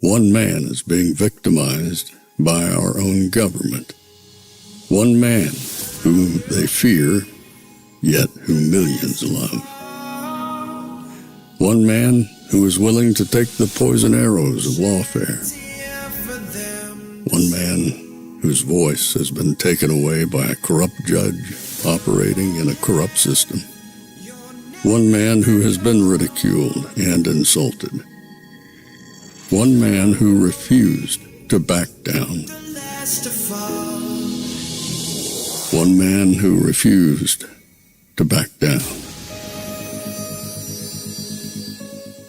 One man is being victimized by our own government. One man whom they fear, yet who millions love. One man who is willing to take the poison arrows of lawfare. One man whose voice has been taken away by a corrupt judge operating in a corrupt system. One man who has been ridiculed and insulted. One man who refused to back down. One man who refused to back down.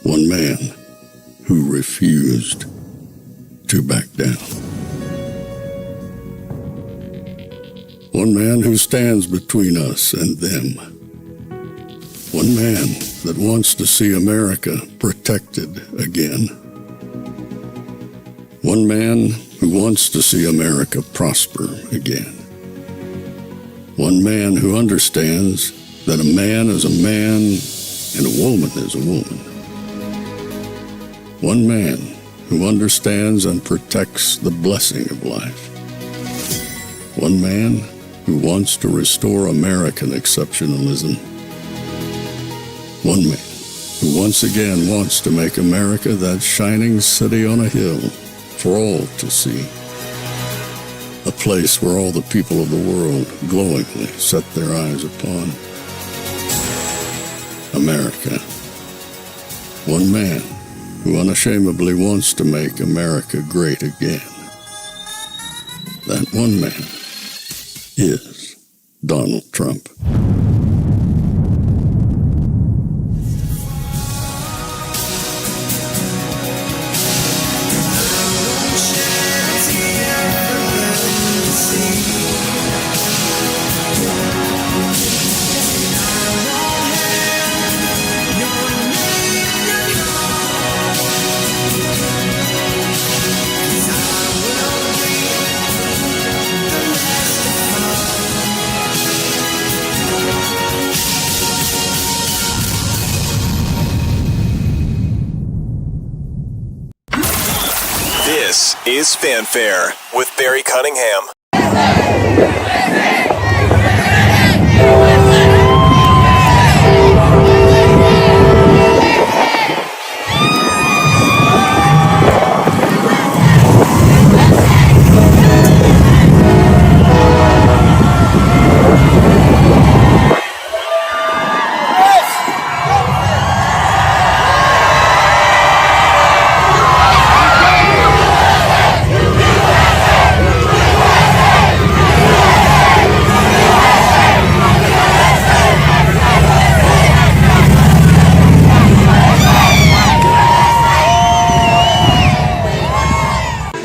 One man who refused to back down. One man who stands between us and them. One man that wants to see America protected again. One man who wants to see America prosper again. One man who understands that a man is a man and a woman is a woman. One man who understands and protects the blessing of life. One man who wants to restore American exceptionalism. One man who once again wants to make America that shining city on a hill for all to see. A place where all the people of the world glowingly set their eyes upon. America. One man who unashamedly wants to make America great again. That one man is Donald Trump. This is Fanfare with Barry Cunningham.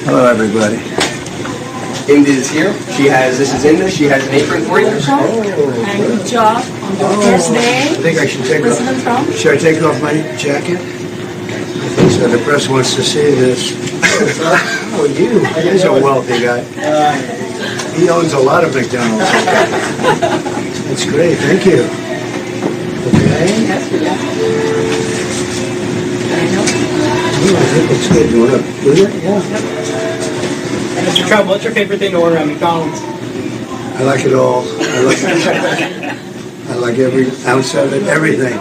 Hello, everybody. Indy is here. This is Indy. She has an apron for you. And good job on your first day. I think I should take President Trump. Should I take off my jacket? I think so. The press wants to see this. Oh, he's a wealthy guy. He owns a lot of McDonald's. That's great. Thank you. Okay. Oh, I think it's good. You want to do it? Yeah. Mr. Trump, what's your favorite thing to order at McDonald's? I like it all. I like every ounce of it, everything.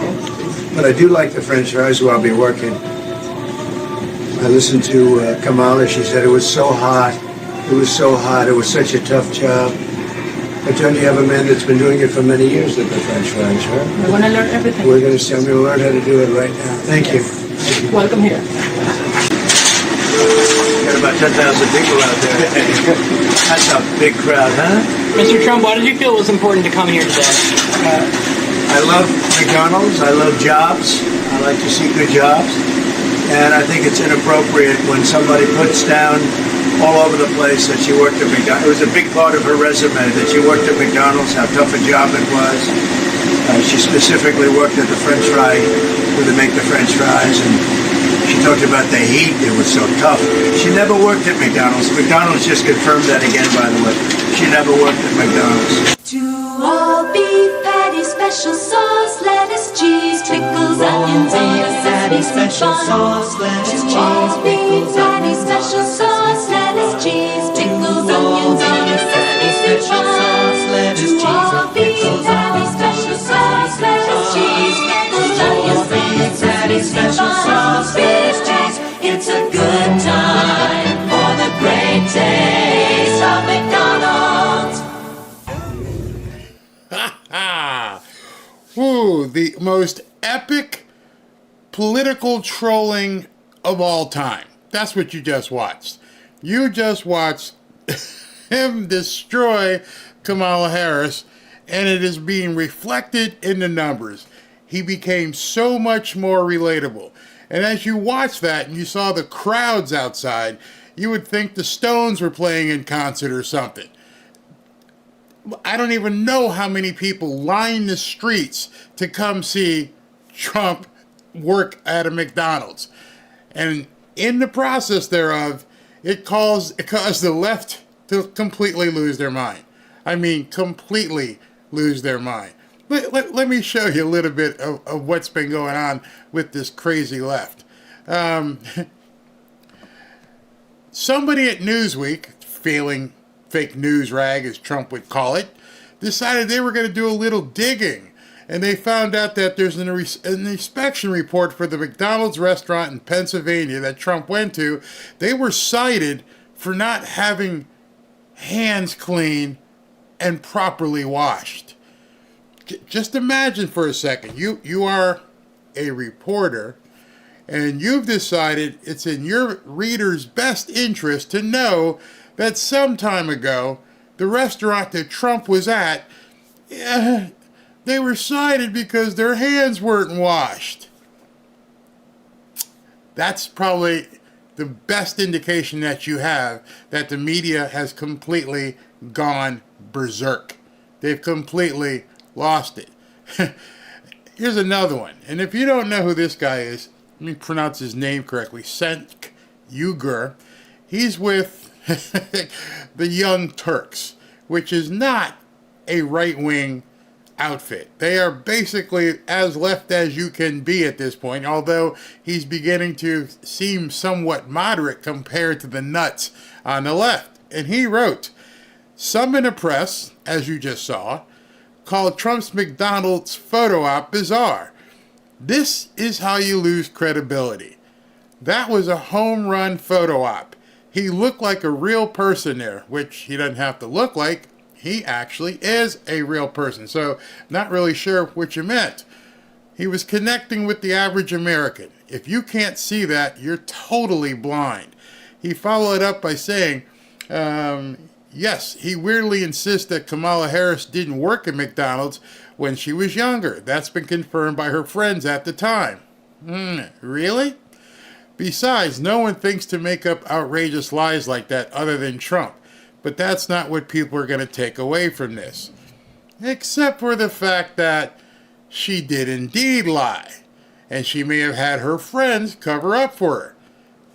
But I do like the French fries where I'll be working. I listened to Kamala. She said it was so hot. It was so hot. It was such a tough job. But then you have a man that's been doing it for many years at the French fries, right? We want to learn everything. I'm going to learn how to do it right now. Thank you. Welcome here. Got about 10,000 people out there. That's a big crowd, huh? Mr. Trump, why did you feel it was important to come here today? I love McDonald's. I love jobs. I like to see good jobs. And I think it's inappropriate when somebody puts down all over the place that she worked at McDonald's. It was a big part of her resume that she worked at McDonald's, how tough a job it was. She specifically worked at the French fry, where they make the French fries, and she talked about the heat. It was so tough. She never worked at McDonald's. McDonald's just confirmed that again, by the way. She never worked at McDonald's. To all beef patty, special sauce, lettuce, cheese, pickles, onions, and a fatty special sauce, lettuce, cheese, pickles, onions. most epic political trolling of all time. That's what you just watched. You just watched him destroy Kamala Harris, and it is being reflected in the numbers. He became so much more relatable. And as you watched that and you saw the crowds outside, you would think the Stones were playing in concert or something. I don't even know how many people lined the streets to come see Trump work at a McDonald's. And in the process thereof, it caused the left to completely lose their mind. I mean, completely lose their mind. Let me show you a little bit of what's been going on with this crazy left. Somebody at Newsweek, failing fake news rag as Trump would call it, decided they were going to do a little digging. And they found out that there's an inspection report for the McDonald's restaurant in Pennsylvania that Trump went to. They were cited for not having hands clean and properly washed. Just imagine for a second, you are a reporter, and you've decided it's in your reader's best interest to know that some time ago, the restaurant that Trump was at, they were cited because their hands weren't washed. That's probably the best indication that you have that the media has completely gone berserk. They've completely lost it. Here's another one. And if you don't know who this guy is, let me pronounce his name correctly. Cenk Uygur. He's with the Young Turks, which is not a right-wing outfit. They are basically as left as you can be at this point, although he's beginning to seem somewhat moderate compared to the nuts on the left. And he wrote, some in the press, as you just saw, called Trump's McDonald's photo op bizarre. This is how you lose credibility. That was a home run photo op. He looked like a real person there, which he doesn't have to look like. He actually is a real person. So, not really sure what you meant. He was connecting with the average American. If you can't see that, you're totally blind. He followed up by saying, yes, he weirdly insists that Kamala Harris didn't work at McDonald's when she was younger. That's been confirmed by her friends at the time. Really? Besides, no one thinks to make up outrageous lies like that other than Trump. But that's not what people are going to take away from this. Except for the fact that she did indeed lie. And she may have had her friends cover up for her,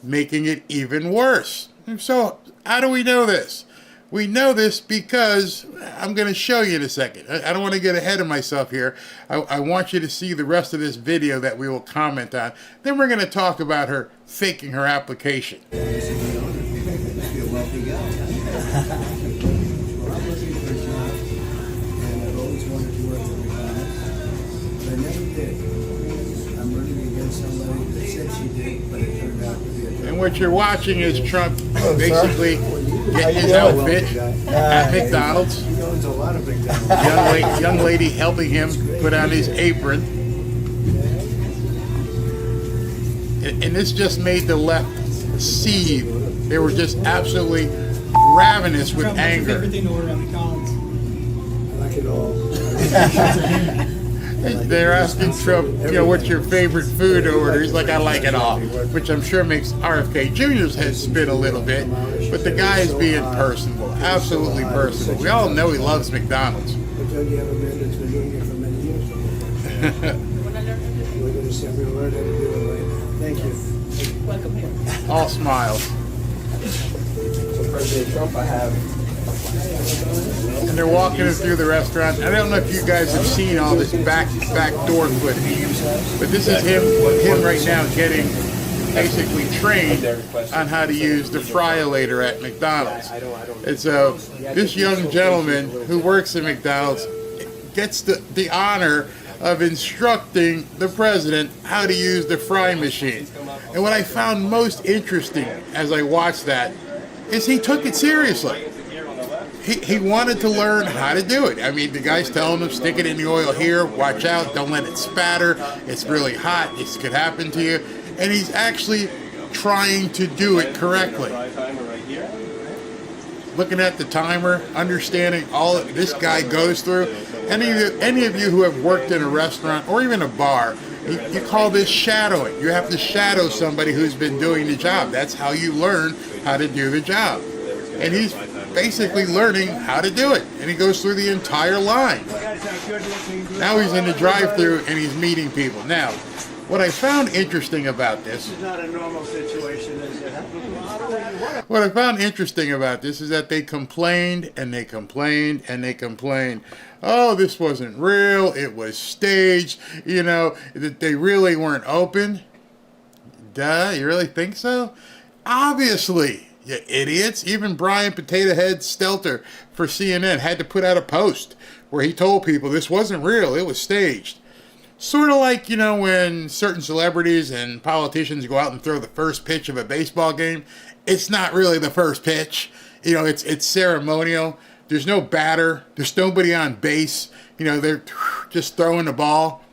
making it even worse. So, how do we know this? We know this because I'm going to show you in a second. I don't want to get ahead of myself here. I want you to see the rest of this video that we will comment on. Then we're going to talk about her faking her application. And what you're watching is Trump basically getting his outfit at McDonald's. Young lady helping him put on his apron. And this just made the left seethe. They were just absolutely ravenous with anger. They're asking Trump, what's your favorite food to order? He's like, I like it all, which I'm sure makes RFK Jr.'s head spin a little bit. But the guy is being personable, absolutely personable. We all know he loves McDonald's. Thank you. Welcome here. All smiles. So President Trump, I have. And they're walking him through the restaurant. I don't know if you guys have seen all this back door footage, but this is him right now getting basically trained on how to use the fry-o-lator at McDonald's. And so this young gentleman who works at McDonald's gets the honor of instructing the president how to use the fry machine. And what I found most interesting as I watched that is he took it seriously. he wanted to learn how to do it. I mean, the guy's telling him, stick it in the oil here, watch out, don't let it spatter, it's really hot, this could happen to you. And he's actually trying to do it correctly. Looking at the timer, understanding all that this guy goes through. Any of you who have worked in a restaurant or even a bar, you call this shadowing. You have to shadow somebody who's been doing the job. That's how you learn how to do the job. And he's basically learning how to do it. And he goes through the entire line. Now he's in the drive-thru and he's meeting people. Now, what I found interesting about this is not a normal situation, is it? What I found interesting about this is that they complained and they complained and they complained. Oh, this wasn't real. It was staged. You know, that they really weren't open. Duh, you really think so? Obviously, you idiots. Even Brian Potato Head Stelter for CNN had to put out a post where he told people this wasn't real. It was staged. Sort of like, you know, when certain celebrities and politicians go out and throw the first pitch of a baseball game. It's not really the first pitch. You know, it's ceremonial. There's no batter. There's nobody on base. You know, they're just throwing the ball.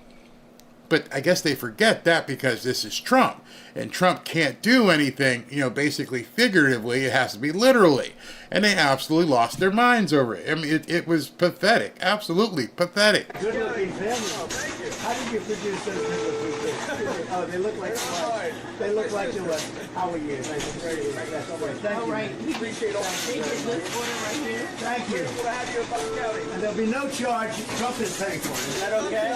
But I guess they forget that because this is Trump. And Trump can't do anything, you know, basically figuratively. It has to be literally. And they absolutely lost their minds over it. I mean, it was pathetic. Absolutely pathetic. Good looking family. How did you produce those good-looking kids? Oh, they look like what? They look like the what? How are you? Nice to meet you. That's all right. Thank you. Right. We appreciate all the right here. Thank you. We'll have you in Bucks County. And there'll be no charge. Trump is paying for it. Is that okay?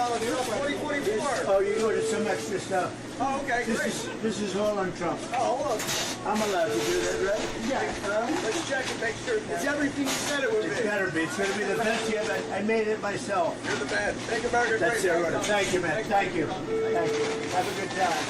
2044. Oh, you ordered some extra stuff. Oh, okay, great. This is all on Trump. Oh, look. I'm allowed to do that, right? Yeah. Let's check and make sure it's everything you said it would be. It's gotta be. It's gonna be the best yet. I made it myself. You're the man. Make America That's great. it, right. Thank you, man. Thank you. Thank you. Have a good time.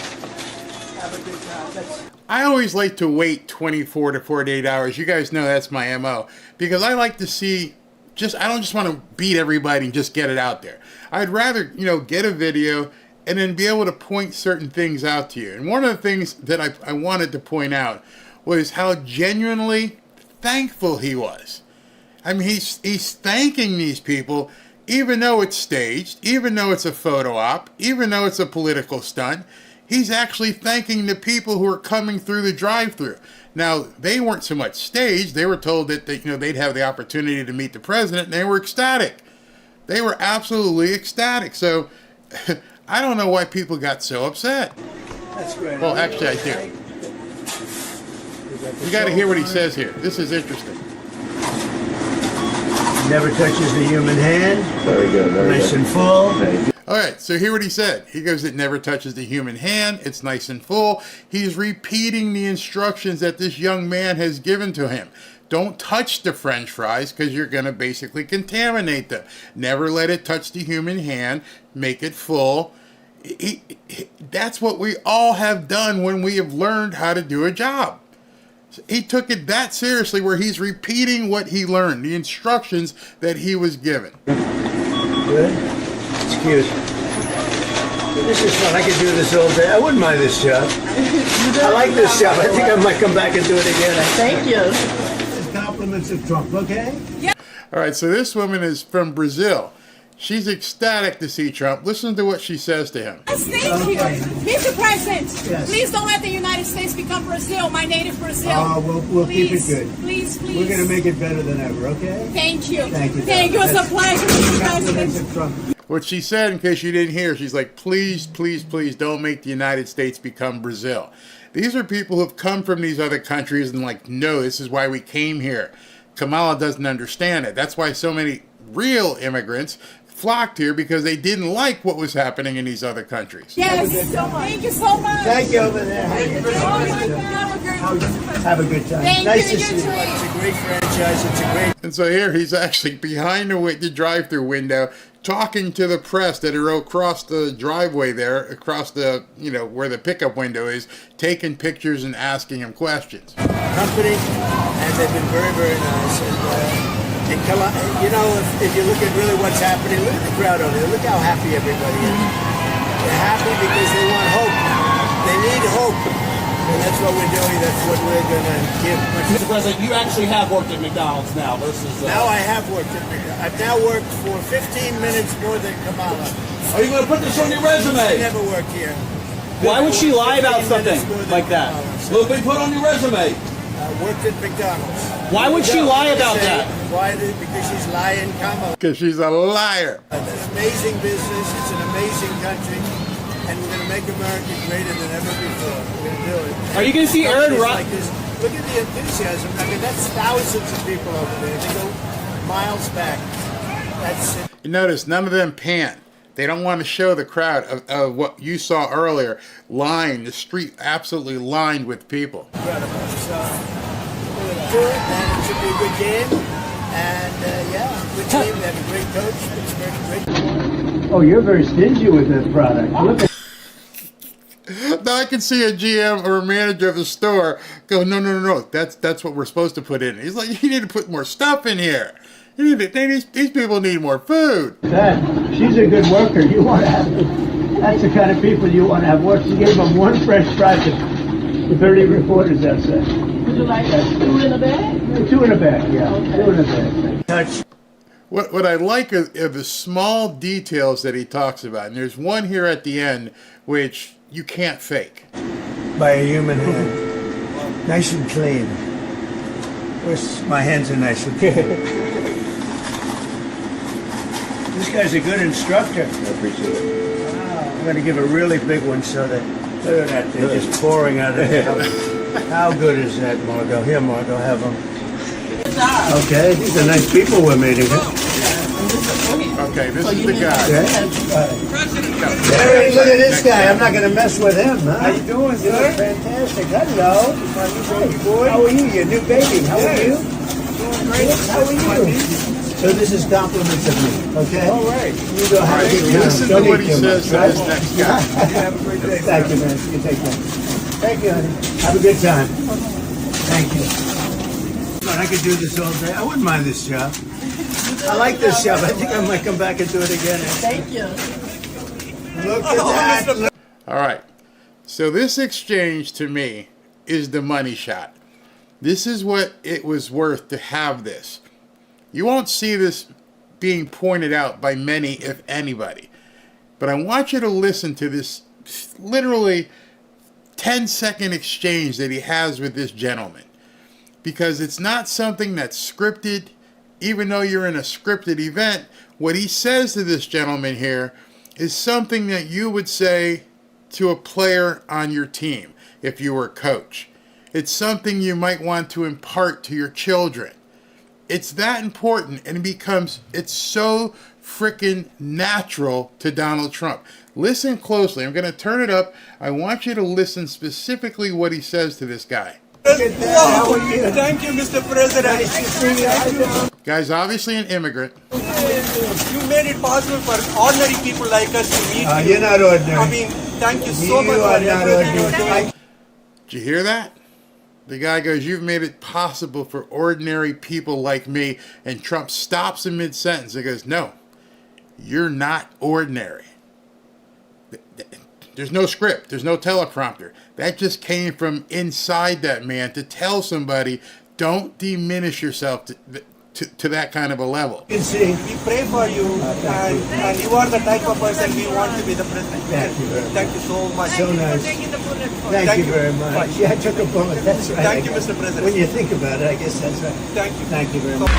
Have a good time. I always like to wait 24 to 48 hours. You guys know that's my MO. Because I like to see, I don't just want to beat everybody and just get it out there. I'd rather, you know, get a video and then be able to point certain things out to you. And one of the things that I wanted to point out was how genuinely thankful he was. I mean, he's thanking these people, even though it's staged, even though it's a photo op, even though it's a political stunt. He's actually thanking the people who are coming through the drive-thru. Now, they weren't so much staged. They were told that they'd have the opportunity to meet the president, and they were ecstatic. They were absolutely ecstatic. So I don't know why people got so upset. That's great. Well, actually, I do. You got to hear what he says here. This is interesting. Never touches the human hand. Very good. Nice and full. All right, so hear what he said. He goes, it never touches the human hand. It's nice and full. He's repeating the instructions that this young man has given to him. Don't touch the French fries because you're going to basically contaminate them. Never let it touch the human hand. Make it full. That's what we all have done when we have learned how to do a job. He took it that seriously where he's repeating what he learned, the instructions that he was given. Good. It's cute. This is fun. I could do this all day. I wouldn't mind this job. I like this job. I think I might come back and do it again. Thank you. Compliments of Trump, okay? Yeah. All right, so this woman is from Brazil. She's ecstatic to see Trump. Listen to what she says to him. Thank you. Mr. President, Yes. please don't let the United States become Brazil, my native Brazil. We'll keep it Please, good. Please, please. We're going to make it better than ever, okay? Thank you. Thank you. Thank you. It's a pleasure, Mr. Compliments President. of Trump. What she said, in case you didn't hear, she's like, please, please, please don't make the United States become Brazil. These are people who have come from these other countries and like, no, this is why we came here. Kamala doesn't understand it. That's why so many real immigrants flocked here, because they didn't like what was happening in these other countries. Yes. Thank you so much. Thank you over there. Oh my God. Have a good time. Thank Nice you. to You see you. too. It's a great franchise. It's a great... And so here he's actually behind the drive-through window talking to the press that are across the driveway there, across the, where the pickup window is, taking pictures and asking him questions. company, and they've been very, very nice. And if you look at really what's happening, look at the crowd over there. Look how happy everybody is. They're happy because they want hope. They need hope. And that's that's what we're doing. That's what we're going to give. Mr. President, you actually have worked at McDonald's now versus... Now I have worked at McDonald's. I've now worked for 15 minutes more than Kamala. Are you going to put this on your I resume? never worked here. Why would she lie about 15 something minutes more than like that? Kamala. Will be put on your resume. Worked at McDonald's. Why would she lie about Say, that? Why? Because she's lying, Kamala. Because she's a liar. It's an amazing business. It's an amazing country. And we're going to make America greater than ever before. We're going to do it. Are you going to see Aaron Like this. Look at the enthusiasm. I mean, that's thousands of people over there. They go miles back. That's it. You notice none of them pant. They don't want to show the crowd of what you saw earlier, lined, the street absolutely lined with people. Incredible. So we're going to do it, and it should be a good game. And yeah, good team. They have a great coach. Great. Oh, you're very stingy with that product. Look at Now I can see a GM or a manager of the store go, no, that's what we're supposed to put in. He's like, you need to put more stuff in here. You need to, these people need more food. that. She's a good worker. You want to have. That's the kind of people you want to have work. She gave them one fresh fry to 30 reporters outside. Would you like two in a bag? Two in a bag, yeah. Okay. Two in a bag. Touch. What I like are the small details that he talks about. And there's one here at the end which you can't fake. By a human hand. Nice and clean. Of course, my hands are nice and clean. This guy's a good instructor. I appreciate it. Wow. I'm going to give a really big one so that, look at that, they're just pouring out of it. How good is that, Margot? Here, Margot, have them. Okay, these are nice people we're meeting. Okay, this is the guy. Hey, look at this guy. I'm not going to mess with him, huh? How you doing, sir? Fantastic. Hello. How are you? Your new baby. How are you? Doing great. How are you? So this is compliments of me, okay? All right. You go have a good time. Listen to what he says to this next guy. Have a great day. Thank you, man. You take care. Thank you, honey. Have a good time. Thank you. I could do this all day. I wouldn't mind this job. I like this job. I think I might come back and do it again. Thank you. Look at that. All right. So this exchange to me is the money shot. This is what it was worth to have this. You won't see this being pointed out by many, if anybody. But I want you to listen to this literally 10-second exchange that he has with this gentleman. Because it's not something that's scripted. Even though you're in a scripted event, what he says to this gentleman here is something that you would say to a player on your team if you were a coach. It's something you might want to impart to your children. It's that important, and it's so freaking natural to Donald Trump. Listen closely. I'm going to turn it up. I want you to listen specifically what he says to this guy. How are you? Thank you, Mr. President. Nice to see you. Guy's obviously an immigrant. You made it possible for ordinary people like us to meet you. You're not ordinary. I mean, thank you so much You for are not everything you're ordinary. doing. Did you hear that? The guy goes, you've made it possible for ordinary people like me. And Trump stops in mid-sentence and goes, no, you're not ordinary. There's no script. There's no teleprompter. That just came from inside that man to tell somebody, don't diminish yourself to that kind of a level. You can see. We pray for you, and you are the type of person we want to be the president. Thank you very much. Thank you so much. So nice. Thank you very much. Yeah, I took a bullet. That's right. Thank you, Mr. President. When you think about it, I guess that's right. Thank you. Thank you very much.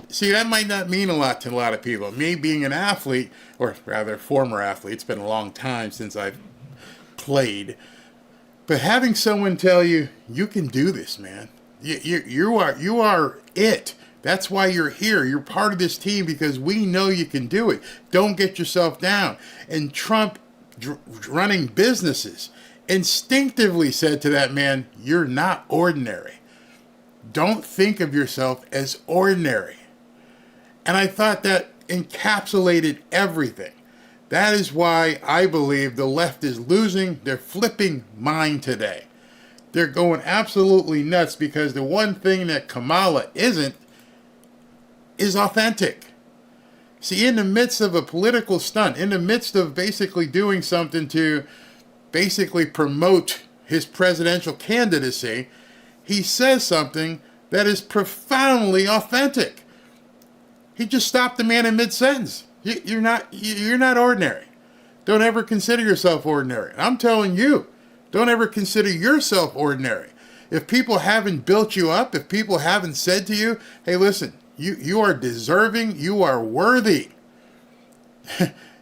See, that might not mean a lot to a lot of people. Me being an athlete, or rather former athlete, it's been a long time since I've played. But having someone tell you, you can do this, man. You are it. That's why you're here. You're part of this team because we know you can do it. Don't get yourself down. And Trump, running businesses, instinctively said to that man, you're not ordinary. Don't think of yourself as ordinary. And I thought that encapsulated everything. That is why I believe the left is losing their flipping mind today. They're going absolutely nuts because the one thing that Kamala isn't is authentic. See, in the midst of a political stunt, in the midst of basically doing something to basically promote his presidential candidacy, he says something that is profoundly authentic. He just stopped the man in mid-sentence. You're not ordinary. Don't ever consider yourself ordinary. I'm telling you, don't ever consider yourself ordinary. If people haven't built you up, if people haven't said to you, hey, listen, you are deserving, you are worthy.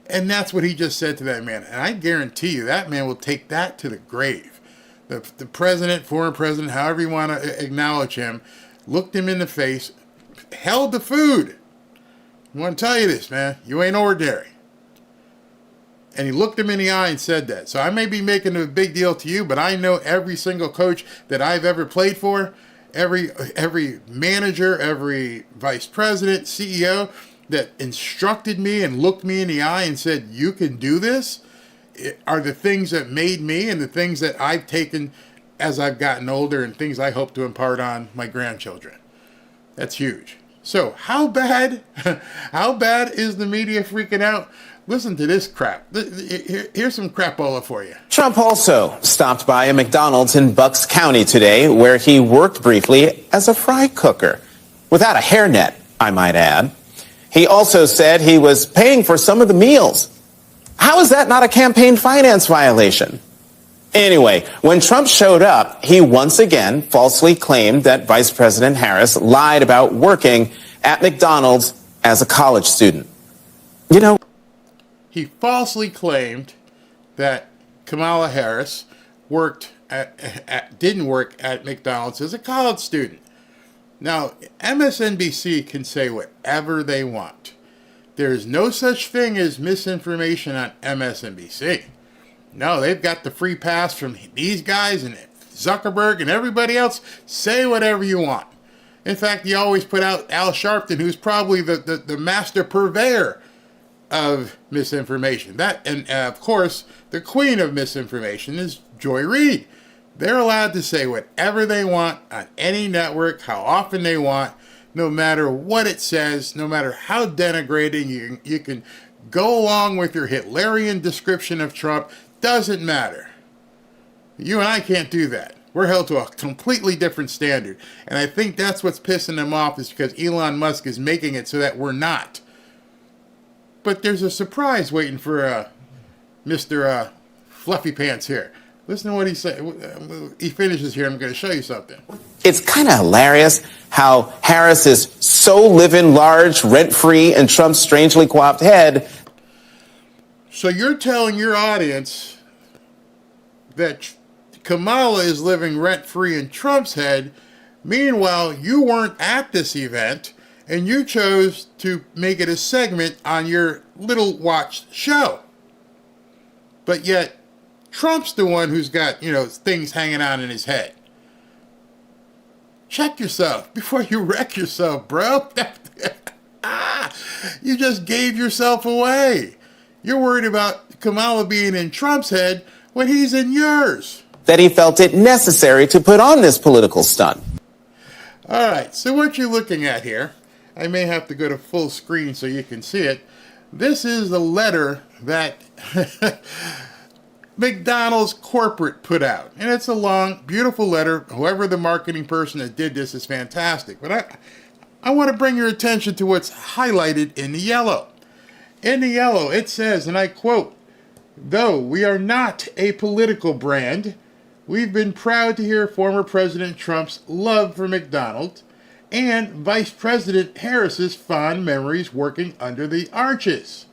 And that's what he just said to that man. And I guarantee you that man will take that to the grave. The president, former president, however you want to acknowledge him, looked him in the face, held the food. I want to tell you this, man. You ain't ordinary. And he looked him in the eye and said that. So I may be making a big deal to you, but I know every single coach that I've ever played for, every manager, every vice president, CEO that instructed me and looked me in the eye and said, you can do this, are the things that made me and the things that I've taken as I've gotten older and things I hope to impart on my grandchildren. That's huge. So how bad is the media freaking out? Listen to this crap. Here's some crapola for you. Trump also stopped by a McDonald's in Bucks County today, where he worked briefly as a fry cooker. Without a hairnet, I might add. He also said he was paying for some of the meals. How is that not a campaign finance violation? Anyway, when Trump showed up, he once again falsely claimed that Vice President Harris lied about working at McDonald's as a college student. You know, he falsely claimed that Kamala Harris didn't work at McDonald's as a college student. Now, MSNBC can say whatever they want. There's no such thing as misinformation on MSNBC. No, they've got the free pass from these guys and Zuckerberg and everybody else. Say whatever you want. In fact, you always put out Al Sharpton, who's probably the master purveyor of misinformation. And of course, the queen of misinformation is Joy Reid. They're allowed to say whatever they want on any network, how often they want, no matter what it says, no matter how denigrating you can go along with your Hitlerian description of Trump. Doesn't matter. You and I can't do that. We're held to a completely different standard. And I think that's what's pissing them off, is because Elon Musk is making it so that we're not. But there's a surprise waiting for Mr. Fluffy Pants here. Listen to what he said. He finishes here. I'm going to show you something. it's kind of hilarious how Harris is so living large, rent-free in Trump's strangely coiffed head. So you're telling your audience that Kamala is living rent-free in Trump's head. Meanwhile, you weren't at this event, and you chose to make it a segment on your little watched show. But yet, Trump's the one who's got, things hanging out in his head. Check yourself before you wreck yourself, bro. You just gave yourself away. You're worried about Kamala being in Trump's head when he's in yours. That he felt it necessary to put on this political stunt. All right, so what you're looking at here, I may have to go to full screen so you can see it. This is the letter that McDonald's corporate put out. And it's a long, beautiful letter. Whoever the marketing person that did this is fantastic. But I want to bring your attention to what's highlighted in the yellow. In the yellow, it says, and I quote, "Though we are not a political brand, we've been proud to hear former President Trump's love for McDonald's and Vice President Harris's fond memories working under the arches.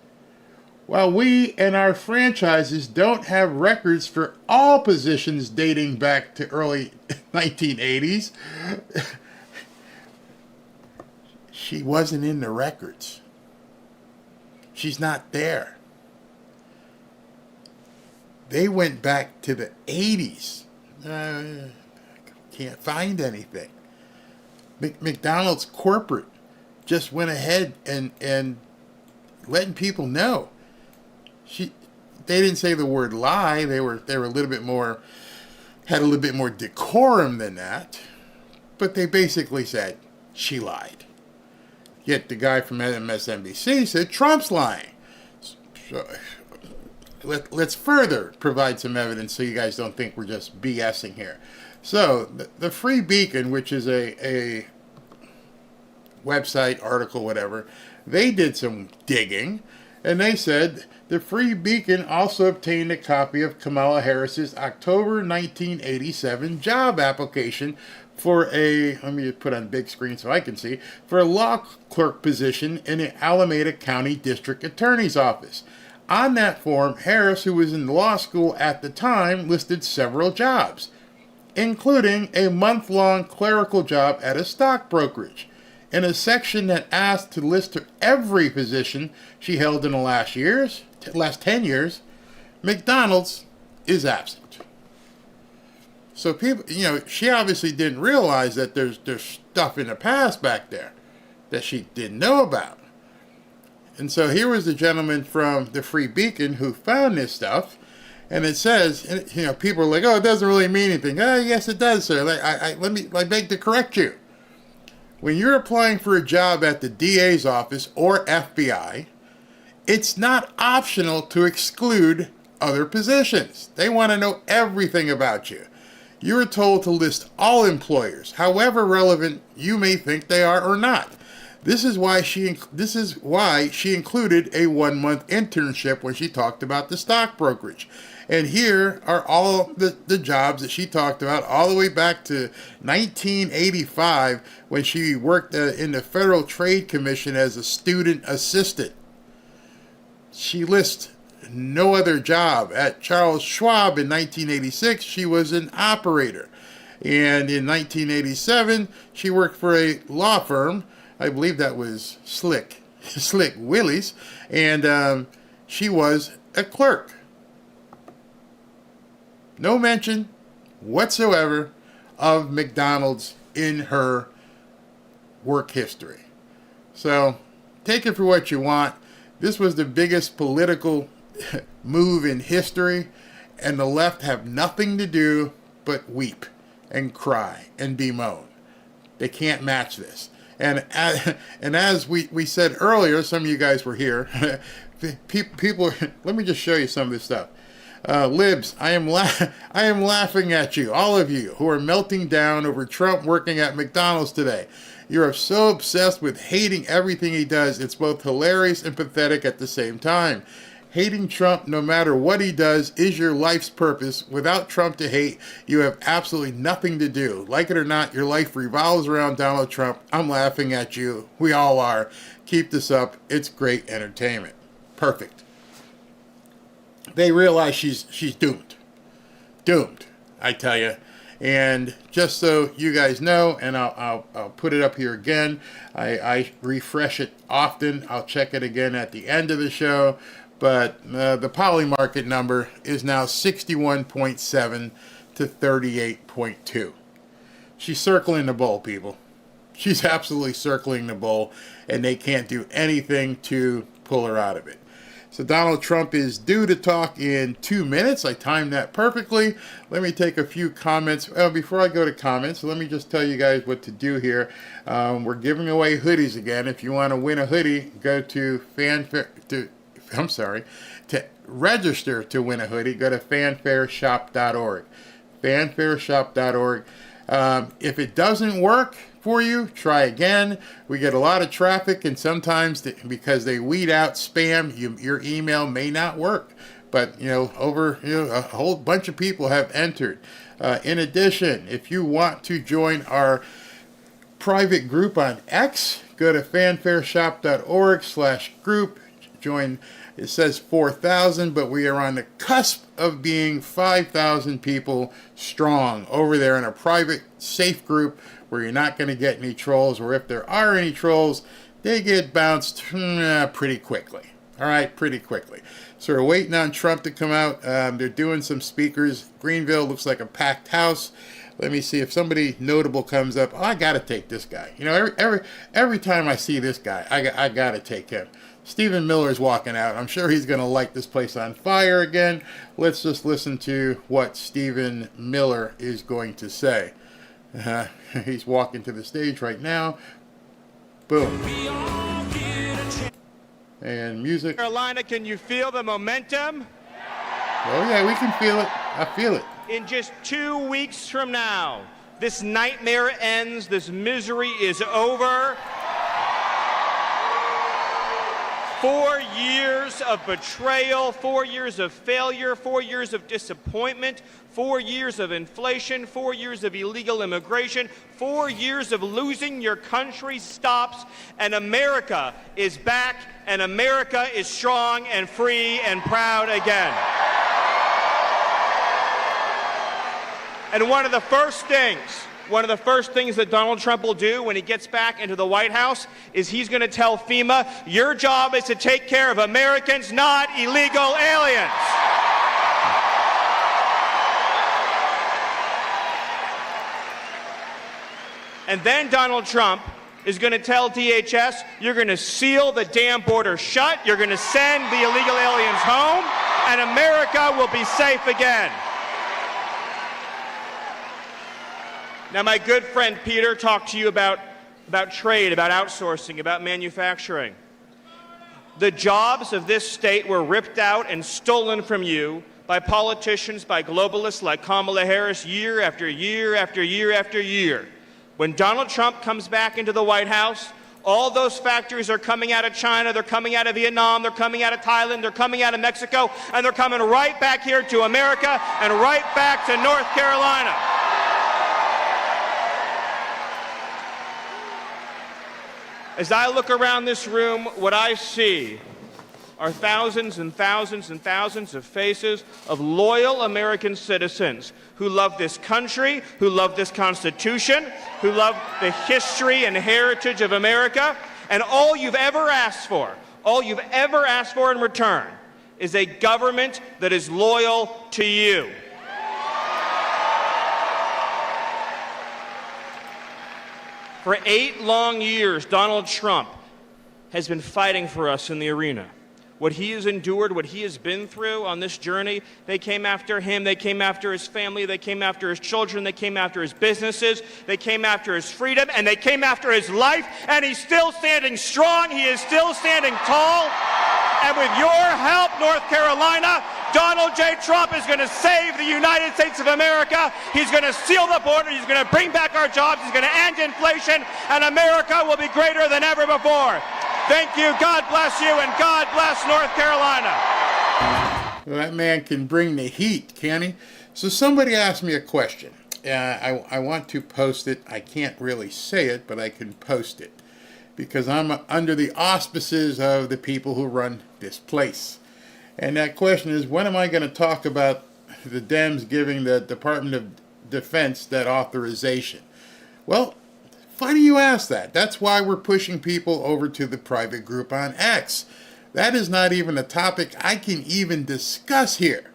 While we and our franchises don't have records for all positions dating back to early 1980s, she wasn't in the records. She's not there. They went back to the 80s. Can't find anything. McDonald's corporate just went ahead and letting people know. They didn't say the word lie. They were a little bit more, had a little bit more decorum than that. But they basically said she lied. Yet the guy from MSNBC said Trump's lying. So let's further provide some evidence so you guys don't think we're just BSing here. So the Free Beacon, which is a website, article, whatever, they did some digging, and they said the Free Beacon also obtained a copy of Kamala Harris's October 1987 job application for let me put on big screen so I can see, for a law clerk position in the Alameda County District Attorney's Office. On that form, Harris, who was in law school at the time, listed several jobs, including a month-long clerical job at a stock brokerage. In a section that asked to list every position she held in the last 10 years, McDonald's is absent. So people, she obviously didn't realize that there's stuff in the past back there that she didn't know about. And so here was the gentleman from the Free Beacon who found this stuff, and it says, people are like, oh, it doesn't really mean anything. Oh, yes, it does, sir. I beg to correct you. When you're applying for a job at the DA's office or FBI, it's not optional to exclude other positions. They want to know everything about you. You are told to list all employers, however relevant you may think they are or not. This is why she included a 1-month internship when she talked about the stock brokerage. And here are all the jobs that she talked about all the way back to 1985 when she worked in the Federal Trade Commission as a student assistant. She lists no other job. At Charles Schwab in 1986, she was an operator. And in 1987, she worked for a law firm. I believe that was Slick Willie's. And she was a clerk. No mention whatsoever of McDonald's in her work history. So take it for what you want. This was the biggest political move in history, and the left have nothing to do but weep and cry and bemoan. They can't match this. And as we said earlier, some of you guys were here, people, let me just show you some of this stuff. Libs, I am laughing at you, all of you who are melting down over Trump working at McDonald's today. You are so obsessed with hating everything he does. It's both hilarious and pathetic at the same time. Hating Trump, no matter what he does, is your life's purpose. Without Trump to hate, you have absolutely nothing to do. Like it or not, your life revolves around Donald Trump. I'm laughing at you. We all are. Keep this up. It's great entertainment. Perfect. They realize she's doomed. Doomed, I tell you. And just so you guys know, and I'll put it up here again. I refresh it often. I'll check it again at the end of the show. But the poly market number is now 61.7 to 38.2. She's circling the bowl, people. She's absolutely circling the bowl, and they can't do anything to pull her out of it. So Donald Trump is due to talk in 2 minutes. I timed that perfectly. Let me take a few comments. Well, before I go to comments, let me just tell you guys what to do here. We're giving away hoodies again. If you want to win a hoodie, go to to register to win a hoodie, go to fanfareshop.org. Fanfareshop.org. If it doesn't work for you, try again. We get a lot of traffic, and sometimes because they weed out spam, your email may not work. But a whole bunch of people have entered. In addition, if you want to join our private group on X, go to fanfareshop.org/group. Join. It says 4,000, but we are on the cusp of being 5,000 people strong over there in a private, safe group where you're not going to get any trolls, or if there are any trolls, they get bounced pretty quickly. All right, pretty quickly. So we're waiting on Trump to come out. They're doing some speakers. Greenville looks like a packed house. Let me see if somebody notable comes up. Oh, I got to take this guy. Every time I see this guy, I got to take him. Stephen Miller's walking out. I'm sure he's going to light this place on fire again. Let's just listen to what Stephen Miller is going to say. He's walking to the stage right now. Boom. And music. Carolina, can you feel the momentum? Oh, yeah, we can feel it. I feel it. In just 2 weeks from now, this nightmare ends, this misery is over. 4 years of betrayal, 4 years of failure, 4 years of disappointment, 4 years of inflation, 4 years of illegal immigration, 4 years of losing your country stops, and America is back, and America is strong and free and proud again. And one of the first things that Donald Trump will do when he gets back into the White House is he's going to tell FEMA, your job is to take care of Americans, not illegal aliens. And then Donald Trump is going to tell DHS, you're going to seal the damn border shut, you're going to send the illegal aliens home, and America will be safe again. Now, my good friend Peter talked to you about trade, about outsourcing, about manufacturing. The jobs of this state were ripped out and stolen from you by politicians, by globalists like Kamala Harris year after year after year after year. When Donald Trump comes back into the White House, all those factories are coming out of China, they're coming out of Vietnam, they're coming out of Thailand, they're coming out of Mexico, and they're coming right back here to America and right back to North Carolina. As I look around this room, what I see are thousands and thousands and thousands of faces of loyal American citizens who love this country, who love this Constitution, who love the history and heritage of America, and all you've ever asked for in return is a government that is loyal to you. For 8 long years, Donald Trump has been fighting for us in the arena. What he has endured, what he has been through on this journey, they came after him, they came after his family, they came after his children, they came after his businesses, they came after his freedom, and they came after his life, and he's still standing strong, he is still standing tall, and with your help, North Carolina, Donald J. Trump is going to save the United States of America. He's going to seal the border. He's going to bring back our jobs. He's going to end inflation. And America will be greater than ever before. Thank you. God bless you. And God bless North Carolina. Well, that man can bring the heat, can he? So somebody asked me a question. I want to post it. I can't really say it, but I can post it. Because I'm under the auspices of the people who run this place. And that question is, when am I going to talk about the Dems giving the Department of Defense that authorization? Well, funny you ask that. That's why we're pushing people over to the private group on X. That is not even a topic I can even discuss here.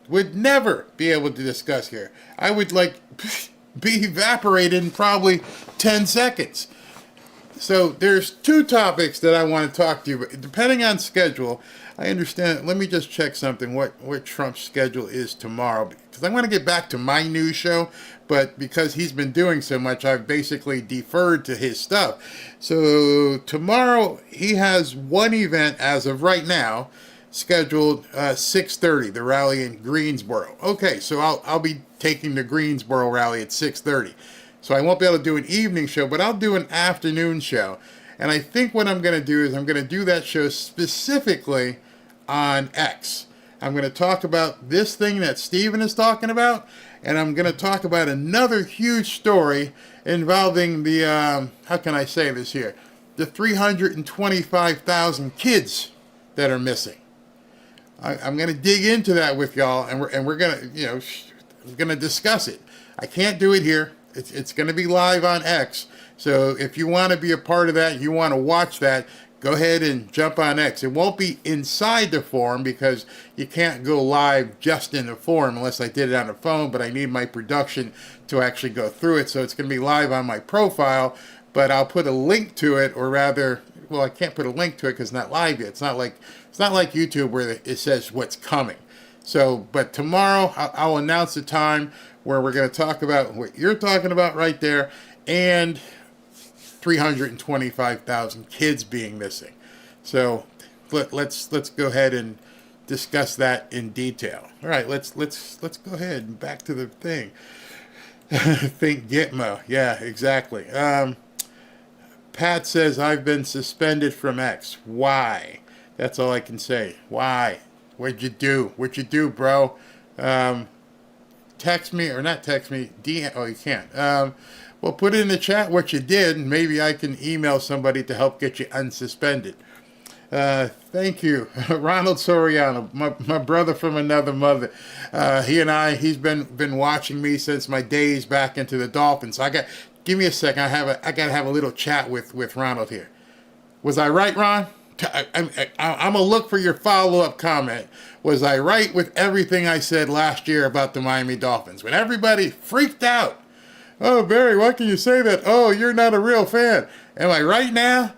Would never be able to discuss here. I would be evaporated in probably 10 seconds. So there's 2 topics that I want to talk to you about. Depending on schedule, I understand. Let me just check something, what Trump's schedule is tomorrow. Because I want to get back to my news show, but because he's been doing so much, I've basically deferred to his stuff. So tomorrow, he has one event as of right now, scheduled 6:30, the rally in Greensboro. Okay, so I'll be taking the Greensboro rally at 6:30. So I won't be able to do an evening show, but I'll do an afternoon show. And I think what I'm going to do is I'm going to do that show specifically on X. I'm going to talk about this thing that Steven is talking about, and I'm going to talk about another huge story involving the, how can I say this here, the 325,000 kids that are missing. I'm going to dig into that with y'all, and we're going to, I'm going to discuss it. I can't do it here. It's going to be live on X. So if you want to be a part of that, you want to watch that, go ahead and jump on X. It won't be inside the forum because you can't go live just in the forum unless I did it on the phone, but I need my production to actually go through it. So it's going to be live on my profile, but I'll put a link to it, or rather, well, I can't put a link to it because it's not live yet. It's not like YouTube where it says what's coming. So, but tomorrow I'll announce the time where we're going to talk about what you're talking about right there, and 325,000 kids being missing. So let's go ahead and discuss that in detail. All right, let's go ahead and back to the thing. Think Gitmo. Yeah, exactly. Pat says, I've been suspended from X. Why? That's all I can say. Why? What'd you do? What'd you do, bro? Text me, or not text me, DM. Oh, you can't. Well, put it in the chat what you did, and maybe I can email somebody to help get you unsuspended. Thank you. Ronald Soriano, my brother from another mother. He's been watching me since my days back into the Dolphins. Give me a second. I gotta have a little chat with Ronald here. Was I right, Ron? I'm gonna look for your follow-up comment. Was I right with everything I said last year about the Miami Dolphins? When everybody freaked out. Oh, Barry, why can you say that? Oh, you're not a real fan. Am I right now?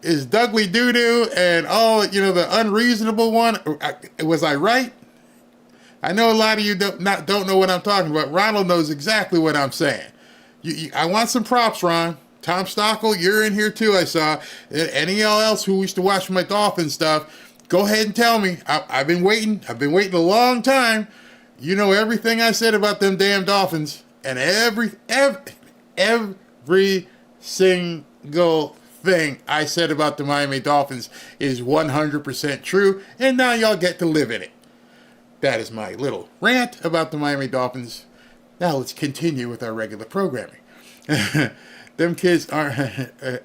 Is Dougly Doo-Doo and the unreasonable one? Was I right? I know a lot of you don't know what I'm talking about. Ronald knows exactly what I'm saying. I want some props, Ron. Tom Stockel, you're in here too, I saw. Any of y'all else who used to watch my Dolphin stuff, go ahead and tell me. I've been waiting. I've been waiting a long time. You know everything I said about them damn Dolphins. And every single thing I said about the Miami Dolphins is 100% true. And now y'all get to live in it. That is my little rant about the Miami Dolphins. Now let's continue with our regular programming. Them kids are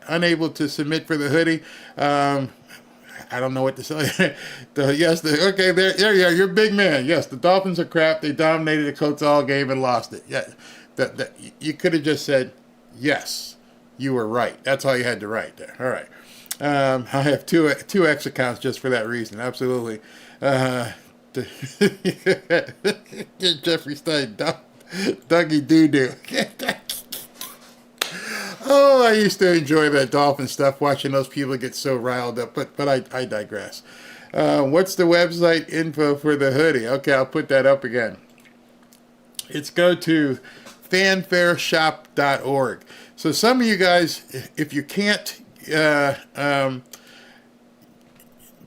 unable to submit for the hoodie. I don't know what to say. There you are. You're a big man. Yes, the Dolphins are crap. They dominated the Colts all game and lost it. Yeah, you could have just said, yes, you were right. That's all you had to write there. All right. I have two X accounts just for that reason. Absolutely. Jeffrey Stein, Dougie Doo-Doo. Oh, I used to enjoy that Dolphin stuff, watching those people get so riled up, but I digress. What's the website info for the hoodie? Okay, I'll put that up again. It's go to fanfareshop.org. So some of you guys, if you can't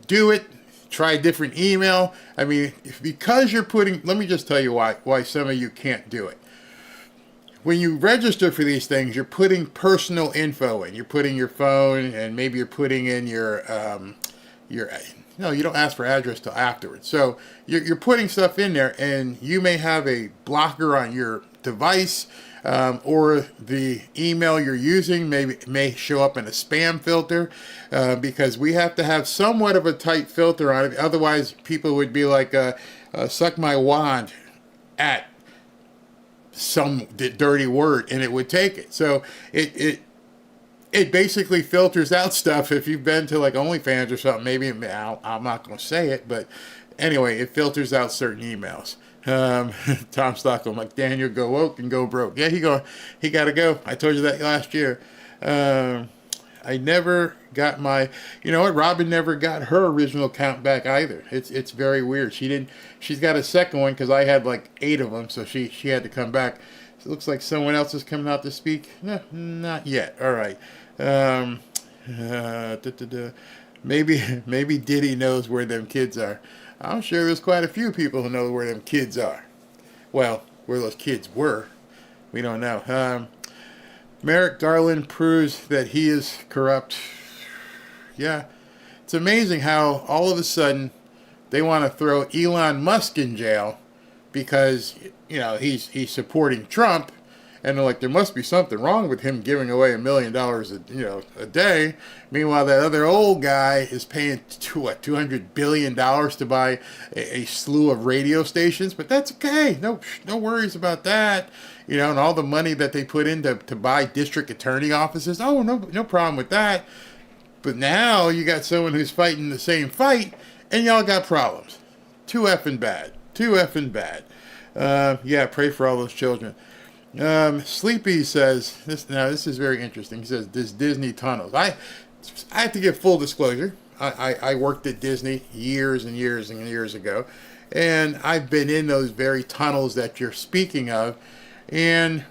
do it, try a different email. I mean, because you're putting, let me just tell you why some of you can't do it. When you register for these things, you're putting personal info in. You're putting your phone, and maybe you're putting in you don't ask for address till afterwards. So you're putting stuff in there, and you may have a blocker on your device, or the email you're using may show up in a spam filter, because we have to have somewhat of a tight filter on it. Otherwise, people would be like, suck my wand at some dirty word, and it would take it. So it basically filters out stuff. If you've been to like OnlyFans or something, maybe I'm not going to say it, but anyway, it filters out certain emails. Tom Stockholm, like, Daniel, go woke and go broke. Yeah, he got to go. I told you that last year. I never got my, you know what? Robin never got her original account back either. It's very weird. She's got a second one because I had like 8 of them, so she had to come back. So it looks like someone else is coming out to speak. No, not yet. All right. Maybe Diddy knows where them kids are. I'm sure there's quite a few people who know where them kids are. Well, where those kids were. We don't know. Merrick Garland proves that he is corrupt. Yeah. It's amazing how all of a sudden they want to throw Elon Musk in jail because, you know, he's supporting Trump. And they're like, there must be something wrong with him giving away $1 million a day. Meanwhile, that other old guy is paying $200 billion to buy a slew of radio stations. But that's okay. No worries about that. You know, and all the money that they put in to buy district attorney offices. Oh, no problem with that. But now you got someone who's fighting the same fight, and y'all got problems. Too effing bad. Yeah, pray for all those children. Sleepy says, this is very interesting. He says, this Disney tunnels. I have to give full disclosure. I worked at Disney years and years and years ago, and I've been in those very tunnels that you're speaking of. And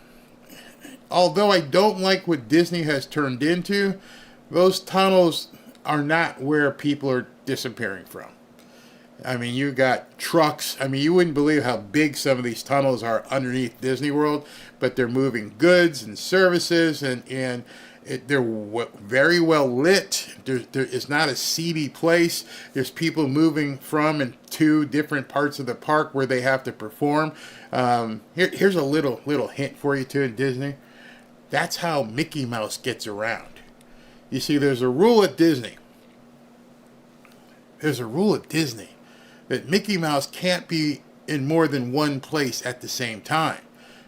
although I don't like what Disney has turned into, those tunnels are not where people are disappearing from. I mean, you got trucks. I mean, you wouldn't believe how big some of these tunnels are underneath Disney World, but they're moving goods and services, and they're very well lit. It's not a seedy place. There's people moving from and to different parts of the park where they have to perform. Here's a little hint for you too in Disney. That's how Mickey Mouse gets around. You see, there's a rule at Disney. That Mickey Mouse can't be in more than one place at the same time,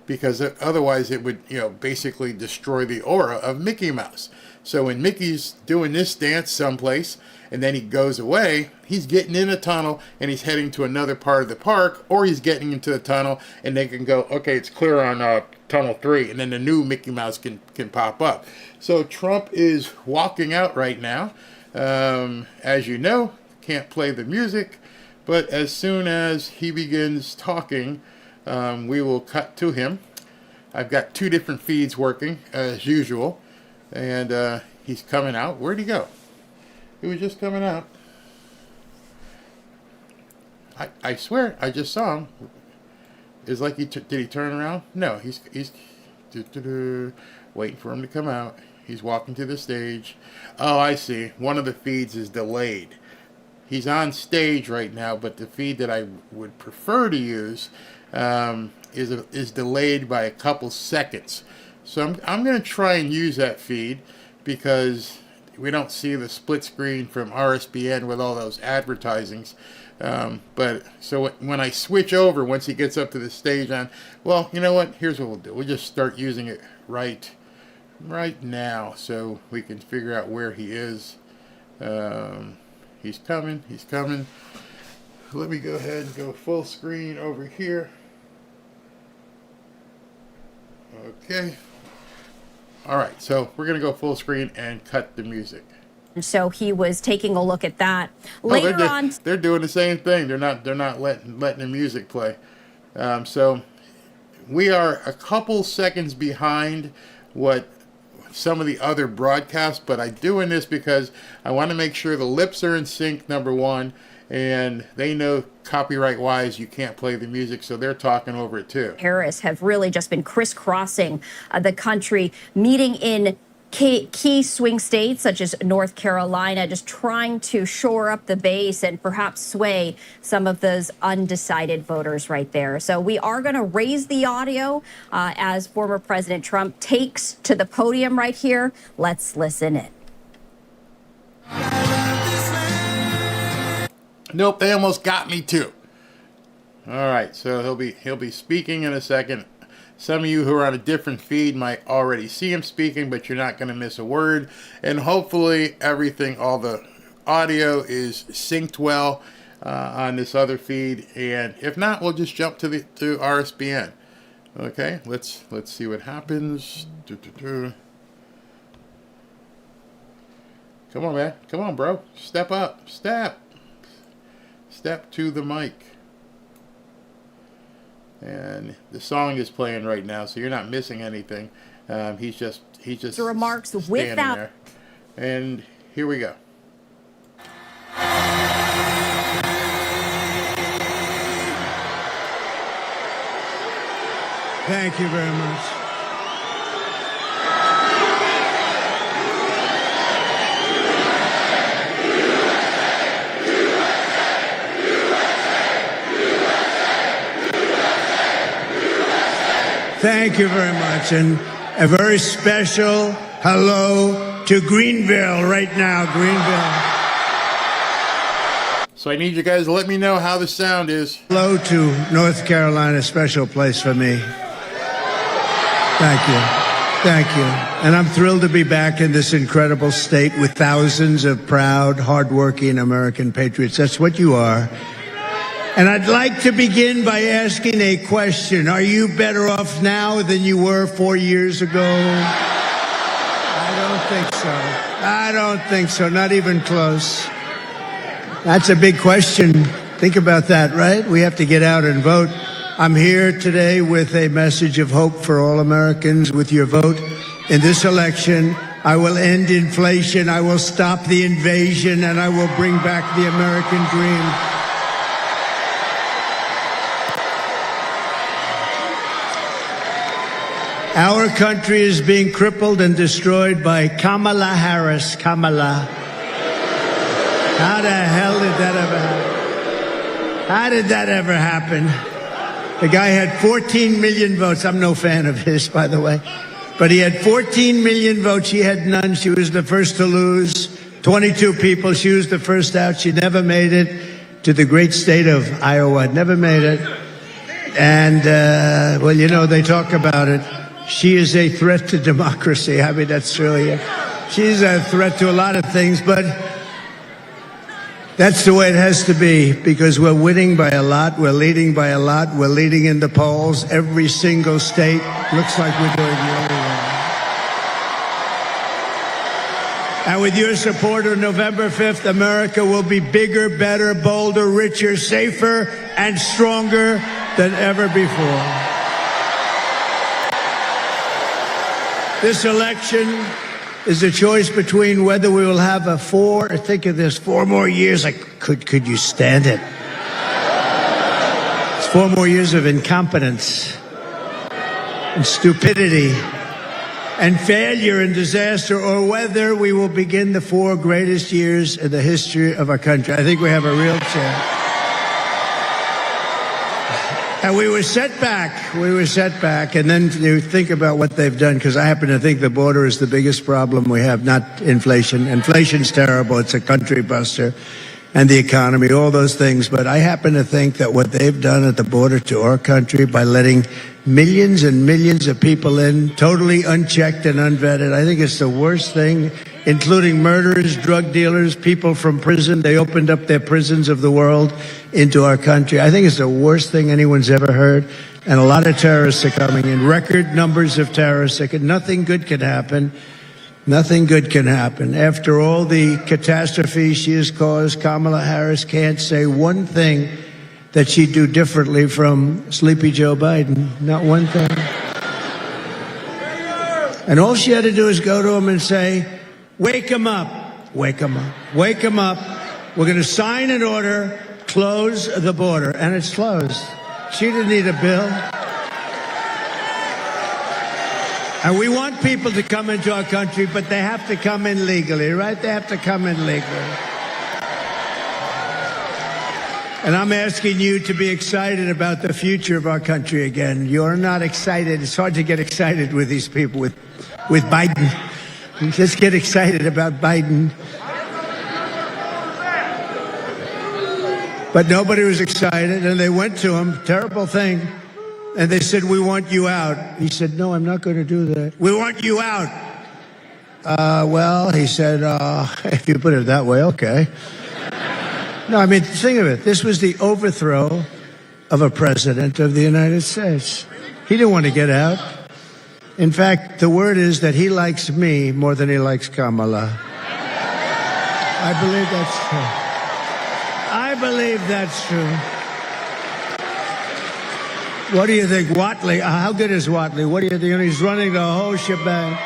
because otherwise it would, basically destroy the aura of Mickey Mouse. So when Mickey's doing this dance someplace and then he goes away, he's getting in a tunnel and he's heading to another part of the park, or he's getting into the tunnel and they can go, okay, it's clear on tunnel 3, and then the new Mickey Mouse can pop up. So Trump is walking out right now. As you know, can't play the music, but as soon as he begins talking, we will cut to him. I've got 2 different feeds working as usual, and he's coming out. Where'd he go? He was just coming out. I swear I just saw him. It's like did he turn around? No, he's waiting for him to come out. He's walking to the stage. Oh, I see. One of the feeds is delayed. He's on stage right now, but the feed that I would prefer to use is delayed by a couple seconds. So I'm going to try and use that feed, because we don't see the split screen from RSBN with all those advertisings. But so when I switch over, once he gets up to the stage well, you know what? Here's what we'll do. We'll just start using it right now, so we can figure out where he is. He's coming. Let me go ahead and go full screen over here. Okay. All right, so we're going to go full screen and cut the music. So he was taking a look at that. Later on, they're doing the same thing. They're not letting the music play. So we are a couple seconds behind what some of the other broadcasts, but I'm doing this because I want to make sure the lips are in sync, number one, and they know copyright-wise you can't play the music, so they're talking over it too. Harris have really just been crisscrossing the country, meeting in key swing states such as North Carolina, just trying to shore up the base and perhaps sway some of those undecided voters right there. So we are going to raise the audio as former President Trump takes to the podium right here. Let's listen in. Nope, they almost got me too. All right, so he'll be speaking in a second. Some of you who are on a different feed might already see him speaking, but you're not going to miss a word. And hopefully all the audio is synced well on this other feed. And if not, we'll just jump to RSBN. Okay, let's see what happens. Come on, man. Come on, bro. Step up. Step to the mic. And the song is playing right now, so you're not missing anything. He's just the remarks standing there. And here we go. Thank you very much. Thank you very much, and a very special hello to Greenville right now, Greenville. So I need you guys to let me know how the sound is. Hello to North Carolina, special place for me. Thank you. Thank you. And I'm thrilled to be back in this incredible state with thousands of proud, hardworking American patriots. That's what you are. And I'd like to begin by asking a question. Are you better off now than you were 4 years ago? I don't think so. I don't think so. Not even close. That's a big question. Think about that, right? We have to get out and vote. I'm here today with a message of hope for all Americans. With your vote in this election, I will end inflation, I will stop the invasion, and I will bring back the American dream. Our country is being crippled and destroyed by Kamala Harris. Kamala. How the hell did that ever happen? How did that ever happen? The guy had 14 million votes. I'm no fan of his, by the way. But he had 14 million votes. She had none. She was the first to lose. 22 people. She was the first out. She never made it to the great state of Iowa. Never made it. And, well, you know, they talk about it. She is a threat to democracy. I mean, that's really, she's a threat to a lot of things, but that's the way it has to be, because we're winning by a lot. We're leading by a lot. We're leading in the polls. Every single state looks like we're doing really well. And with your support on November 5th, America will be bigger, better, bolder, richer, safer, and stronger than ever before. This election is a choice between whether we will have a think of this, 4 more years. Could you stand it? It's 4 more years of incompetence and stupidity and failure and disaster, or whether we will begin the 4 greatest years in the history of our country. I think we have a real chance. And we were set back. And then you think about what they've done, because I happen to think the border is the biggest problem we have, not inflation. Inflation's terrible. It's a country buster. And the economy, all those things. But I happen to think that what they've done at the border to our country by letting millions and millions of people in, totally unchecked and unvetted, I think it's the worst thing, including murderers, drug dealers, people from prison. They opened up their prisons of the world into our country. I think it's the worst thing anyone's ever heard. And a lot of terrorists are coming in, record numbers of terrorists. Nothing good can happen. Nothing good can happen. After all the catastrophe she has caused, Kamala Harris can't say one thing that she'd do differently from Sleepy Joe Biden. Not one thing. And all she had to do is go to him and say, wake him up, wake him up, wake him up. We're going to sign an order, close the border. And it's closed. She didn't need a bill. And we want people to come into our country, but they have to come in legally, right? They have to come in legally. And I'm asking you to be excited about the future of our country again. You're not excited. It's hard to get excited with these people, with Biden. You just get excited about Biden. But nobody was excited, and they went to him, terrible thing, and they said, we want you out. He said, no, I'm not going to do that. We want you out. Well, he said, if you put it that way, okay. No, I mean, think of it. This was the overthrow of a president of the United States. He didn't want to get out. In fact, the word is that he likes me more than he likes Kamala. I believe that's true. I believe that's true. What do you think, Watley? How good is Watley? What do you think? He's running the whole shebang.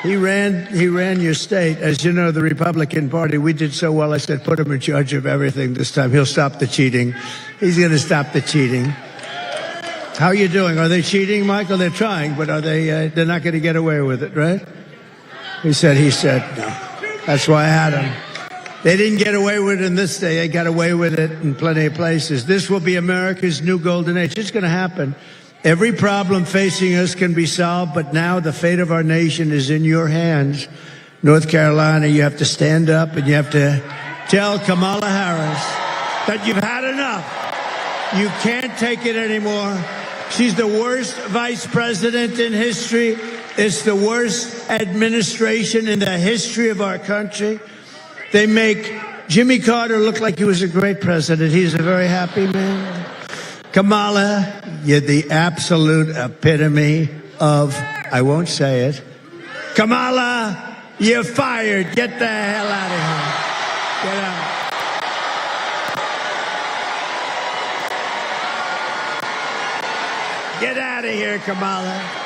He ran your state. As you know, the Republican Party, we did so well. I said, put him in charge of everything this time. He'll stop the cheating. He's going to stop the cheating. How are you doing? Are they cheating, Michael? They're trying, but are they? They're not going to get away with it, right? He said, no. That's why I had him. They didn't get away with it in this day. They got away with it in plenty of places. This will be America's new golden age. It's going to happen. Every problem facing us can be solved, but now the fate of our nation is in your hands. North Carolina, you have to stand up and you have to tell Kamala Harris that you've had enough. You can't take it anymore. She's the worst vice president in history. It's the worst administration in the history of our country. They make Jimmy Carter look like he was a great president. He's a very happy man. Kamala, you're the absolute epitome of, I won't say it. Kamala, you're fired. Get the hell out of here. Get out. Get out of here, Kamala.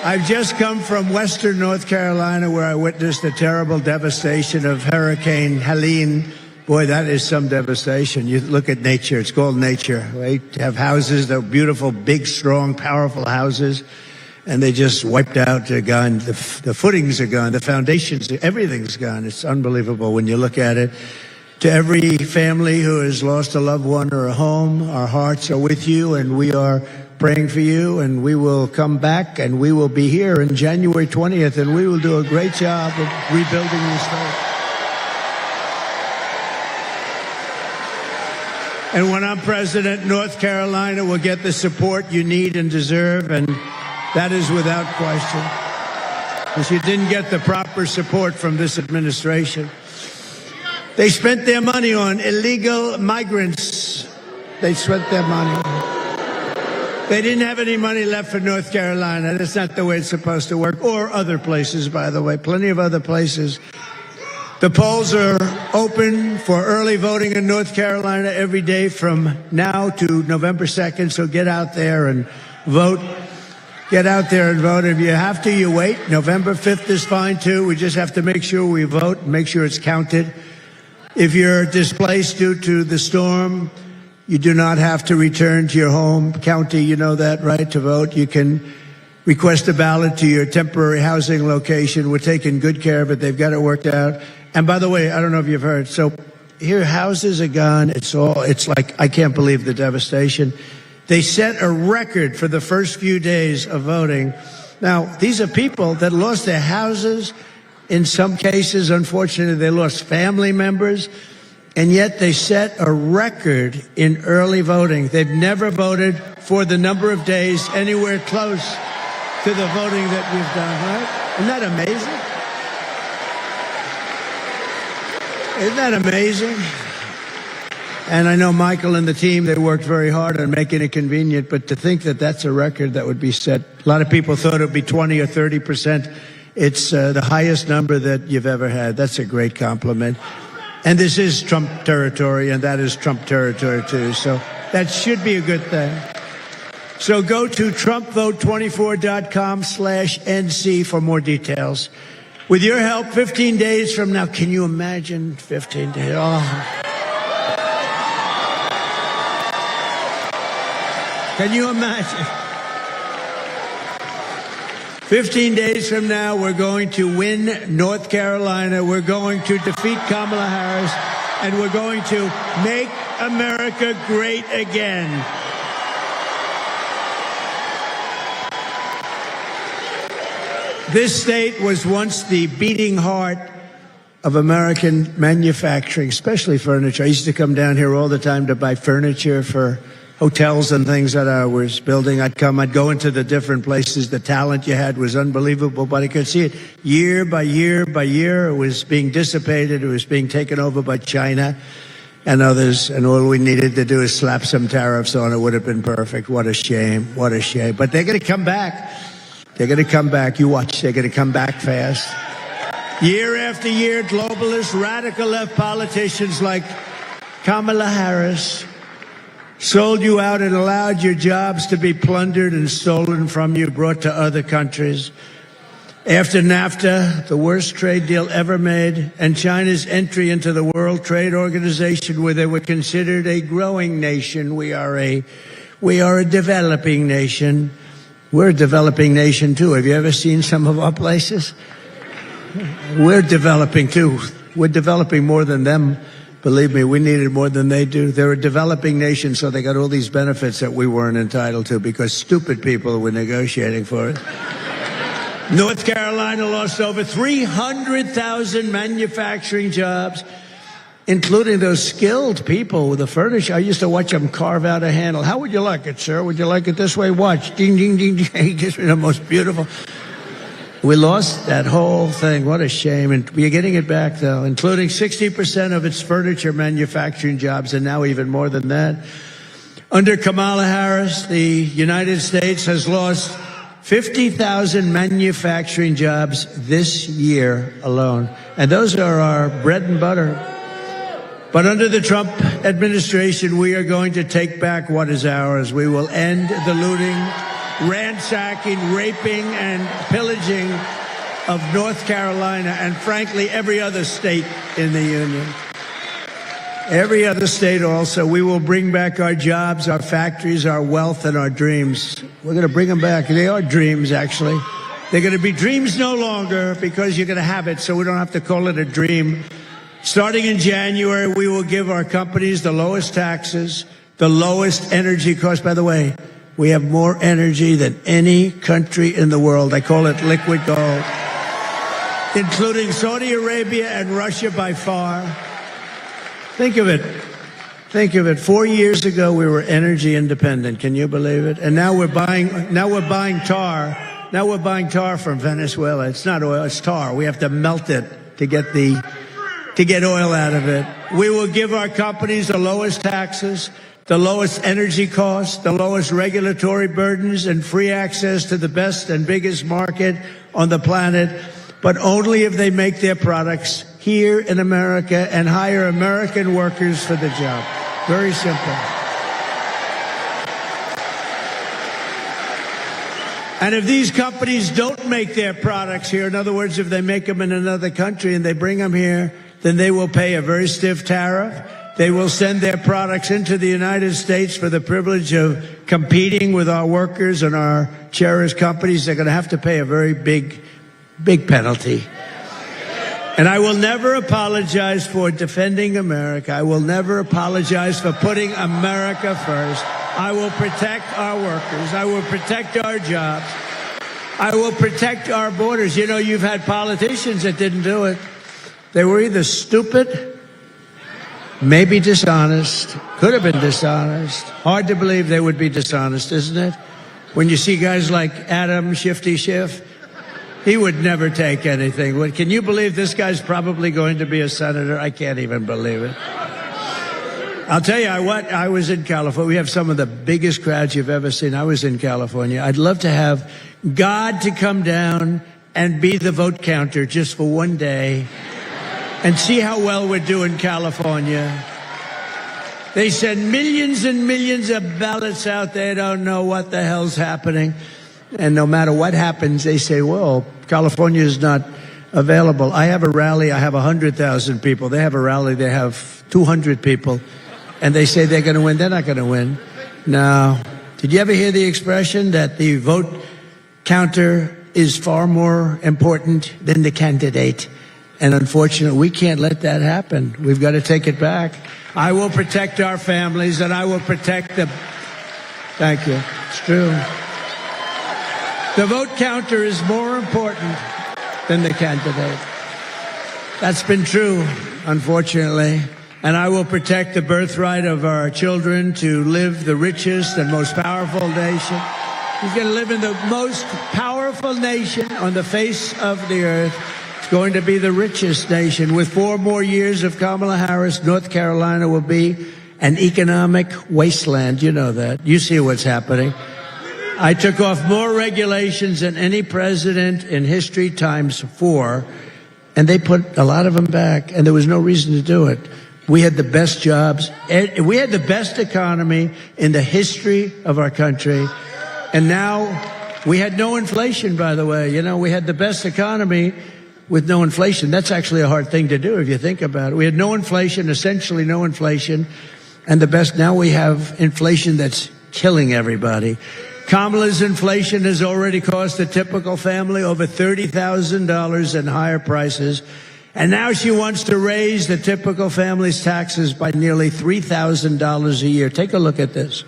I've just come from western North Carolina, where I witnessed the terrible devastation of Hurricane Helene. Boy, that is some devastation. You look at nature. It's called nature. They have houses, they're beautiful, big, strong, powerful houses. and they just wiped out, gone. The footings are gone, the foundations, everything's gone. It's unbelievable when you look at it. To every family who has lost a loved one or a home, our hearts are with you, and we are praying for you, and we will come back, and we will be here on January 20th, and we will do a great job of rebuilding the state. And when I'm president, North Carolina will get the support you need and deserve, and that is without question. Because you didn't get the proper support from this administration. They spent their money on illegal migrants. They spent their money. They didn't have any money left for North Carolina. That's not the way it's supposed to work. Or other places, by the way. Plenty of other places. The polls are open for early voting in North Carolina every day from now to November 2nd. So get out there and vote. Get out there and vote. If you have to, you wait. November 5th is fine, too. We just have to make sure we vote and make sure it's counted. If you're displaced due to the storm, you do not have to return to your home county. You know that, right, to vote. You can request a ballot to your temporary housing location. We're taking good care of it. They've got it worked out. And by the way, I don't know if you've heard, so here houses are gone. It's like, I can't believe the devastation. They set a record for the first few days of voting. Now, these are people that lost their houses. In some cases, unfortunately, they lost family members, and yet they set a record in early voting. They've never voted for the number of days anywhere close to the voting that we've done, right? Isn't that amazing? Isn't that amazing? And I know Michael and the team, they worked very hard on making it convenient, but to think that that's a record that would be set. A lot of people thought it would be 20 or 30%. It's the highest number that you've ever had. That's a great compliment. And this is Trump territory, and that is Trump territory, too. So that should be a good thing. So go to TrumpVote24.com/NC for more details. With your help, 15 days from now, can you imagine 15 days? Oh. Can you imagine? 15 days from now, we're going to win North Carolina. We're going to defeat Kamala Harris, and we're going to make America great again. This state was once the beating heart of American manufacturing, especially furniture. I used to come down here all the time to buy furniture for hotels and things that I was building. I'd go into the different places. The talent you had was unbelievable, but I could see it year by year by year. It was being dissipated. It was being taken over by China and others, and all we needed to do is slap some tariffs on it. Would have been perfect. What a shame. What a shame. But they're going to come back. They're going to come back. You watch. They're going to come back fast. Year after year, globalist, radical left politicians like Kamala Harris sold you out and allowed your jobs to be plundered and stolen from you, brought to other countries. After NAFTA, the worst trade deal ever made, and China's entry into the World Trade Organization, where they were considered a growing nation, we are a developing nation. We're a developing nation, too. Have you ever seen some of our places? We're developing, too. We're developing more than them. Believe me, we need it more than they do. They're a developing nation, so they got all these benefits that we weren't entitled to because stupid people were negotiating for it. North Carolina lost over 300,000 manufacturing jobs, including those skilled people with the furniture. I used to watch them carve out a handle. How would you like it, sir? Would you like it this way? Watch. Ding, ding, ding, ding. Just the most beautiful. We lost that whole thing. What a shame. And we're getting it back, though, including 60% of its furniture manufacturing jobs, and now even more than that. Under Kamala Harris, the United States has lost 50,000 manufacturing jobs this year alone. And those are our bread and butter. But under the Trump administration, we are going to take back what is ours. We will end the looting, ransacking, raping, and pillaging of North Carolina and, frankly, every other state in the Union. Every other state also. We will bring back our jobs, our factories, our wealth, and our dreams. We're going to bring them back. They are dreams, actually. They're going to be dreams no longer because you're going to have it, so we don't have to call it a dream. Starting in January, we will give our companies the lowest taxes, the lowest energy costs. By the way, we have more energy than any country in the world. I call it liquid gold, including Saudi Arabia and Russia by far. Think of it. Think of it. 4 years ago, we were energy independent. Can you believe it? And now we're buying tar. Now we're buying tar from Venezuela. It's not oil, it's tar. We have to melt it to get oil out of it. We will give our companies the lowest taxes, the lowest energy costs, the lowest regulatory burdens, and free access to the best and biggest market on the planet, but only if they make their products here in America and hire American workers for the job. Very simple. And if these companies don't make their products here, in other words, if they make them in another country and they bring them here, then they will pay a very stiff tariff. They will send their products into the United States for the privilege of competing with our workers and our cherished companies. They're going to have to pay a very big penalty. And I will never apologize for defending America. I will never apologize for putting America first. I will protect our workers. I will protect our jobs. I will protect our borders. You know, you've had politicians that didn't do it. They were either stupid, maybe dishonest, could have been dishonest. Hard to believe they would be dishonest, isn't it? When you see guys like Adam Shifty Schiff, he would never take anything. Can you believe this guy's probably going to be a senator? I can't even believe it. I'll tell you what, I was in California. We have some of the biggest crowds you've ever seen. I was in California. I'd love to have God to come down and be the vote counter just for one day and see how well we're doing in California. They send millions and millions of ballots out. They don't know what the hell's happening. And no matter what happens, they say, well, California is not available. I have a rally. I have 100,000 people. They have a rally. They have 200 people. And they say they're going to win. They're not going to win. No. Did you ever hear the expression that the vote counter is far more important than the candidate? And unfortunately, we can't let that happen. We've got to take it back. I will protect our families, and I will protect the... Thank you. It's true. The vote counter is more important than the candidate. That's been true, unfortunately. And I will protect the birthright of our children to live the richest and most powerful nation. He's going to live in the most powerful nation on the face of the earth. It's going to be the richest nation. With 4 more years of Kamala Harris, North Carolina will be an economic wasteland. You know that. You see what's happening. I took off more regulations than any president in history times 4, and they put a lot of them back, and there was no reason to do it. We had the best jobs. We had the best economy in the history of our country, and now we had no inflation, by the way. You know, we had the best economy with no inflation. That's actually a hard thing to do if you think about it. We had no inflation, essentially no inflation, and the best. Now we have inflation that's killing everybody. Kamala's inflation has already cost a typical family over $30,000 in higher prices. And now she wants to raise the typical family's taxes by nearly $3,000 a year. Take a look at this.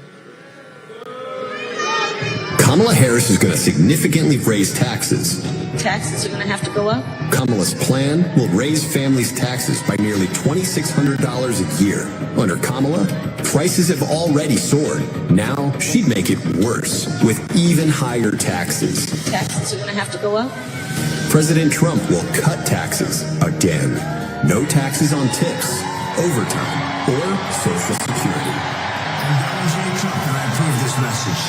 Kamala Harris is going to significantly raise taxes. Taxes are going to have to go up? Kamala's plan will raise families' taxes by nearly $2,600 a year. Under Kamala, prices have already soared. Now she'd make it worse with even higher taxes. Taxes are going to have to go up? President Trump will cut taxes again. No taxes on tips, overtime, or Social Security. And Donald J. Trump, and I approve this message.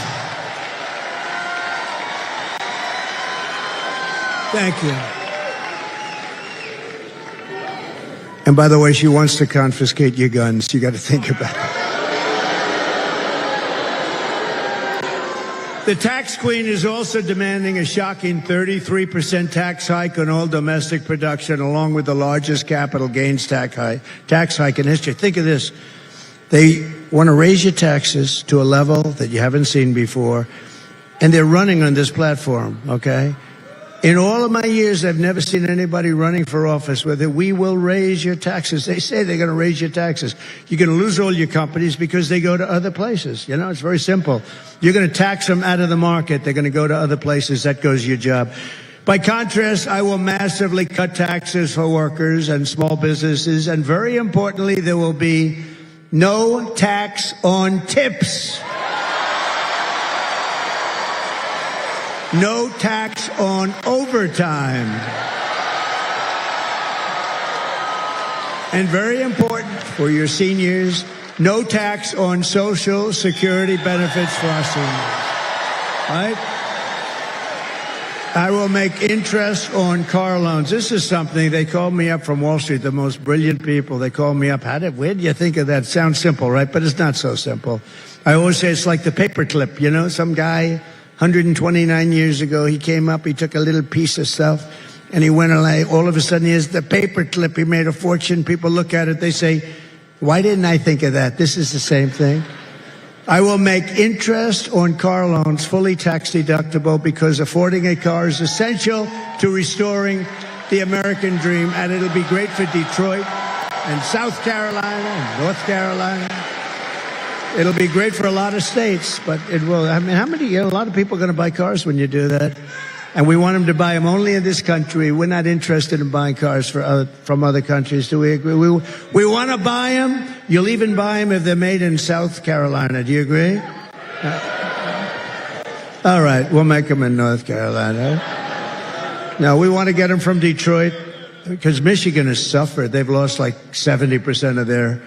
Thank you. And by the way, she wants to confiscate your guns. You got to think about it. The tax queen is also demanding a shocking 33% tax hike on all domestic production, along with the largest capital gains tax hike in history. Think of this. They want to raise your taxes to a level that you haven't seen before, and they're running on this platform, okay? In all of my years, I've never seen anybody running for office with it. We will raise your taxes. They say they're going to raise your taxes. You're going to lose all your companies because they go to other places. You know, it's very simple. You're going to tax them out of the market. They're going to go to other places. That goes your job. By contrast, I will massively cut taxes for workers and small businesses. And very importantly, there will be no tax on tips. No tax on overtime. And very important for your seniors, no tax on Social Security benefits for our seniors. Right? I will make interest on car loans. This is something, they called me up from Wall Street, the most brilliant people. They called me up. Where do you think of that? Sounds simple, right? But it's not so simple. I always say it's like the paperclip. You know, some guy 129 years ago, he came up, he took a little piece of stuff, and he went away. All of a sudden, he has the paper clip. He made a fortune. People look at it, they say, why didn't I think of that? This is the same thing. I will make interest on car loans fully tax deductible because affording a car is essential to restoring the American dream, and it'll be great for Detroit and South Carolina and North Carolina. It'll be great for a lot of states, but it will. I mean, a lot of people are going to buy cars when you do that. And we want them to buy them only in this country. We're not interested in buying cars from other countries. Do we agree? We want to buy them. You'll even buy them if they're made in South Carolina. Do you agree? All right, we'll make them in North Carolina. Now, we want to get them from Detroit because Michigan has suffered. They've lost like 70% of their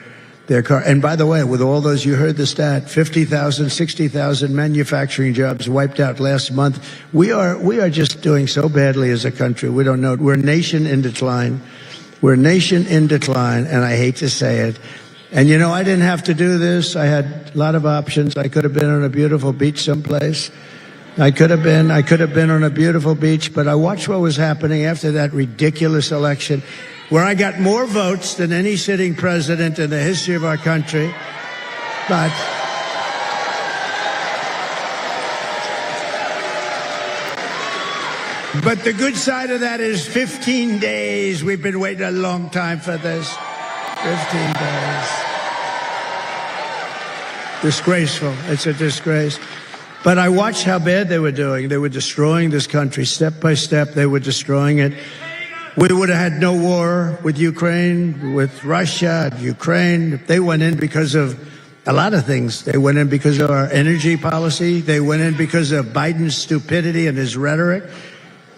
car. And by the way, with all those, you heard the stat, 50,000, 60,000 manufacturing jobs wiped out last month. We are just doing so badly as a country. We don't know it. We're a nation in decline. We're a nation in decline, and I hate to say it. And you know, I didn't have to do this. I had a lot of options. I could have been on a beautiful beach someplace. I could have been on a beautiful beach, but I watched what was happening after that ridiculous election, where I got more votes than any sitting president in the history of our country. But the good side of that is 15 days. We've been waiting a long time for this. 15 days. Disgraceful. It's a disgrace. But I watched how bad they were doing. They were destroying this country step by step. They were destroying it. We would have had no war with Ukraine, with Russia, Ukraine. They went in because of a lot of things. They went in because of our energy policy. They went in because of Biden's stupidity and his rhetoric.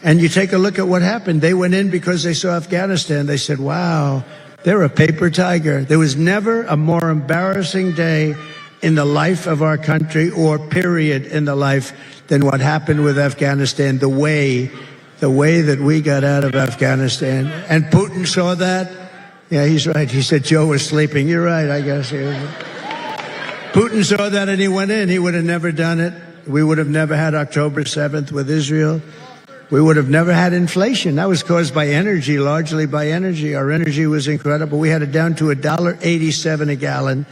And you take a look at what happened. They went in because they saw Afghanistan. They said, wow, they're a paper tiger. There was never a more embarrassing day in the life of our country, or period in the life, than what happened with Afghanistan, the way that we got out of Afghanistan. And Putin saw that. Yeah, he's right. He said Joe was sleeping. You're right, I guess. Putin saw that and he went in. He would have never done it. We would have never had October 7th with Israel. We would have never had inflation. That was caused by energy, largely by energy. Our energy was incredible. We had it down to $1.87 a gallon,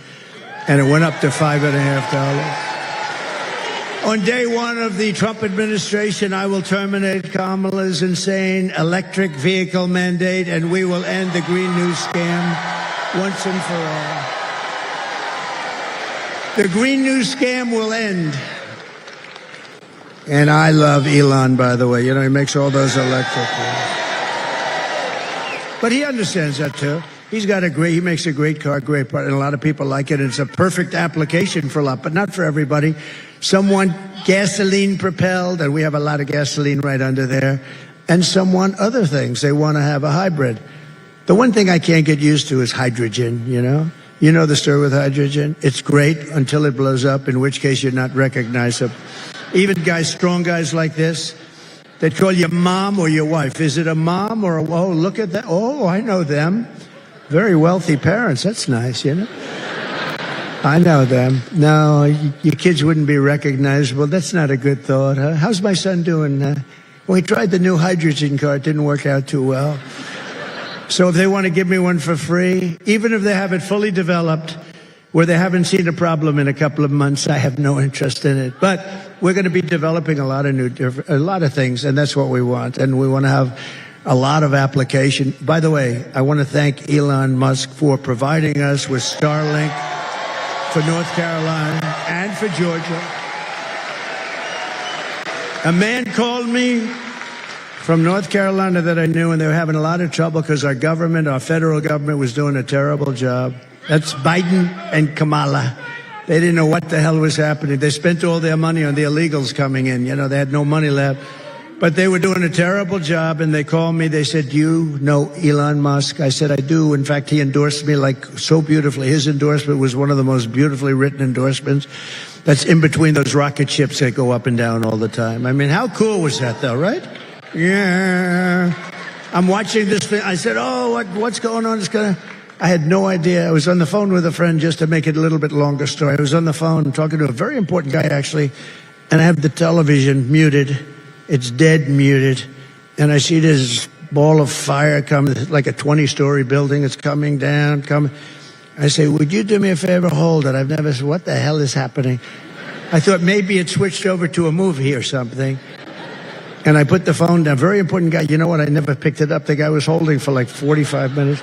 and it went up to $5.50. On day one of the Trump administration, I will terminate Kamala's insane electric vehicle mandate, and we will end the Green New scam once and for all. The Green New scam will end. And I love Elon, by the way. You know, he makes all those electric cars. But he understands that, too. He makes a great car, great part, and a lot of people like it. And it's a perfect application for a lot, but not for everybody. Some want gasoline propelled, and we have a lot of gasoline right under there. And some want other things. They want to have a hybrid. The one thing I can't get used to is hydrogen, you know? You know the story with hydrogen? It's great until it blows up, in which case you're not recognizable. Even strong guys like this, they call you mom or your wife. Is it a mom or oh, look at that. Oh, I know them. Very wealthy parents. That's nice, you know? I know them. No, your kids wouldn't be recognizable. That's not a good thought. Huh? How's my son doing? Well, he tried the new hydrogen car. It didn't work out too well. So if they want to give me one for free, even if they have it fully developed, where they haven't seen a problem in a couple of months, I have no interest in it. But we're going to be developing a lot of things, and that's what we want. And we want to have a lot of application. By the way, I want to thank Elon Musk for providing us with Starlink for North Carolina and for Georgia. A man called me from North Carolina that I knew, and they were having a lot of trouble because our government, our federal government, was doing a terrible job. That's Biden and Kamala. They didn't know what the hell was happening. They spent all their money on the illegals coming in. You know, they had no money left. But they were doing a terrible job, and they called me. They said, "You know Elon Musk?" I said, "I do." In fact, he endorsed me like so beautifully. His endorsement was one of the most beautifully written endorsements. That's in between those rocket ships that go up and down all the time. I mean, how cool was that, though, right? Yeah. I'm watching this thing. I said, "Oh, what's going on?" I had no idea. I was on the phone with a friend, just to make it a little bit longer story. I was on the phone talking to a very important guy, actually, and I have the television muted. It's dead muted. And I see this ball of fire coming, like a 20-story building. It's coming down, coming. I say, "Would you do me a favor? Hold it." I've never said, what the hell is happening? I thought maybe it switched over to a movie or something. And I put the phone down. Very important guy. You know what? I never picked it up. The guy was holding for like 45 minutes.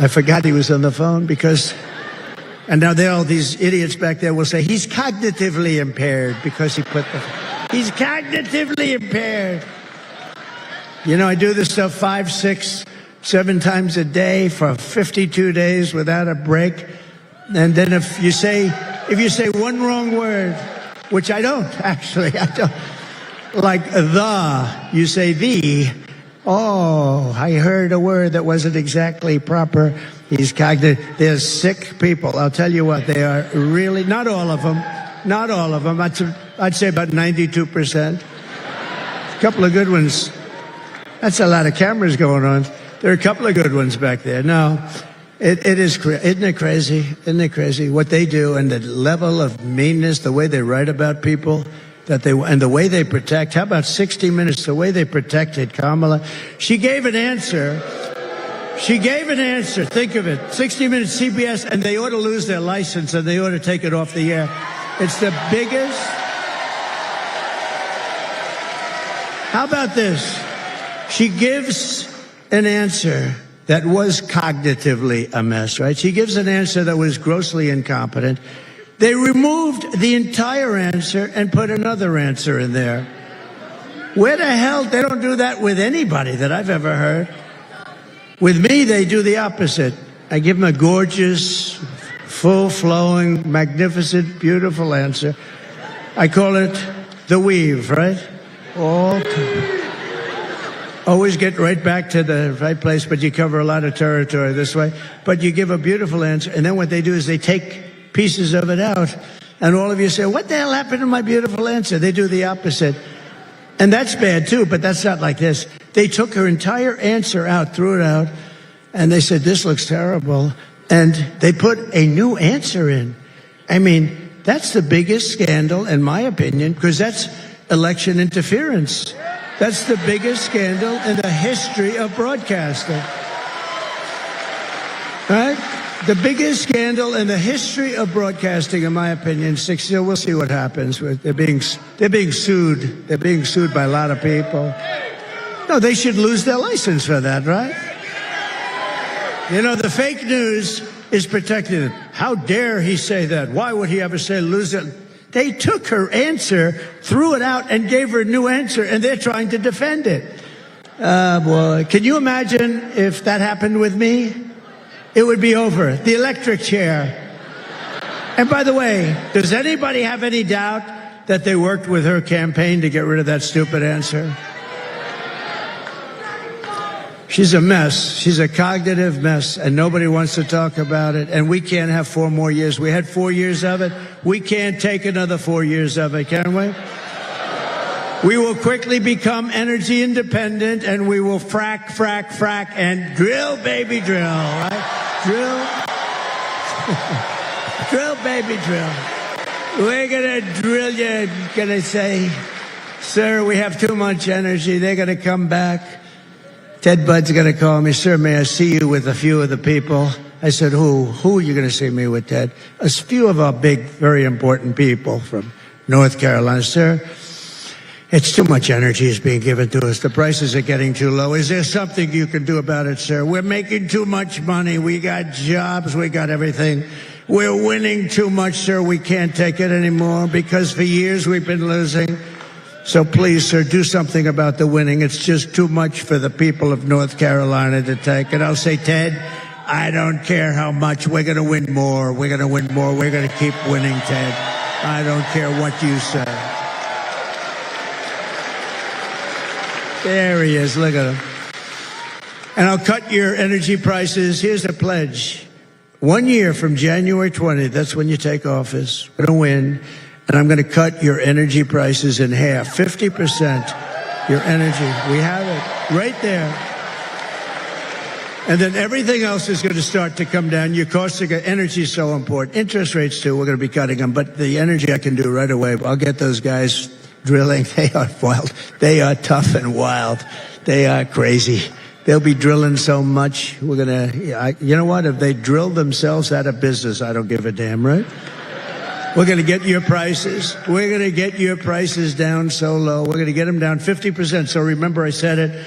I forgot he was on the phone because... And now all these idiots back there will say, he's cognitively impaired because he put the... He's cognitively impaired. You know, I do this stuff 5, 6, 7 times a day for 52 days without a break. And then if you say one wrong word, which I don't, actually, I don't, like you say the. Oh, I heard a word that wasn't exactly proper. He's cognitive. There's sick people. I'll tell you what, they are really, not all of them. I'd say about 92%. A couple of good ones. That's a lot of cameras going on. There are a couple of good ones back there. No, it is, isn't it crazy? Isn't it crazy what they do and the level of meanness, the way they write about people, and the way they protect. How about 60 Minutes, the way they protected Kamala? She gave an answer. Think of it. 60 Minutes, CBS, and they ought to lose their license and they ought to take it off the air. It's the biggest. How about this? She gives an answer that was cognitively a mess, right? She gives an answer that was grossly incompetent. They removed the entire answer and put another answer in there. Where the hell? They don't do that with anybody that I've ever heard. With me, they do the opposite. I give them a gorgeous, full-flowing, magnificent, beautiful answer. I call it the weave, right? Always get right back to the right place, but you cover a lot of territory this way. But you give a beautiful answer, and then what they do is they take pieces of it out, and all of you say, what the hell happened to my beautiful answer? They do the opposite. And that's bad too, but that's not like this. They took her entire answer out, threw it out, and they said, this looks terrible. And they put a new answer in. I mean, that's the biggest scandal, in my opinion, because that's election interference. That's the biggest scandal in the history of broadcasting. Right? The biggest scandal in the history of broadcasting, in my opinion. We'll see what happens. They're being sued. They're being sued by a lot of people. No, they should lose their license for that, right? You know, the fake news is protected. How dare he say that? Why would he ever say lose it? They took her answer, threw it out, and gave her a new answer, and they're trying to defend it. Boy, can you imagine if that happened with me? It would be over. The electric chair. And by the way, does anybody have any doubt that they worked with her campaign to get rid of that stupid answer? She's a mess. She's a cognitive mess, and nobody wants to talk about it. And we can't have 4 more years. We had 4 years of it. We can't take another 4 years of it, can we? We will quickly become energy independent, and we will frack, and drill, baby, drill, right? Drill. Drill, baby drill. We're going to drill you. Going to say, sir, we have too much energy. They're going to come back. Ted Budd's going to call me, sir, may I see you with a few of the people? I said, who are you going to see me with, Ted? A few of our big, very important people from North Carolina. Sir, it's too much energy is being given to us. The prices are getting too low. Is there something you can do about it, sir? We're making too much money. We got jobs. We got everything. We're winning too much, sir. We can't take it anymore because for years we've been losing. So please, sir, do something about the winning. It's just too much for the people of North Carolina to take. And I'll say, Ted, I don't care how much. We're going to win more. We're going to win more. We're going to keep winning, Ted. I don't care what you say. There he is. Look at him. And I'll cut your energy prices. Here's a pledge. 1 year from January 20th, that's when you take office. We're going to win. And I'm going to cut your energy prices in half. 50% your energy. We have it right there. And then everything else is going to start to come down. Your costs of energy is so important. Interest rates, too, we're going to be cutting them. But the energy I can do right away. I'll get those guys drilling. They are wild. They are tough and wild. They are crazy. They'll be drilling so much. We're going to, you know what? If they drill themselves out of business, I don't give a damn, right? We're going to get your prices. We're going to get your prices down so low. We're going to get them down 50%. So remember, I said it.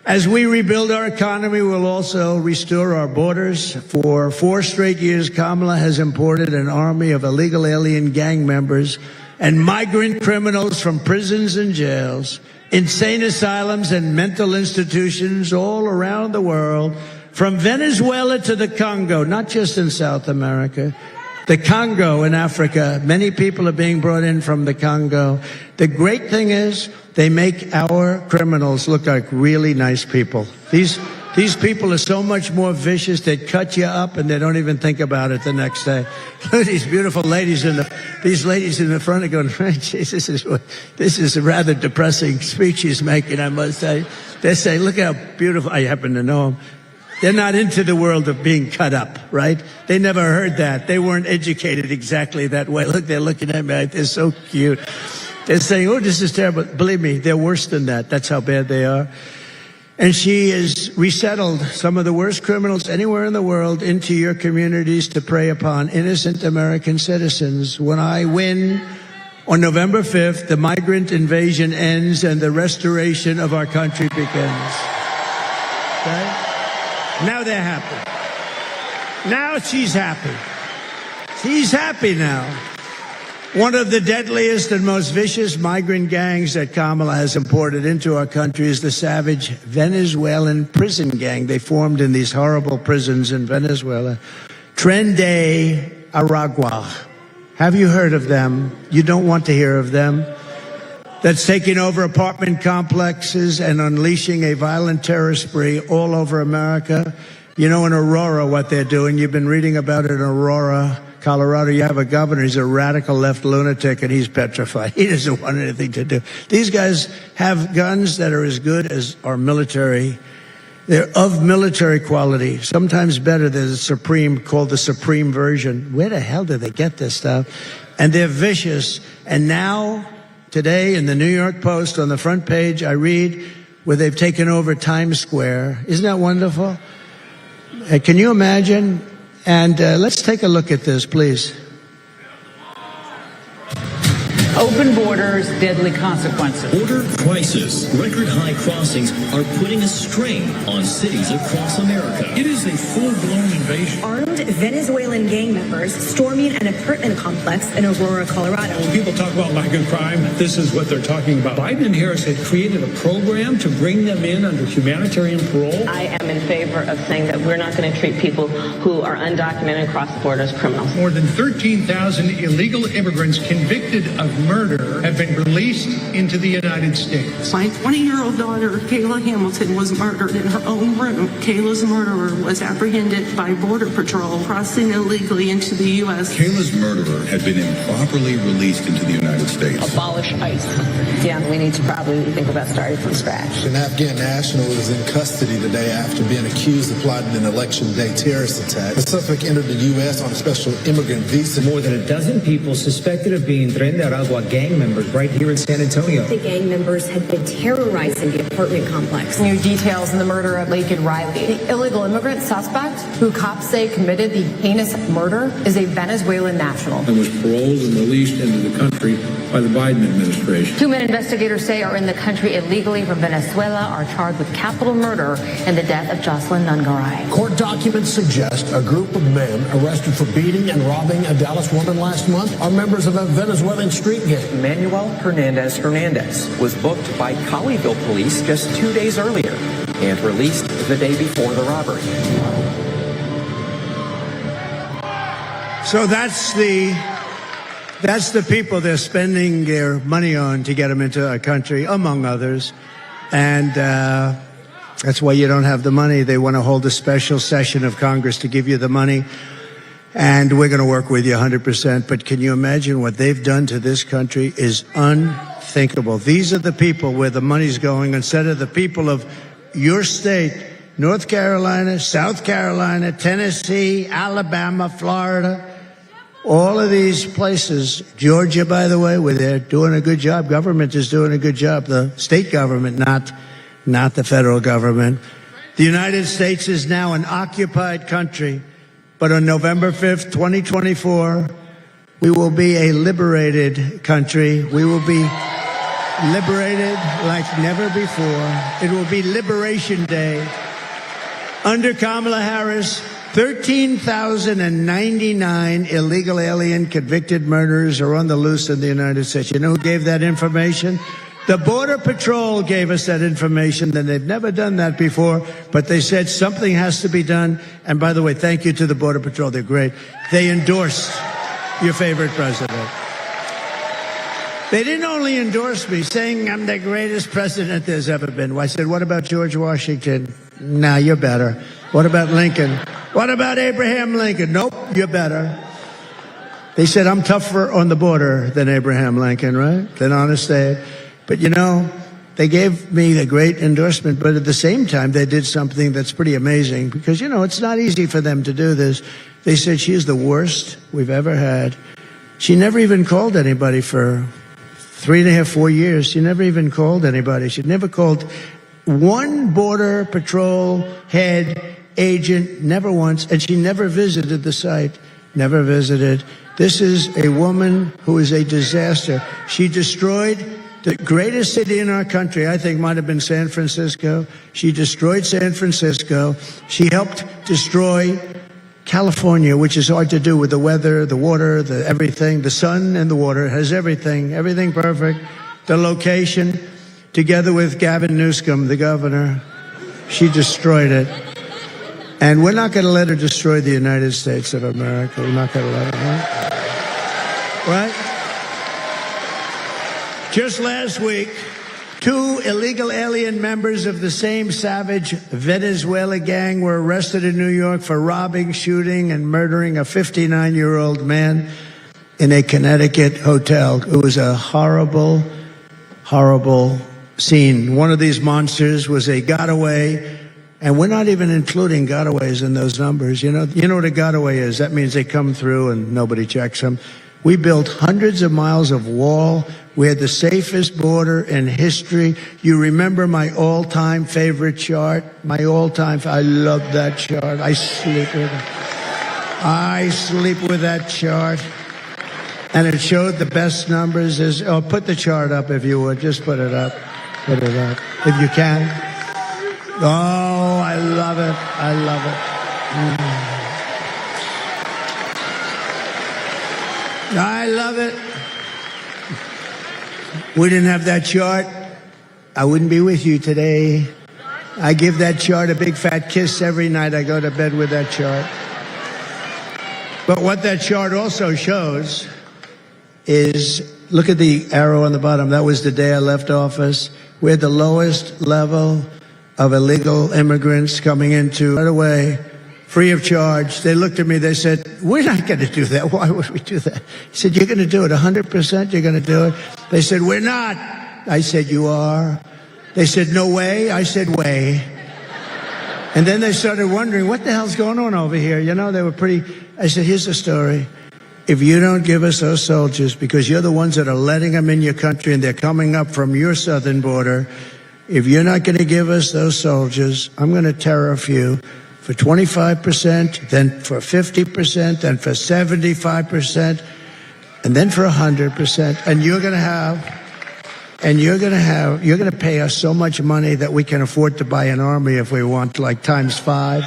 As we rebuild our economy, we'll also restore our borders. For 4 straight years, Kamala has imported an army of illegal alien gang members and migrant criminals from prisons and jails, insane asylums and mental institutions all around the world, from Venezuela to the Congo, not just in South America. The Congo in Africa, many people are being brought in from the Congo. The great thing is they make our criminals look like really nice people. These people are so much more vicious. They cut you up and they don't even think about it the next day. These beautiful ladies these ladies in the front are going, Jesus, this is a rather depressing speech he's making, I must say. They say, look how beautiful. I happen to know them. They're not into the world of being cut up, right? They never heard that. They weren't educated exactly that way. Look, they're looking at me. They're so cute. They're saying, oh, this is terrible. Believe me, they're worse than that. That's how bad they are. And she has resettled some of the worst criminals anywhere in the world into your communities to prey upon innocent American citizens. When I win on November 5th, the migrant invasion ends and the restoration of our country begins. Okay? Now they're happy. Now she's happy. She's happy now. One of the deadliest and most vicious migrant gangs that Kamala has imported into our country is the savage Venezuelan prison gang. They formed in these horrible prisons in Venezuela. Tren de Aragua. Have you heard of them? You don't want to hear of them. That's taking over apartment complexes and unleashing a violent terror spree all over America. You know, in Aurora, what they're doing, you've been reading about it in Aurora, Colorado. You have a governor, he's a radical left lunatic, and he's petrified. He doesn't want anything to do. These guys have guns that are as good as our military. They're of military quality, sometimes better than the Supreme, called the Supreme version. Where the hell did they get this stuff? And they're vicious. And now, today in the New York Post, on the front page, I read where they've taken over Times Square. Isn't that wonderful? Can you imagine? And let's take a look at this, please. Open borders, deadly consequences. Border crisis. Record high crossings are putting a strain on cities across America. It is a full-blown invasion. Armed Venezuelan gang members storming an apartment complex in Aurora, Colorado. When people talk about migrant crime, this is what they're talking about. Biden and Harris had created a program to bring them in under humanitarian parole. I am in favor of saying that we're not going to treat people who are undocumented across the border as criminals. More than 13,000 illegal immigrants convicted of murder have been released into the United States. My 20-year-old daughter, Kayla Hamilton, was murdered in her own room. Kayla's murderer was apprehended by Border Patrol crossing illegally into the U.S. Kayla's murderer had been improperly released into the United States. Abolish ICE. Yeah, we need to probably think about starting from scratch. An Afghan national is in custody today after being accused of plotting an election day terrorist attack. The suspect entered the U.S. on a special immigrant visa. More than a dozen people suspected of being Tren de Aragua gang members right here in San Antonio. The gang members had been terrorizing the apartment complex. New details in the murder of Laken Riley. The illegal immigrant suspect, who cops say committed the heinous murder, is a Venezuelan national. And was paroled and released into the country by the Biden administration. 2 men investigators say are in the country illegally from Venezuela are charged with capital murder and the death of Jocelyn Nungaray. Court documents suggest a group of men arrested for beating and robbing a Dallas woman last month are members of a Venezuelan street gang. Manuel Hernandez was booked by Colleyville police just 2 days earlier and released the day before the robbery. So that's the people they're spending their money on to get them into our country, among others. And that's why you don't have the money. They want to hold a special session of Congress to give you the money. And we're going to work with you 100%. But can you imagine what they've done to this country is unthinkable. These are the people where the money's going instead of the people of your state, North Carolina, South Carolina, Tennessee, Alabama, Florida. All of these places, Georgia, by the way, where they're doing a good job. Government is doing a good job. The state government, not the federal government. The United States is now an occupied country. But on November 5th, 2024, we will be a liberated country. We will be liberated like never before. It will be Liberation Day. Under Kamala Harris, 13,099 illegal alien convicted murderers are on the loose in the United States. You know who gave that information? The Border Patrol gave us that information. Then they've never done that before, but they said something has to be done. And by the way, thank you to the Border Patrol. They're great. They endorsed your favorite president. They didn't only endorse me, saying I'm the greatest president there's ever been. I said, what about George Washington? Nah, you're better. What about Lincoln? What about Abraham Lincoln? Nope, you're better. They said I'm tougher on the border than Abraham Lincoln, right? Than Honest Abe. But you know, they gave me a great endorsement, but at the same time, they did something that's pretty amazing because, you know, it's not easy for them to do this. They said she is the worst we've ever had. She never even called anybody for 3.5, 4 years. She never even called anybody. She never called one Border Patrol head agent, never once, and she never visited the site, never visited. This is a woman who is a disaster. She destroyed the greatest city in our country, I think might have been San Francisco. She destroyed San Francisco. She helped destroy California, which is hard to do with the weather, the water, the everything. The sun and the water has everything perfect. The location, together with Gavin Newsom, the governor, she destroyed it. And we're not going to let her destroy the United States of America. We're not going to let her, right? Just last week, 2 illegal alien members of the same savage Venezuela gang were arrested in New York for robbing, shooting, and murdering a 59-year-old man in a Connecticut hotel. It was a horrible, horrible scene. One of these monsters was a gotaway, and we're not even including gotaways in those numbers. You know what a gotaway is? That means they come through and nobody checks them. We built hundreds of miles of wall. We had the safest border in history. You remember my all-time favorite chart? I love that chart. I sleep with that chart. And it showed the best numbers. Put the chart up if you would. Just put it up. Put it up. If you can. Oh, I love it. I love it. I love it. We didn't have that chart, I wouldn't be with you today. I give that chart a big fat kiss every night I go to bed with that chart. But what that chart also shows is look at the arrow on the bottom. That was the day I left office. We're the lowest level of illegal immigrants coming into right away, free of charge. They looked at me, they said, we're not going to do that. Why would we do that? I said, you're going to do it 100%, you're going to do it. They said, we're not. I said, you are. They said, no way. I said, way. And then they started wondering, what the hell's going on over here? You know, they were pretty. I said, here's the story. If you don't give us those soldiers, because you're the ones that are letting them in your country and they're coming up from your southern border, if you're not going to give us those soldiers, I'm going to tariff you for 25%, then for 50%, then for 75%, and then for 100%. And you're going to pay us so much money that we can afford to buy an army if we want, like times 5.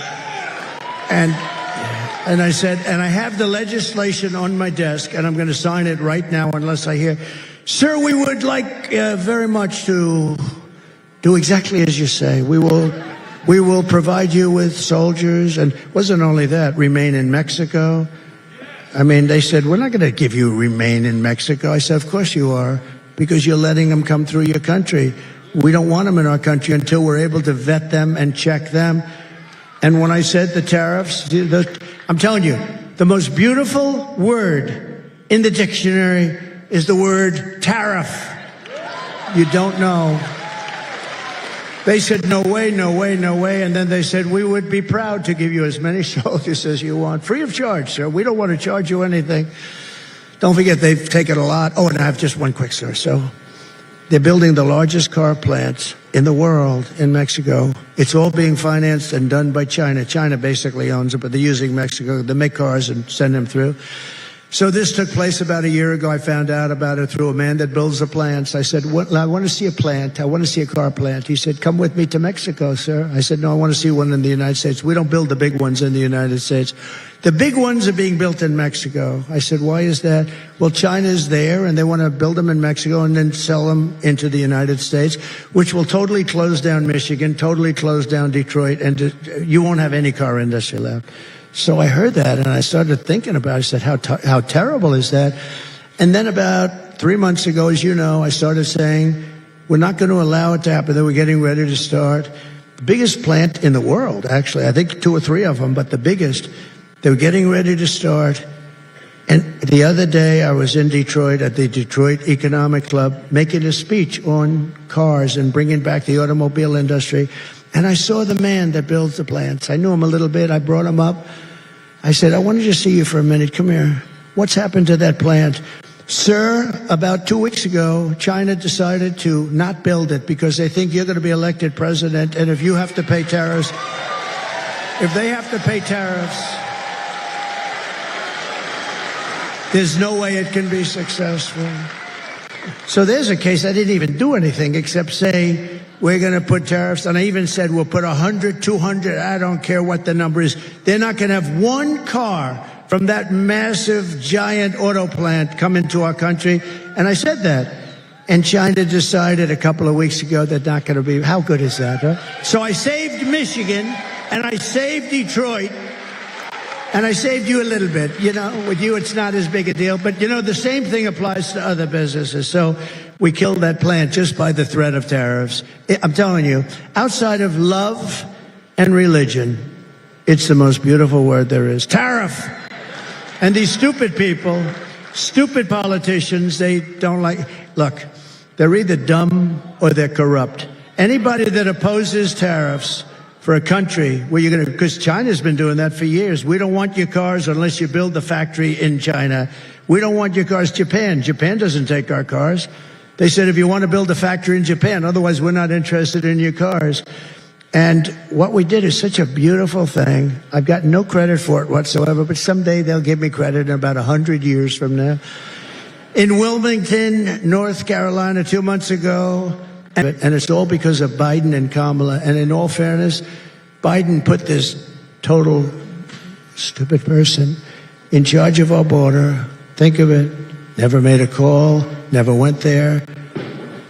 And I said, and I have the legislation on my desk, and I'm going to sign it right now unless I hear, sir, we would like very much to do exactly as you say. We will provide you with soldiers. And it wasn't only that, remain in Mexico. I mean, they said, we're not going to give you remain in Mexico. I said, of course you are, because you're letting them come through your country. We don't want them in our country until we're able to vet them and check them. And when I said the tariffs, I'm telling you, the most beautiful word in the dictionary is the word tariff. You don't know. They said, no way, no way, no way. And then they said, we would be proud to give you as many soldiers as you want, free of charge, sir. We don't want to charge you anything. Don't forget, they've taken a lot. Oh, and I have just one quick story. So they're building the largest car plant in the world in Mexico. It's all being financed and done by China. China basically owns it, but they're using Mexico. They make cars and send them through. So this took place about a year ago. I found out about it through a man that builds the plants. I said, I want to see a plant. I want to see a car plant. He said, come with me to Mexico, sir. I said, no, I want to see one in the United States. We don't build the big ones in the United States. The big ones are being built in Mexico. I said, why is that? Well, China's there, and they want to build them in Mexico and then sell them into the United States, which will totally close down Michigan, totally close down Detroit, and you won't have any car industry left. So I heard that, and I started thinking about it. I said, how terrible is that? And then about 3 months ago, as you know, I started saying, we're not going to allow it to happen. They were getting ready to start. The biggest plant in the world, actually, I think 2 or 3 of them, but the biggest, they were getting ready to start. And the other day, I was in Detroit at the Detroit Economic Club making a speech on cars and bringing back the automobile industry. And I saw the man that builds the plants. I knew him a little bit. I brought him up. I said, I wanted to see you for a minute. Come here. What's happened to that plant? Sir, about 2 weeks ago, China decided to not build it because they think you're going to be elected president. And if you have to pay tariffs, there's no way it can be successful. So there's a case. I didn't even do anything except say, we're going to put tariffs. And I even said, we'll put 100, 200, I don't care what the number is. They're not going to have one car from that massive, giant auto plant come into our country. And I said that. And China decided a couple of weeks ago they're not going to be. How good is that, huh? So I saved Michigan, and I saved Detroit, and I saved you a little bit. You know, with you, it's not as big a deal. But, you know, the same thing applies to other businesses. So we killed that plant just by the threat of tariffs. I'm telling you, outside of love and religion, it's the most beautiful word there is. Tariff. And these stupid people, stupid politicians, they don't like. Look, they're either dumb or they're corrupt. Anybody that opposes tariffs for a country where you're going to, because China's been doing that for years. We don't want your cars unless you build the factory in China. We don't want your cars. Japan doesn't take our cars. They said, if you want to build a factory in Japan, otherwise we're not interested in your cars. And what we did is such a beautiful thing. I've got no credit for it whatsoever, but someday they'll give me credit in about 100 years from now. In Wilmington, North Carolina, 2 months ago, and it's all because of Biden and Kamala. And in all fairness, Biden put this total stupid person in charge of our border. Think of it. Never made a call, never went there.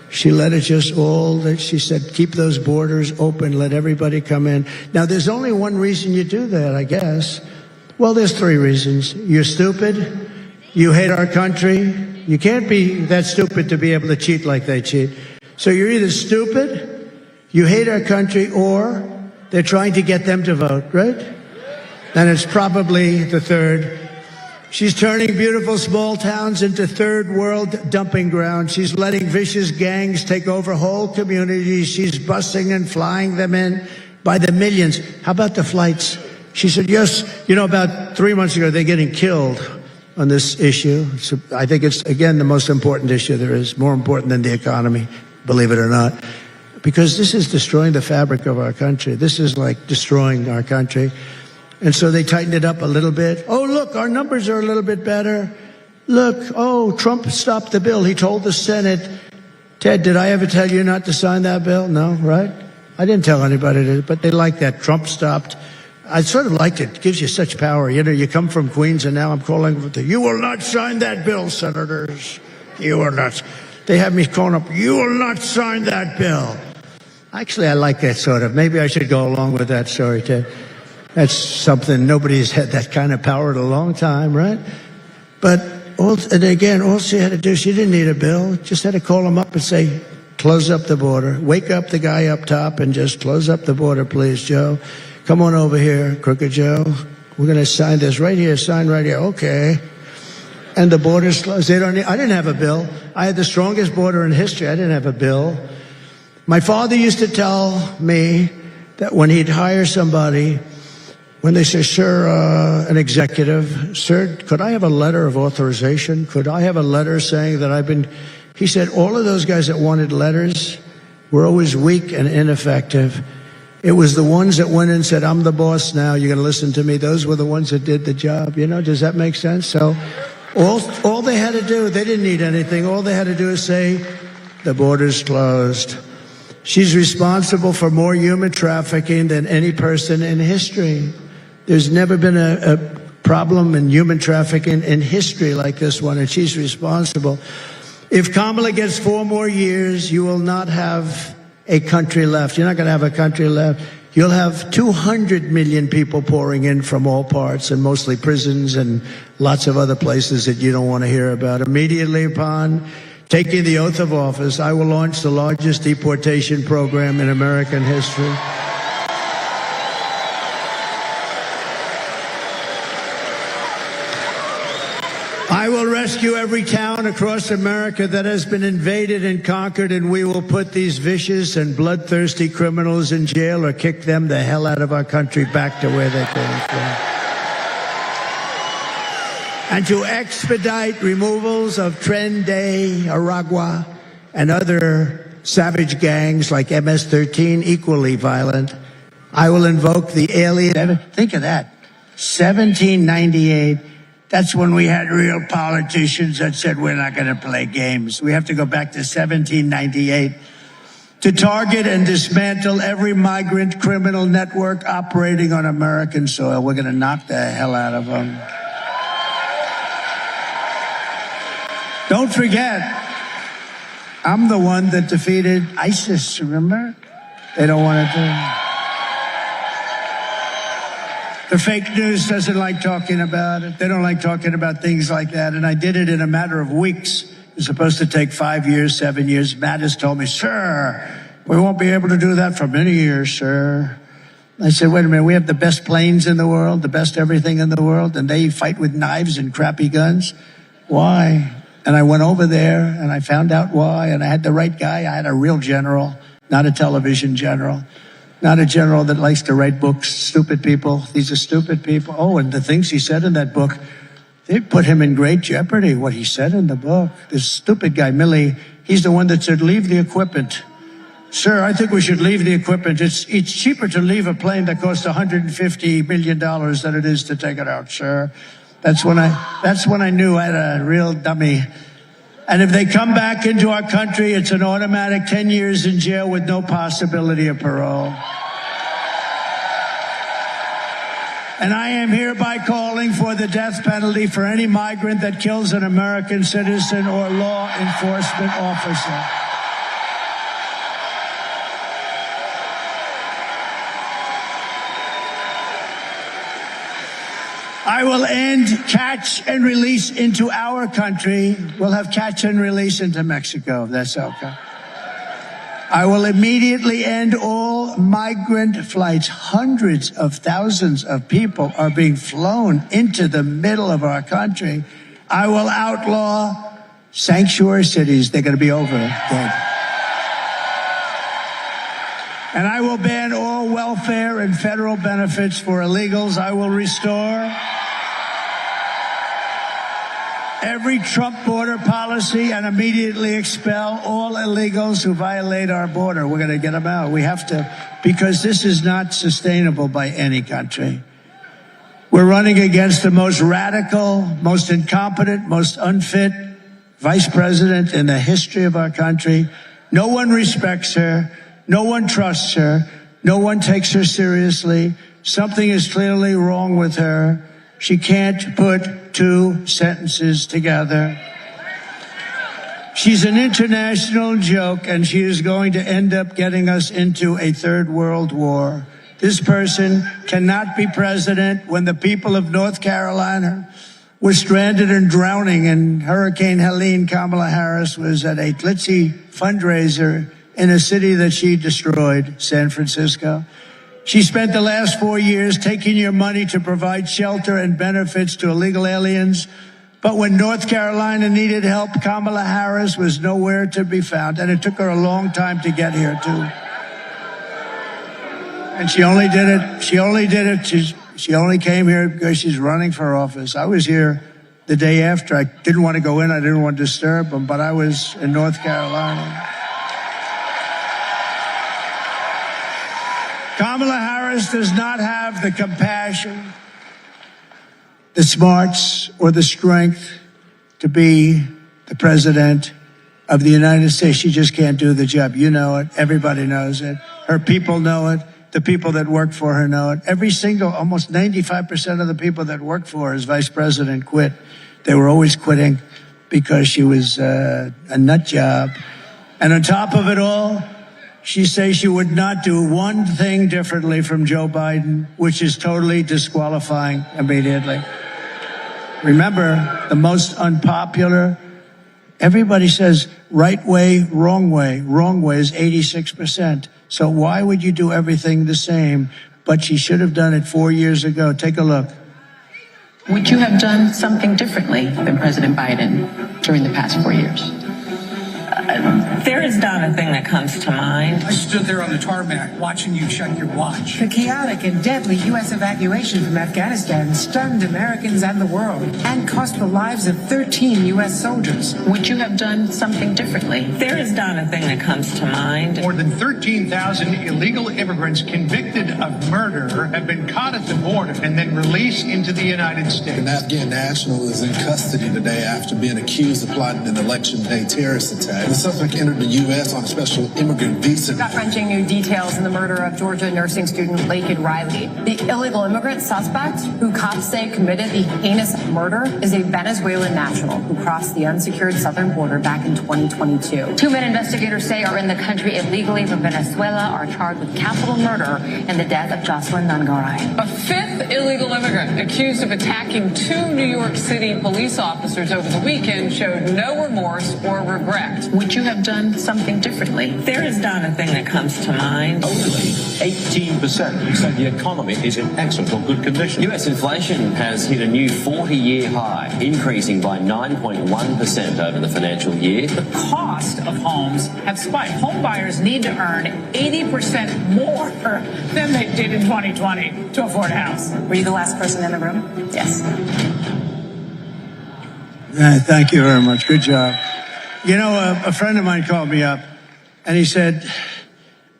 She let it just all, she said, keep those borders open, let everybody come in. Now, there's only one reason you do that, I guess. Well, there's 3 reasons. You're stupid, you hate our country, You can't be that stupid to be able to cheat like they cheat. So you're either stupid, you hate our country, or they're trying to get them to vote, right? And it's probably the third. She's turning beautiful small towns into third world dumping grounds. She's letting vicious gangs take over whole communities. She's busing and flying them in by the millions. How about the flights? She said, yes, you know, about 3 months ago, they're getting killed on this issue. So I think it's, again, the most important issue there is, more important than the economy, believe it or not, because this is destroying the fabric of our country. This is like destroying our country. And so they tightened it up a little bit. Oh, look, our numbers are a little bit better. Look, oh, Trump stopped the bill. He told the Senate, Ted, did I ever tell you not to sign that bill? No, right? I didn't tell anybody to, but they like that. Trump stopped. I sort of liked it. It gives you such power. You know, you come from Queens, and now I'm calling for you will not sign that bill, senators. You will not. They have me calling up, you will not sign that bill. Actually, I like that sort of. Maybe I should go along with that story, Ted. That's something, nobody's had that kind of power in a long time, right? But, and again, all she had to do, she didn't need a bill, just had to call him up and say, close up the border. Wake up the guy up top and just close up the border, please, Joe. Come on over here, Crooked Joe. We're going to sign this right here, sign right here. Okay. And the border's closed. They don't need, I didn't have a bill. I had the strongest border in history. I didn't have a bill. My father used to tell me that when he'd hire somebody, when they say, sir, an executive, sir, could I have a letter of authorization? Could I have a letter saying that I've been... He said all of those guys that wanted letters were always weak and ineffective. It was the ones that went in and said, I'm the boss now, you're going to listen to me. Those were the ones that did the job. You know, does that make sense? So all they had to do, they didn't need anything. All they had to do is say, the border's closed. She's responsible for more human trafficking than any person in history. There's never been a problem in human trafficking in history like this one, and she's responsible. If Kamala gets 4 more years, you will not have a country left. You're not going to have a country left. You'll have 200 million people pouring in from all parts, and mostly prisons and lots of other places that you don't want to hear about. Immediately upon taking the oath of office, I will launch the largest deportation program in American history. I will rescue every town across America that has been invaded and conquered, and we will put these vicious and bloodthirsty criminals in jail or kick them the hell out of our country back to where they came from. And to expedite removals of Tren de Aragua and other savage gangs like MS-13, equally violent, I will invoke the alien... Think of that. 1798... That's when we had real politicians that said, we're not going to play games. We have to go back to 1798 to target and dismantle every migrant criminal network operating on American soil. We're going to knock the hell out of them. Don't forget, I'm the one that defeated ISIS, remember? They don't want to do. The fake news doesn't like talking about it. They don't like talking about things like that. And I did it in a matter of weeks. It's supposed to take 5 years, 7 years. Matt has told me, sir, we won't be able to do that for many years, sir. I said, wait a minute, we have the best planes in the world, the best everything in the world, and they fight with knives and crappy guns? Why? And I went over there, and I found out why, and I had the right guy. I had a real general, not a television general. Not a general that likes to write books. Stupid people. These are stupid people. Oh, and the things he said in that book, they put him in great jeopardy, what he said in the book. This stupid guy, Milley, he's the one that said, leave the equipment. Sir, I think we should leave the equipment. It's cheaper to leave a plane that costs $150 million than it is to take it out, sir. That's when I knew I had a real dummy. And if they come back into our country, it's an automatic 10 years in jail with no possibility of parole. And I am hereby calling for the death penalty for any migrant that kills an American citizen or law enforcement officer. I will end catch and release into our country. We'll have catch and release into Mexico, if that's okay. I will immediately end all migrant flights. Hundreds of thousands of people are being flown into the middle of our country. I will outlaw sanctuary cities. They're going to be over. Dead. And I will ban all welfare and federal benefits for illegals. I will restore every Trump border policy and immediately expel all illegals who violate our border. We're going to get them out. We have to, because this is not sustainable by any country. We're running against the most radical, most incompetent, most unfit vice president in the history of our country. No one respects her. No one trusts her. No one takes her seriously. Something is clearly wrong with her. She can't put two sentences together. She's an international joke, and she is going to end up getting us into a third world war. This person cannot be president when the people of North Carolina were stranded and drowning in Hurricane Helene. Kamala Harris was at a glitzy fundraiser in a city that she destroyed, San Francisco. She spent the last 4 years taking your money to provide shelter and benefits to illegal aliens. But when North Carolina needed help, Kamala Harris was nowhere to be found. And it took her a long time to get here, too. And she only came here because she's running for office. I was here the day after. I didn't want to go in. I didn't want to disturb them, but I was in North Carolina. Kamala Harris does not have the compassion, the smarts, or the strength to be the president of the United States. She just can't do the job. You know it. Everybody knows it. Her people know it. The people that work for her know it. Almost 95% of the people that work for her as vice president quit. They were always quitting because she was a nut job. And on top of it all, she says she would not do one thing differently from Joe Biden, which is totally disqualifying immediately. Remember, the most unpopular, everybody says right way. Wrong way is 86%. So why would you do everything the same? But she should have done it 4 years ago. Take a look. Would you have done something differently than President Biden during the past 4 years? There is not a thing that comes to mind. I stood there on the tarmac watching you check your watch. The chaotic and deadly U.S. evacuation from Afghanistan stunned Americans and the world and cost the lives of 13 U.S. soldiers. Would you have done something differently? There is not a thing that comes to mind. More than 13,000 illegal immigrants convicted of murder have been caught at the border and then released into the United States. An Afghan national is in custody today after being accused of plotting an election day terrorist attack. The suspect entered the U.S. on a special immigrant visa. Gut-wrenching new details in the murder of Georgia nursing student Laken Riley. The illegal immigrant suspect, who cops say committed the heinous murder, is a Venezuelan national who crossed the unsecured southern border back in 2022. Two men investigators say are in the country illegally from Venezuela are charged with capital murder in the death of Jocelyn Nungaray. A fifth illegal immigrant accused of attacking two New York City police officers over the weekend showed no remorse or regret. Would you have done something differently? There is not a thing that comes to mind. Only 18% said the economy is in excellent or good condition. US inflation has hit a new 40-year high, increasing by 9.1% over the financial year. The cost of homes have spiked. Home buyers need to earn 80% more than they did in 2020 to afford a house. Were you the last person in the room? Yes. Thank you very much. Good job. You know, a friend of mine called me up and he said,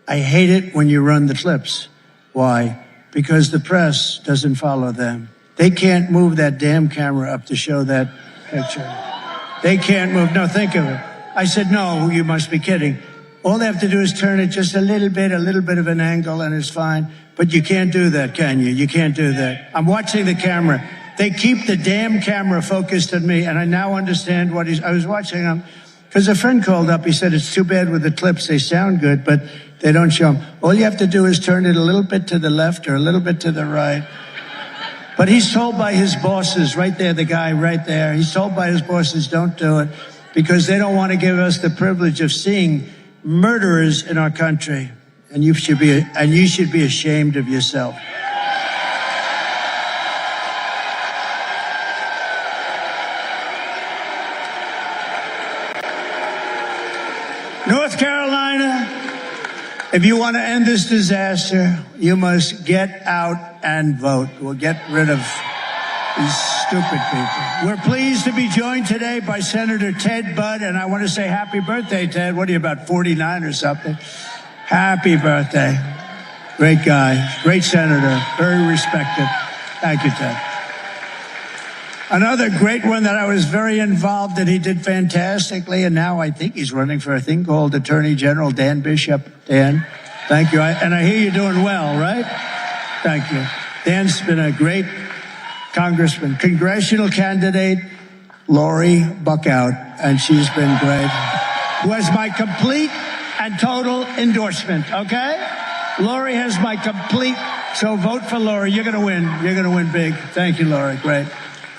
I hate it when you run the clips. Why? Because the press doesn't follow them. They can't move that damn camera up to show that picture. They can't move. No, think of it. I said, no, you must be kidding. All they have to do is turn it just a little bit of an angle, and it's fine. But you can't do that, can you? You can't do that. I'm watching the camera. They keep the damn camera focused on me, and I now understand what I was watching them. Because a friend called up, he said, it's too bad with the clips, they sound good, but they don't show them. All you have to do is turn it a little bit to the left or a little bit to the right. But he's told by his bosses, right there, the guy right there, he's told by his bosses, don't do it, because they don't want to give us the privilege of seeing murderers in our country. And you should be ashamed of yourself. North Carolina, if you want to end this disaster, you must get out and vote. We'll get rid of these stupid people. We're pleased to be joined today by Senator Ted Budd, and I want to say happy birthday, Ted. What are you, about 49 or something? Happy birthday. Great guy, great senator, very respected. Thank you, Ted. Another great one that I was very involved in, he did fantastically, and now I think he's running for a thing called Attorney General, Dan Bishop. Dan, thank you. And I hear you're doing well, right? Thank you. Dan's been a great congressman. Congressional candidate, Lori Buckout, and she's been great. Who has my complete and total endorsement, okay? Lori has my complete, so vote for Lori. You're going to win. You're going to win big. Thank you, Lori. Great.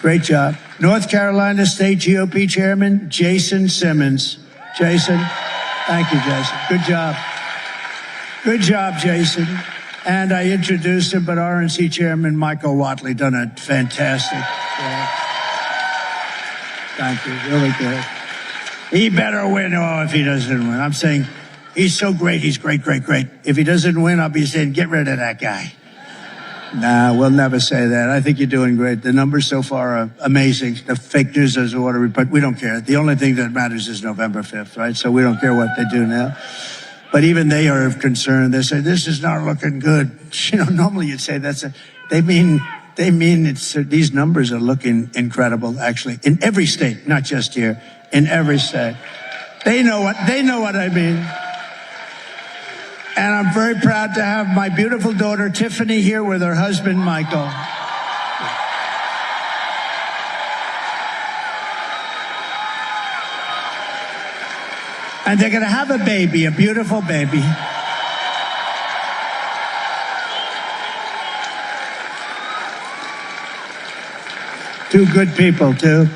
Great job. North Carolina State GOP Chairman, Jason Simmons. Jason, thank you, Jason. Good job. Good job, Jason. And I introduced him, but RNC Chairman Michael Watley done a fantastic job. Thank you. Really good. He better win. Oh, if he doesn't win. I'm saying he's so great. He's great, great, great. If he doesn't win, I'll be saying, get rid of that guy. Nah, we'll never say that. I think you're doing great. The numbers so far are amazing. The fake news is water, but we don't care. The only thing that matters is November 5th, right? So we don't care what they do now. But even they are concerned. They say, this is not looking good. You know, normally you'd say they mean these numbers are looking incredible, actually, in every state, not just here, in every state. They know what I mean. And I'm very proud to have my beautiful daughter, Tiffany, here with her husband, Michael. And they're going to have a baby, a beautiful baby. Two good people, too.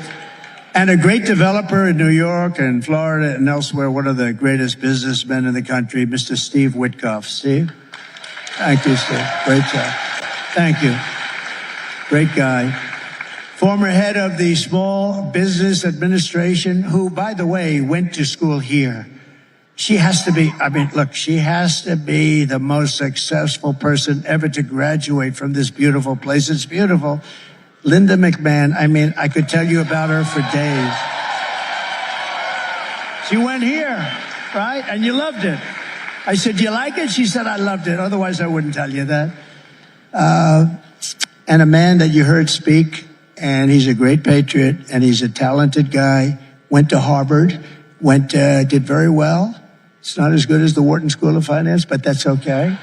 And a great developer in New York and Florida and elsewhere, one of the greatest businessmen in the country, Mr. Steve Witkoff. Steve? Thank you, Steve. Great job. Thank you. Great guy. Former head of the Small Business Administration, who, by the way, went to school here. She has to be, she has to be the most successful person ever to graduate from this beautiful place. It's beautiful. Linda McMahon, I could tell you about her for days. She went here, right? And you loved it. I said, do you like it? She said, I loved it. Otherwise, I wouldn't tell you that. And a man that you heard speak, and he's a great patriot, and he's a talented guy, went to Harvard, did very well. It's not as good as the Wharton School of Finance, but that's okay.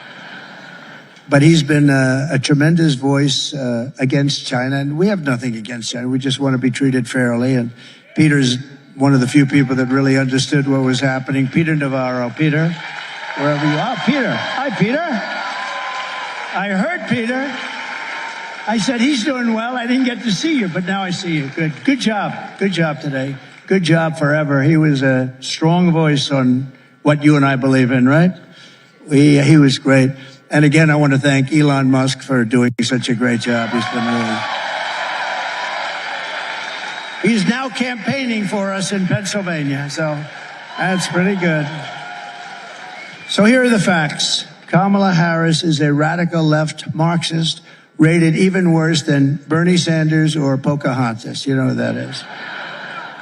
But he's been a tremendous voice against China, and we have nothing against China. We just want to be treated fairly. And Peter's one of the few people that really understood what was happening. Peter Navarro. Peter, wherever you are. Peter. Hi, Peter. I heard Peter. I said, he's doing well. I didn't get to see you, but now I see you. Good. Good job. Good job today. Good job forever. He was a strong voice on what you and I believe in, right? He was great. And again, I want to thank Elon Musk for doing such a great job. He's now campaigning for us in Pennsylvania, so that's pretty good. So here are the facts. Kamala Harris is a radical left Marxist, rated even worse than Bernie Sanders or Pocahontas. You know who that is.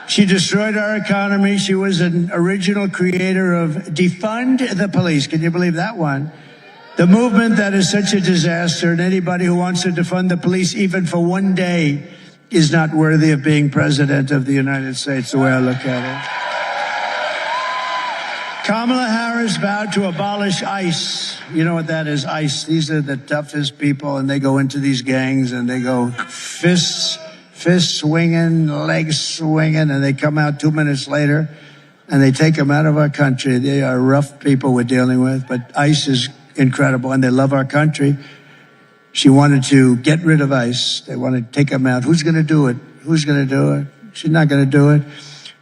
She destroyed our economy. She was an original creator of Defund the Police. Can you believe that one? The movement that is such a disaster, and anybody who wants to defund the police even for one day is not worthy of being president of the United States, the way I look at it. Kamala Harris vowed to abolish ICE. You know what that is, ICE. These are the toughest people, and they go into these gangs, and they go fists swinging, legs swinging, and they come out 2 minutes later, and they take them out of our country. They are rough people we're dealing with, but ICE is incredible, and they love our country. She wanted to get rid of ICE. They wanted to take them out. Who's going to do it? Who's going to do it? She's not going to do it.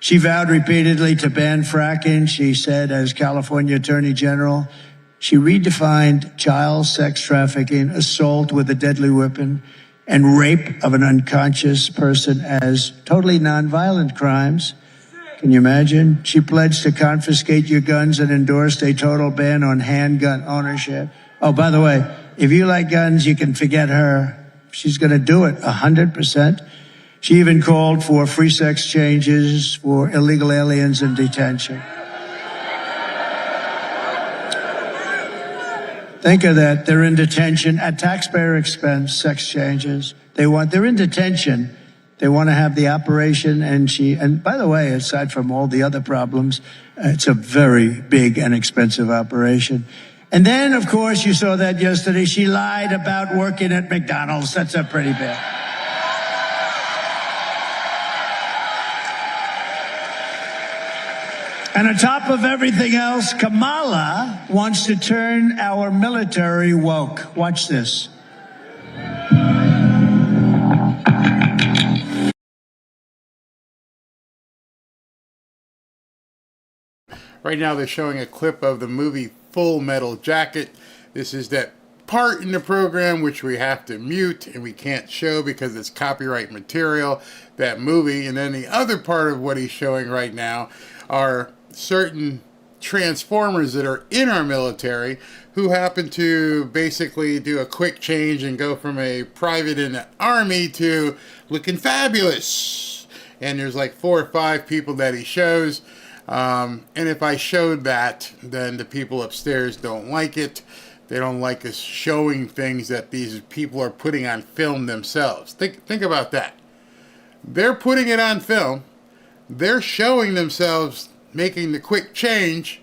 She vowed repeatedly to ban fracking. She said, as California Attorney General, she redefined child sex trafficking, assault with a deadly weapon, and rape of an unconscious person as totally nonviolent crimes. Can you imagine? She pledged to confiscate your guns and endorsed a total ban on handgun ownership. Oh, by the way, if you like guns, you can forget her. She's going to do it 100%. She even called for free sex changes for illegal aliens in detention. Think of that. They're in detention at taxpayer expense, sex changes. They're in detention. They want to have the operation. And by the way, aside from all the other problems, it's a very big and expensive operation. And then, of course, you saw that yesterday. She lied about working at McDonald's. That's a pretty big. And on top of everything else, Kamala wants to turn our military woke. Watch this. Right now they're showing a clip of the movie Full Metal Jacket. This is that part in the program which we have to mute and we can't show because it's copyright material, that movie. And then the other part of what he's showing right now are certain transformers that are in our military who happen to basically do a quick change and go from a private in the army to looking fabulous. And there's like 4 or 5 people that he shows. And if I showed that, then the people upstairs don't like it. They don't like us showing things that these people are putting on film themselves. Think about that. They're putting it on film. They're showing themselves making the quick change,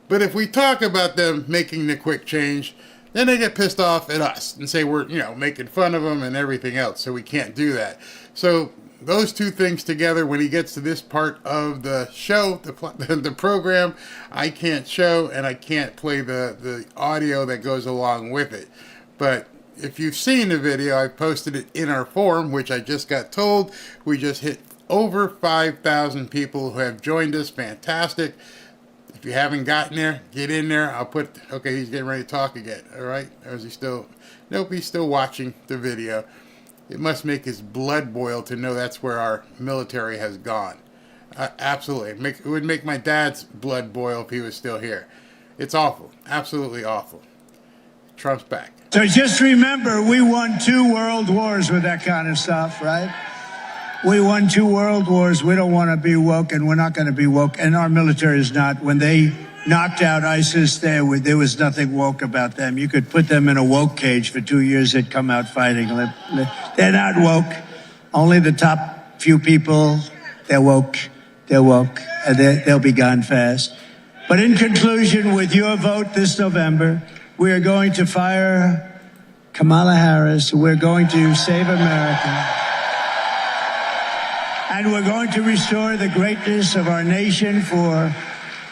but if we talk about them making the quick change, then they get pissed off at us and say we're, making fun of them and everything else, so we can't do that. So those two things together, when he gets to this part of the show, the program, I can't show and I can't play the audio that goes along with it. But if you've seen the video, I posted it in our forum, which I just got told we just hit over 5,000 people who have joined us. Fantastic. If you haven't gotten there, get in there. Okay, he's getting ready to talk again. All right. Or is he still? Nope, he's still watching the video. It must make his blood boil to know that's where our military has gone. Absolutely. It would make my dad's blood boil if he was still here. It's awful. Absolutely awful. Trump's back. So just remember, we won 2 world wars with that kind of stuff, right? We won 2 world wars. We don't want to be woke, and we're not going to be woke. And our military is not. When they knocked out ISIS, there was nothing woke about them. You could put them in a woke cage for 2 years, they'd come out fighting. They're not woke. Only the top few people, they're woke. They're woke. And they'll be gone fast. But in conclusion, with your vote this November, we are going to fire Kamala Harris. We're going to save America. And we're going to restore the greatness of our nation for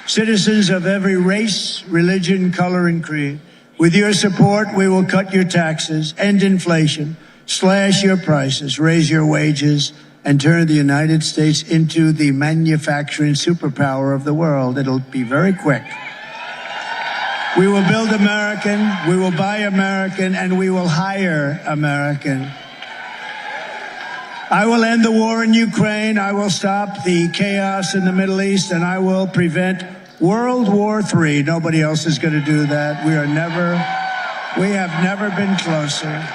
citizens of every race, religion, color, and creed. With your support, we will cut your taxes, end inflation, slash your prices, raise your wages, and turn the United States into the manufacturing superpower of the world. It'll be very quick. We will build American, we will buy American, and we will hire American. I will end the war in Ukraine. I will stop the chaos in the Middle East, and I will prevent World War III. Nobody else is going to do that. We have never been closer.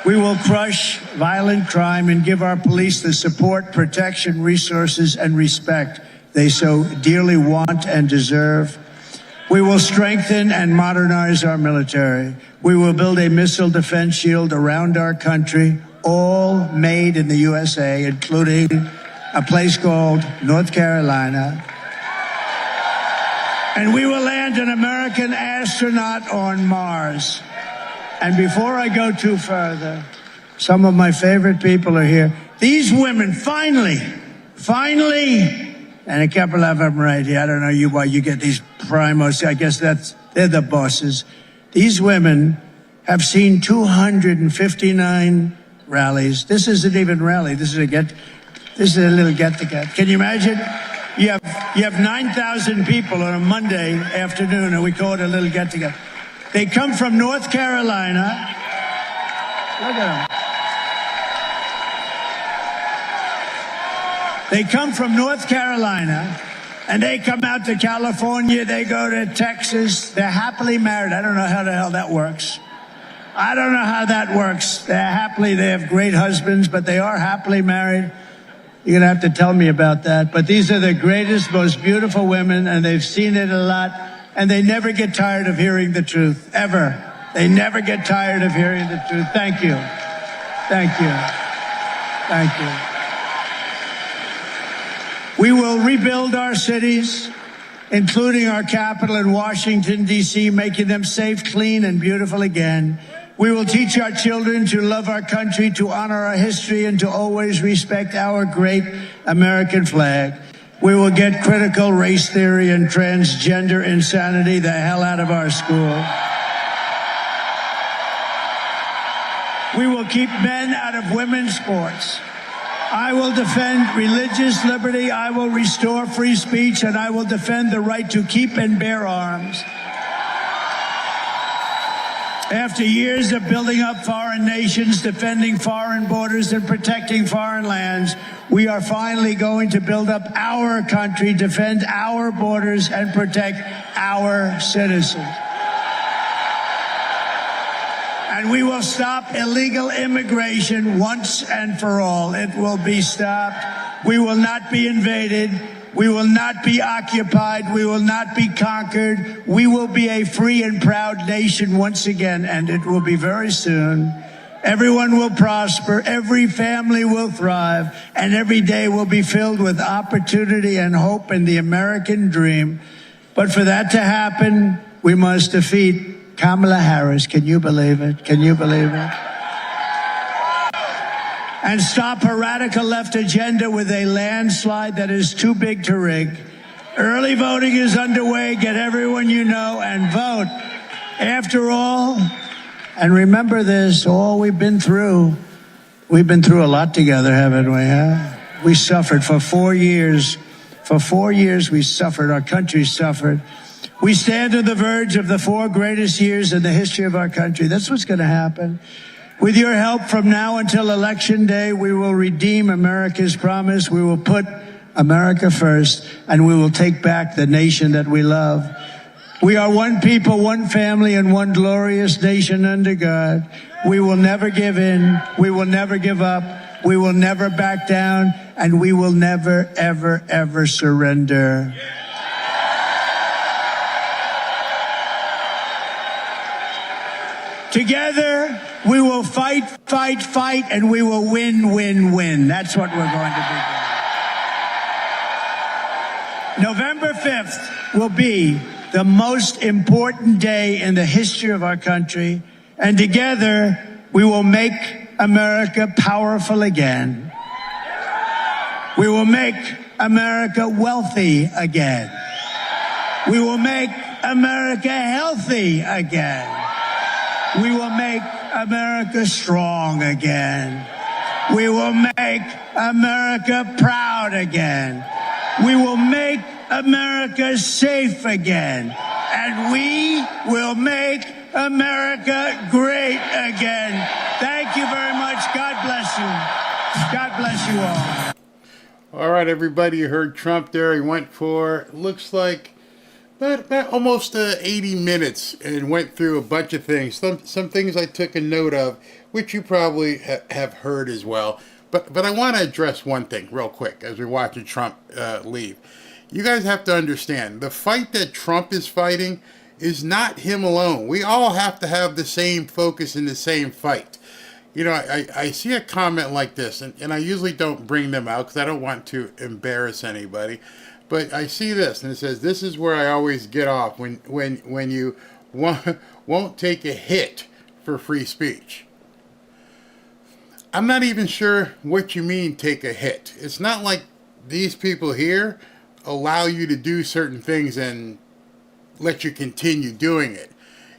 We will crush violent crime and give our police the support, protection, resources, and respect they so dearly want and deserve. We will strengthen and modernize our military. We will build a missile defense shield around our country, all made in the USA, including a place called North Carolina. And we will land an American astronaut on Mars. And before I go too further, some of my favorite people are here. These women, finally, and a couple of them right here. I don't know why you get these primos. I guess they're the bosses. These women have seen 259 rallies. This isn't even rally. This is a little get-together. Can you imagine? You have 9,000 people on a Monday afternoon, and we call it a little get-together. They come from North Carolina. Look at them. They come from North Carolina, and they come out to California. They go to Texas. They're happily married. I don't know how the hell that works. I don't know how that works. They have great husbands, but they are happily married. You're going to have to tell me about that. But these are the greatest, most beautiful women, and they've seen it a lot, and they never get tired of hearing the truth, ever. They never get tired of hearing the truth. Thank you. Thank you. Thank you. We will rebuild our cities, including our capital in Washington, D.C., making them safe, clean, and beautiful again. We will teach our children to love our country, to honor our history, and to always respect our great American flag. We will get critical race theory and transgender insanity the hell out of our school. We will keep men out of women's sports. I will defend religious liberty. I will restore free speech, and I will defend the right to keep and bear arms. After years of building up foreign nations, defending foreign borders, and protecting foreign lands, we are finally going to build up our country, defend our borders, and protect our citizens. And we will stop illegal immigration once and for all. It will be stopped. We will not be invaded. We will not be occupied. We will not be conquered. We will be a free and proud nation once again, and it will be very soon. Everyone will prosper. Every family will thrive, and every day will be filled with opportunity and hope in the American dream. But for that to happen, we must defeat Kamala Harris. Can you believe it? Can you believe it? And stop her radical left agenda with a landslide that is too big to rig. Early voting is underway. Get everyone you know and vote. After all, and remember this, all we've been through a lot together, haven't we? Huh? We suffered for 4 years. For 4 years we suffered. Our country suffered. We stand on the verge of the 4 greatest years in the history of our country. That's what's going to happen. With your help, from now until Election Day, we will redeem America's promise. We will put America first, and we will take back the nation that we love. We are one people, one family, and one glorious nation under God. We will never give in. We will never give up. We will never back down, and we will never, ever, ever surrender. Together, we will fight, fight, fight, and we will win, win, win. That's what we're going to be doing. November 5th will be the most important day in the history of our country, and together, we will make America powerful again. We will make America wealthy again. We will make America healthy again. We will make America strong again. We will make America proud again. We will make America safe again. And we will make America great again. Thank you very much. God bless you. God bless you all. All right, everybody, you heard Trump there. He went for, looks like, about almost 80 minutes and went through a bunch of things. Some things I took a note of, which you probably have heard as well. But I want to address one thing real quick as we're watching Trump leave. You guys have to understand, the fight that Trump is fighting is not him alone. We all have to have the same focus in the same fight. You know, I see a comment like this, and I usually don't bring them out because I don't want to embarrass anybody. But I see this, and it says, "This is where I always get off when you won't take a hit for free speech." I'm not even sure what you mean, take a hit. It's not like these people here allow you to do certain things and let you continue doing it.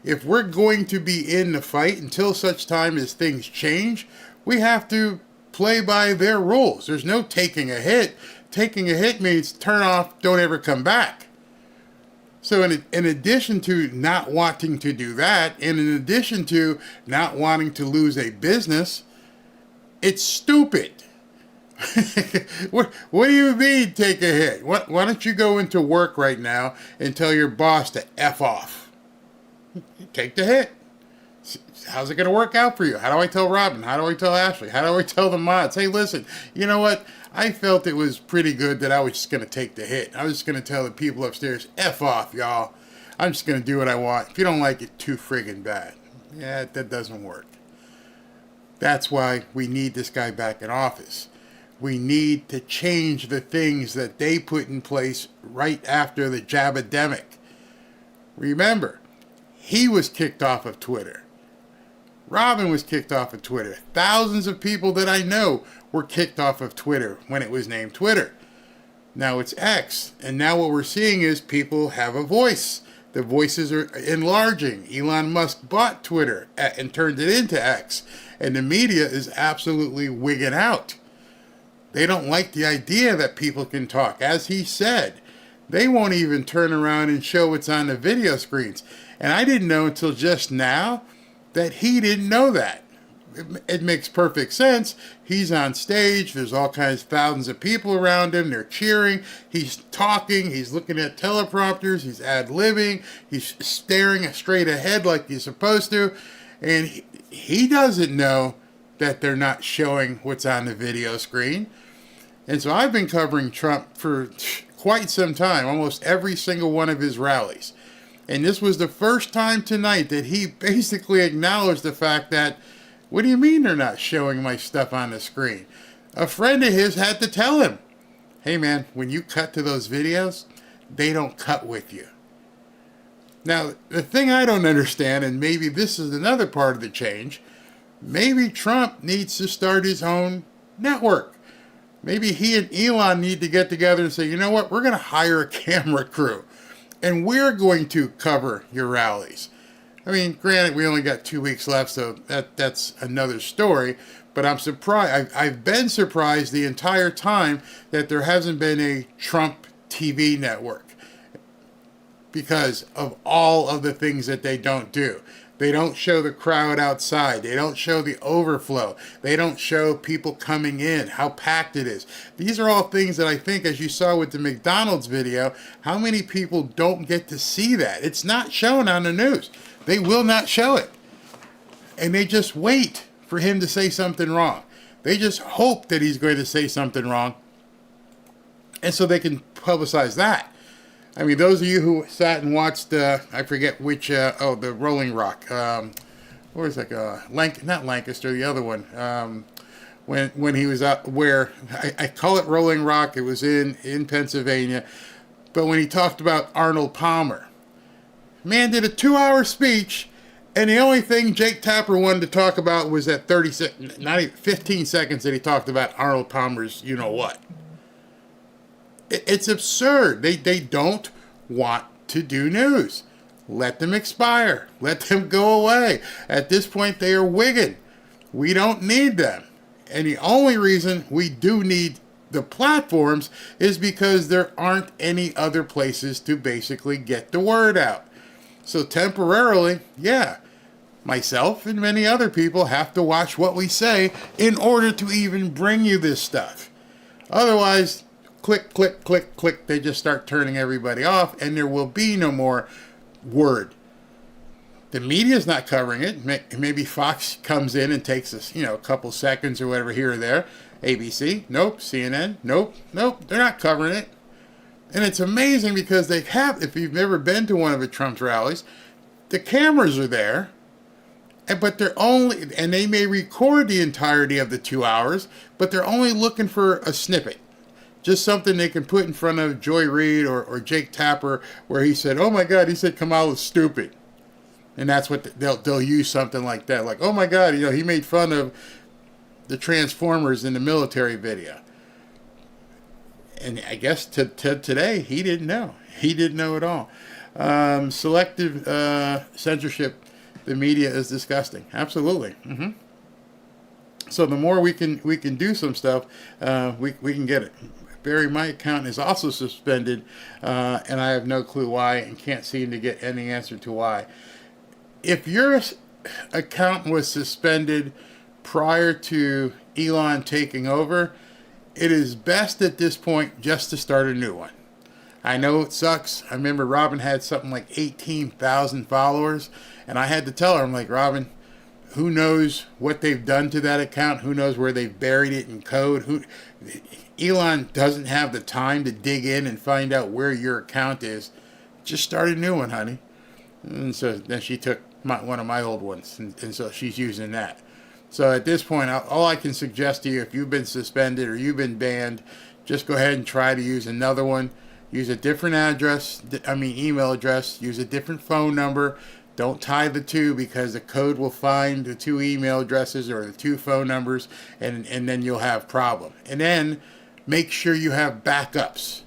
if we're going to be in the fight until such time as things change, we have to play by their rules. There's no taking a hit. Taking a hit means turn off, don't ever come back. So in addition to not wanting to do that, and in addition to not wanting to lose a business, it's stupid. What do you mean take a hit? Why don't you go into work right now and tell your boss to F off? Take the hit. How's it going to work out for you? How do I tell Robin? How do I tell Ashley? How do I tell the mods? Hey, listen, you know what? I felt it was pretty good that I was just going to take the hit. I was just going to tell the people upstairs, F off, y'all. I'm just going to do what I want. If you don't like it, too friggin' bad. Yeah, that doesn't work. That's why we need this guy back in office. We need to change the things that they put in place right after the jabademic. Remember, he was kicked off of Twitter. Robin was kicked off of Twitter. Thousands of people that I know were kicked off of Twitter when it was named Twitter. Now it's X. And now what we're seeing is people have a voice. The voices are enlarging. Elon Musk bought Twitter and turned it into X. And the media is absolutely wigging out. They don't like the idea that people can talk. As he said, they won't even turn around and show what's on the video screens. And I didn't know until just now that he didn't know that. It makes perfect sense. He's on stage. There's all kinds, thousands of people around him. They're cheering. He's talking. He's looking at teleprompters. He's ad-libbing. He's staring straight ahead like he's supposed to. And he doesn't know that they're not showing what's on the video screen. And so I've been covering Trump for quite some time, almost every single one of his rallies. And this was the first time tonight that he basically acknowledged the fact that, what do you mean they're not showing my stuff on the screen? A friend of his had to tell him, hey man, when you cut to those videos, they don't cut with you. Now, the thing I don't understand, and maybe this is another part of the change, maybe Trump needs to start his own network. Maybe he and Elon need to get together and say, you know what, we're going to hire a camera crew. And we're going to cover your rallies. I mean, granted, we only got 2 weeks left, so that's another story. But I'm surprised. I've been surprised the entire time that there hasn't been a Trump TV network because of all of the things that they don't do. They don't show the crowd outside. They don't show the overflow. They don't show people coming in, how packed it is. These are all things that I think, as you saw with the McDonald's video, how many people don't get to see that? It's not shown on the news. They will not show it. And they just wait for him to say something wrong. They just hope that he's going to say something wrong. And so they can publicize that. I mean, those of you who sat and watched, I forget which, the Rolling Rock. What was that? Not Lancaster, the other one. When he was out, where, I call it Rolling Rock, it was in Pennsylvania. But when he talked about Arnold Palmer, man did a 2-hour speech, and the only thing Jake Tapper wanted to talk about was that 15 seconds that he talked about Arnold Palmer's you-know-what. It's absurd. They don't want to do news. Let them expire. Let them go away. At this point, they are wigging. We don't need them. And the only reason we do need the platforms is because there aren't any other places to basically get the word out. So temporarily, yeah, myself and many other people have to watch what we say in order to even bring you this stuff. Otherwise, click, click, click, click, they just start turning everybody off, and there will be no more word. The media's not covering it. Maybe Fox comes in and takes us, a couple seconds or whatever here or there. ABC, nope. CNN, nope. They're not covering it. And it's amazing because they have, if you've never been to one of the Trump's rallies, the cameras are there, but they're only, and they may record the entirety of the 2 hours, but they're only looking for a snippet. Just something they can put in front of Joy Reid or Jake Tapper where he said, oh my God, he said Kamala's stupid. And that's what they'll use something like that. Like, oh my God, he made fun of the Transformers in the military video. And I guess today he didn't know. He didn't know at all. Selective censorship, the media is disgusting. Absolutely. So the more we can do some stuff, we can get it. Barry, my account is also suspended, and I have no clue why, and can't seem to get any answer to why. If your account was suspended prior to Elon taking over, it is best at this point just to start a new one. I know it sucks. I remember Robin had something like 18,000 followers, and I had to tell her, I'm like, Robin, who knows what they've done to that account? Who knows where they've buried it in code? Elon doesn't have the time to dig in and find out where your account is. Just start a new one, honey. And so then she took one of my old ones, and so she's using that. So at this point, all I can suggest to you, if you've been suspended or you've been banned, just go ahead and try to use another one. Use a different email address. Use a different phone number. Don't tie the two, because the code will find the two email addresses or the two phone numbers, and then you'll have problem. And then make sure you have backups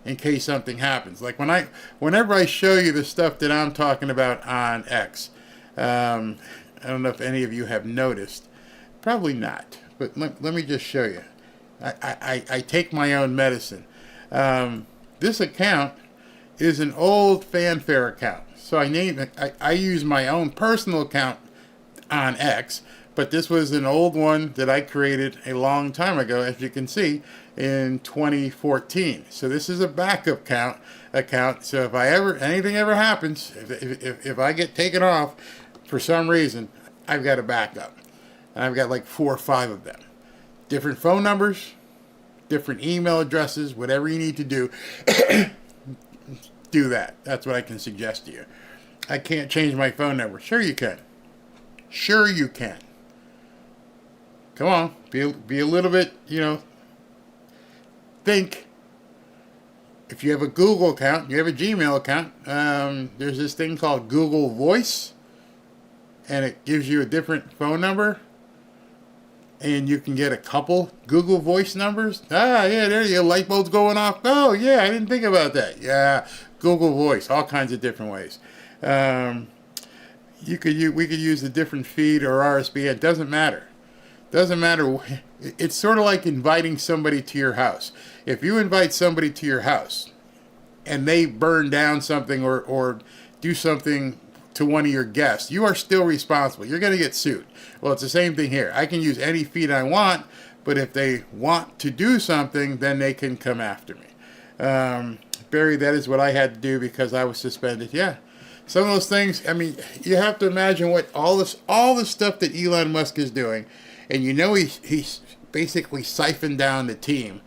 in case something happens. Like whenever I show you the stuff that I'm talking about on X, I don't know if any of you have noticed. Probably not. But let me just show you. I take my own medicine. This account is an old fanfare account. So I use my own personal account on X, but this was an old one that I created a long time ago, as you can see, in 2014. So this is a backup account. So if anything ever happens, if I get taken off for some reason, I've got a backup. And I've got like 4 or 5 of them. Different phone numbers, different email addresses, whatever you need to do. Do that. That's what I can suggest to you. I can't change my phone number. Sure you can. Sure you can. Come on. Be a little bit, think. If you have a Google account, you have a Gmail account, there's this thing called Google Voice, and it gives you a different phone number, and you can get a couple Google Voice numbers. Yeah, there you go. Light bulb's going off. Oh, yeah, I didn't think about that. Yeah, Google Voice, all kinds of different ways. We could use a different feed or RSB. It doesn't matter. Doesn't matter. It's sort of like inviting somebody to your house. If you invite somebody to your house and they burn down something or do something to one of your guests, you are still responsible. You're going to get sued. Well, it's the same thing here. I can use any feed I want, but if they want to do something, then they can come after me. Barry, that is what I had to do because I was suspended. Yeah. Some of those things, you have to imagine what all the stuff that Elon Musk is doing, and he's basically siphoned down the team.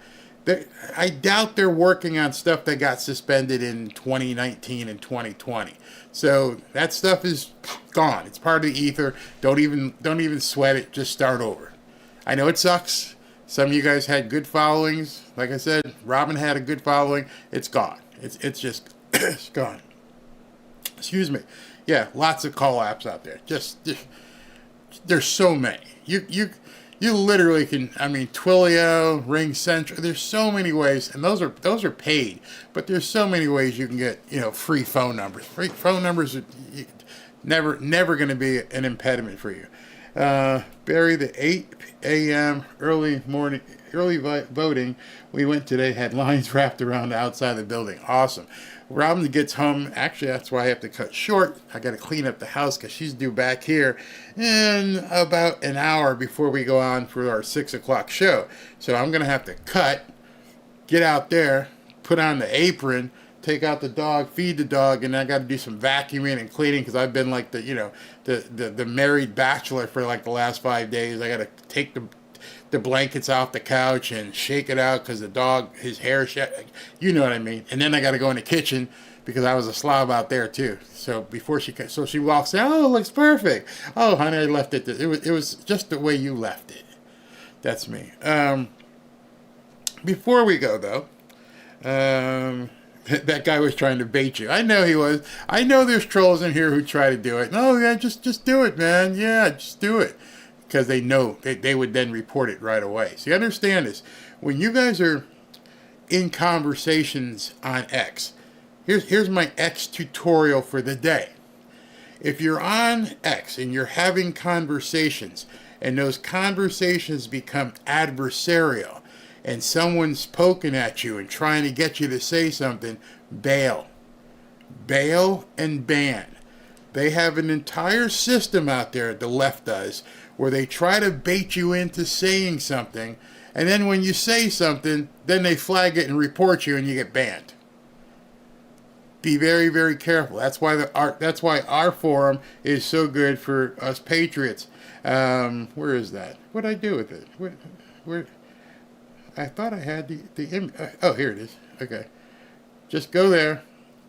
I doubt they're working on stuff that got suspended in 2019 and 2020. So that stuff is gone. It's part of the ether. Don't even sweat it. Just start over. I know it sucks. Some of you guys had good followings. Like I said, Robin had a good following. It's gone. It's just it's gone. Excuse me. Yeah, lots of call apps out there. There's so many. You literally can, Twilio, Ring Central, there's so many ways, and those are paid, but there's so many ways you can get, free phone numbers. Free phone numbers are never going to be an impediment for you. Barry, the 8 a.m. early voting we went today had lines wrapped around the outside of the building. Awesome. Robin gets home. Actually, that's why I have to cut short. I got to clean up the house because she's due back here in about an hour before we go on for our 6 o'clock show. So I'm going to have to cut, get out there, put on the apron, take out the dog, feed the dog, and I got to do some vacuuming and cleaning because I've been like the married bachelor for like the last 5 days. I got to take the blankets off the couch and shake it out because the dog, his hair, you know what I mean. And then I got to go in the kitchen because I was a slob out there too. So before she walks in, oh, it looks perfect. Oh, honey, I left it. It was just the way you left it. That's me. Before we go though, that guy was trying to bait you. I know he was. I know there's trolls in here who try to do it. Oh yeah, just do it, man. Yeah, just do it. Because they know they would then report it right away. So you understand this. When you guys are in conversations on X, Here's my X tutorial for the day. If you're on X and you're having conversations, and those conversations become adversarial, and someone's poking at you and trying to get you to say something, bail. Bail and ban. They have an entire system out there, the left does, where they try to bait you into saying something, and then when you say something, then they flag it and report you and you get banned. Be very, very careful. That's why our forum is so good for us patriots. Where is that? What'd I do with it? Where? I thought I had oh, here it is. Okay. Just go there,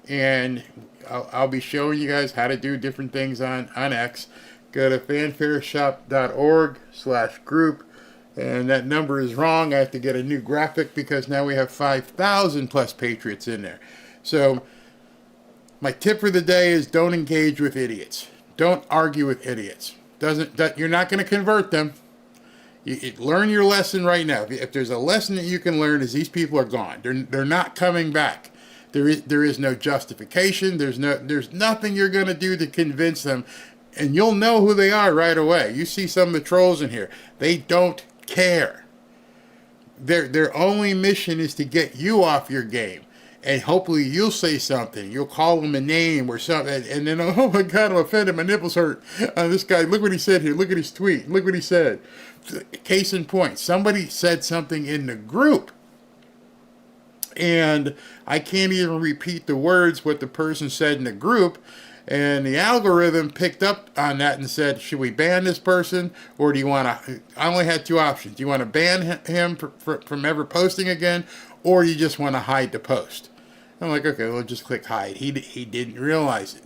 and I'll be showing you guys how to do different things on X. Go to fanfareshop.org/group, and that number is wrong. I have to get a new graphic because now we have 5,000 plus patriots in there. So my tip for the day is don't engage with idiots. Don't argue with idiots. You're not going to convert them. You learn your lesson right now. If there's a lesson that you can learn, is these people are gone. They're not coming back. There is no justification. There's nothing you're going to do to convince them, and you'll know who they are right away. You see some of the trolls in here. They don't care. Their only mission is to get you off your game, and hopefully you'll say something. You'll call them a name or something, and then, oh my God, I'm offended. My nipples hurt. This guy, look what he said here. Look at his tweet. Look what he said. Case in point, somebody said something in the group, and I can't even repeat the words what the person said in the group, and the algorithm picked up on that and said, should we ban this person, or do you want to, I only had two options. Do you want to ban him from ever posting again, or you just want to hide the post? I'm like, okay, we'll just click hide. He didn't realize it.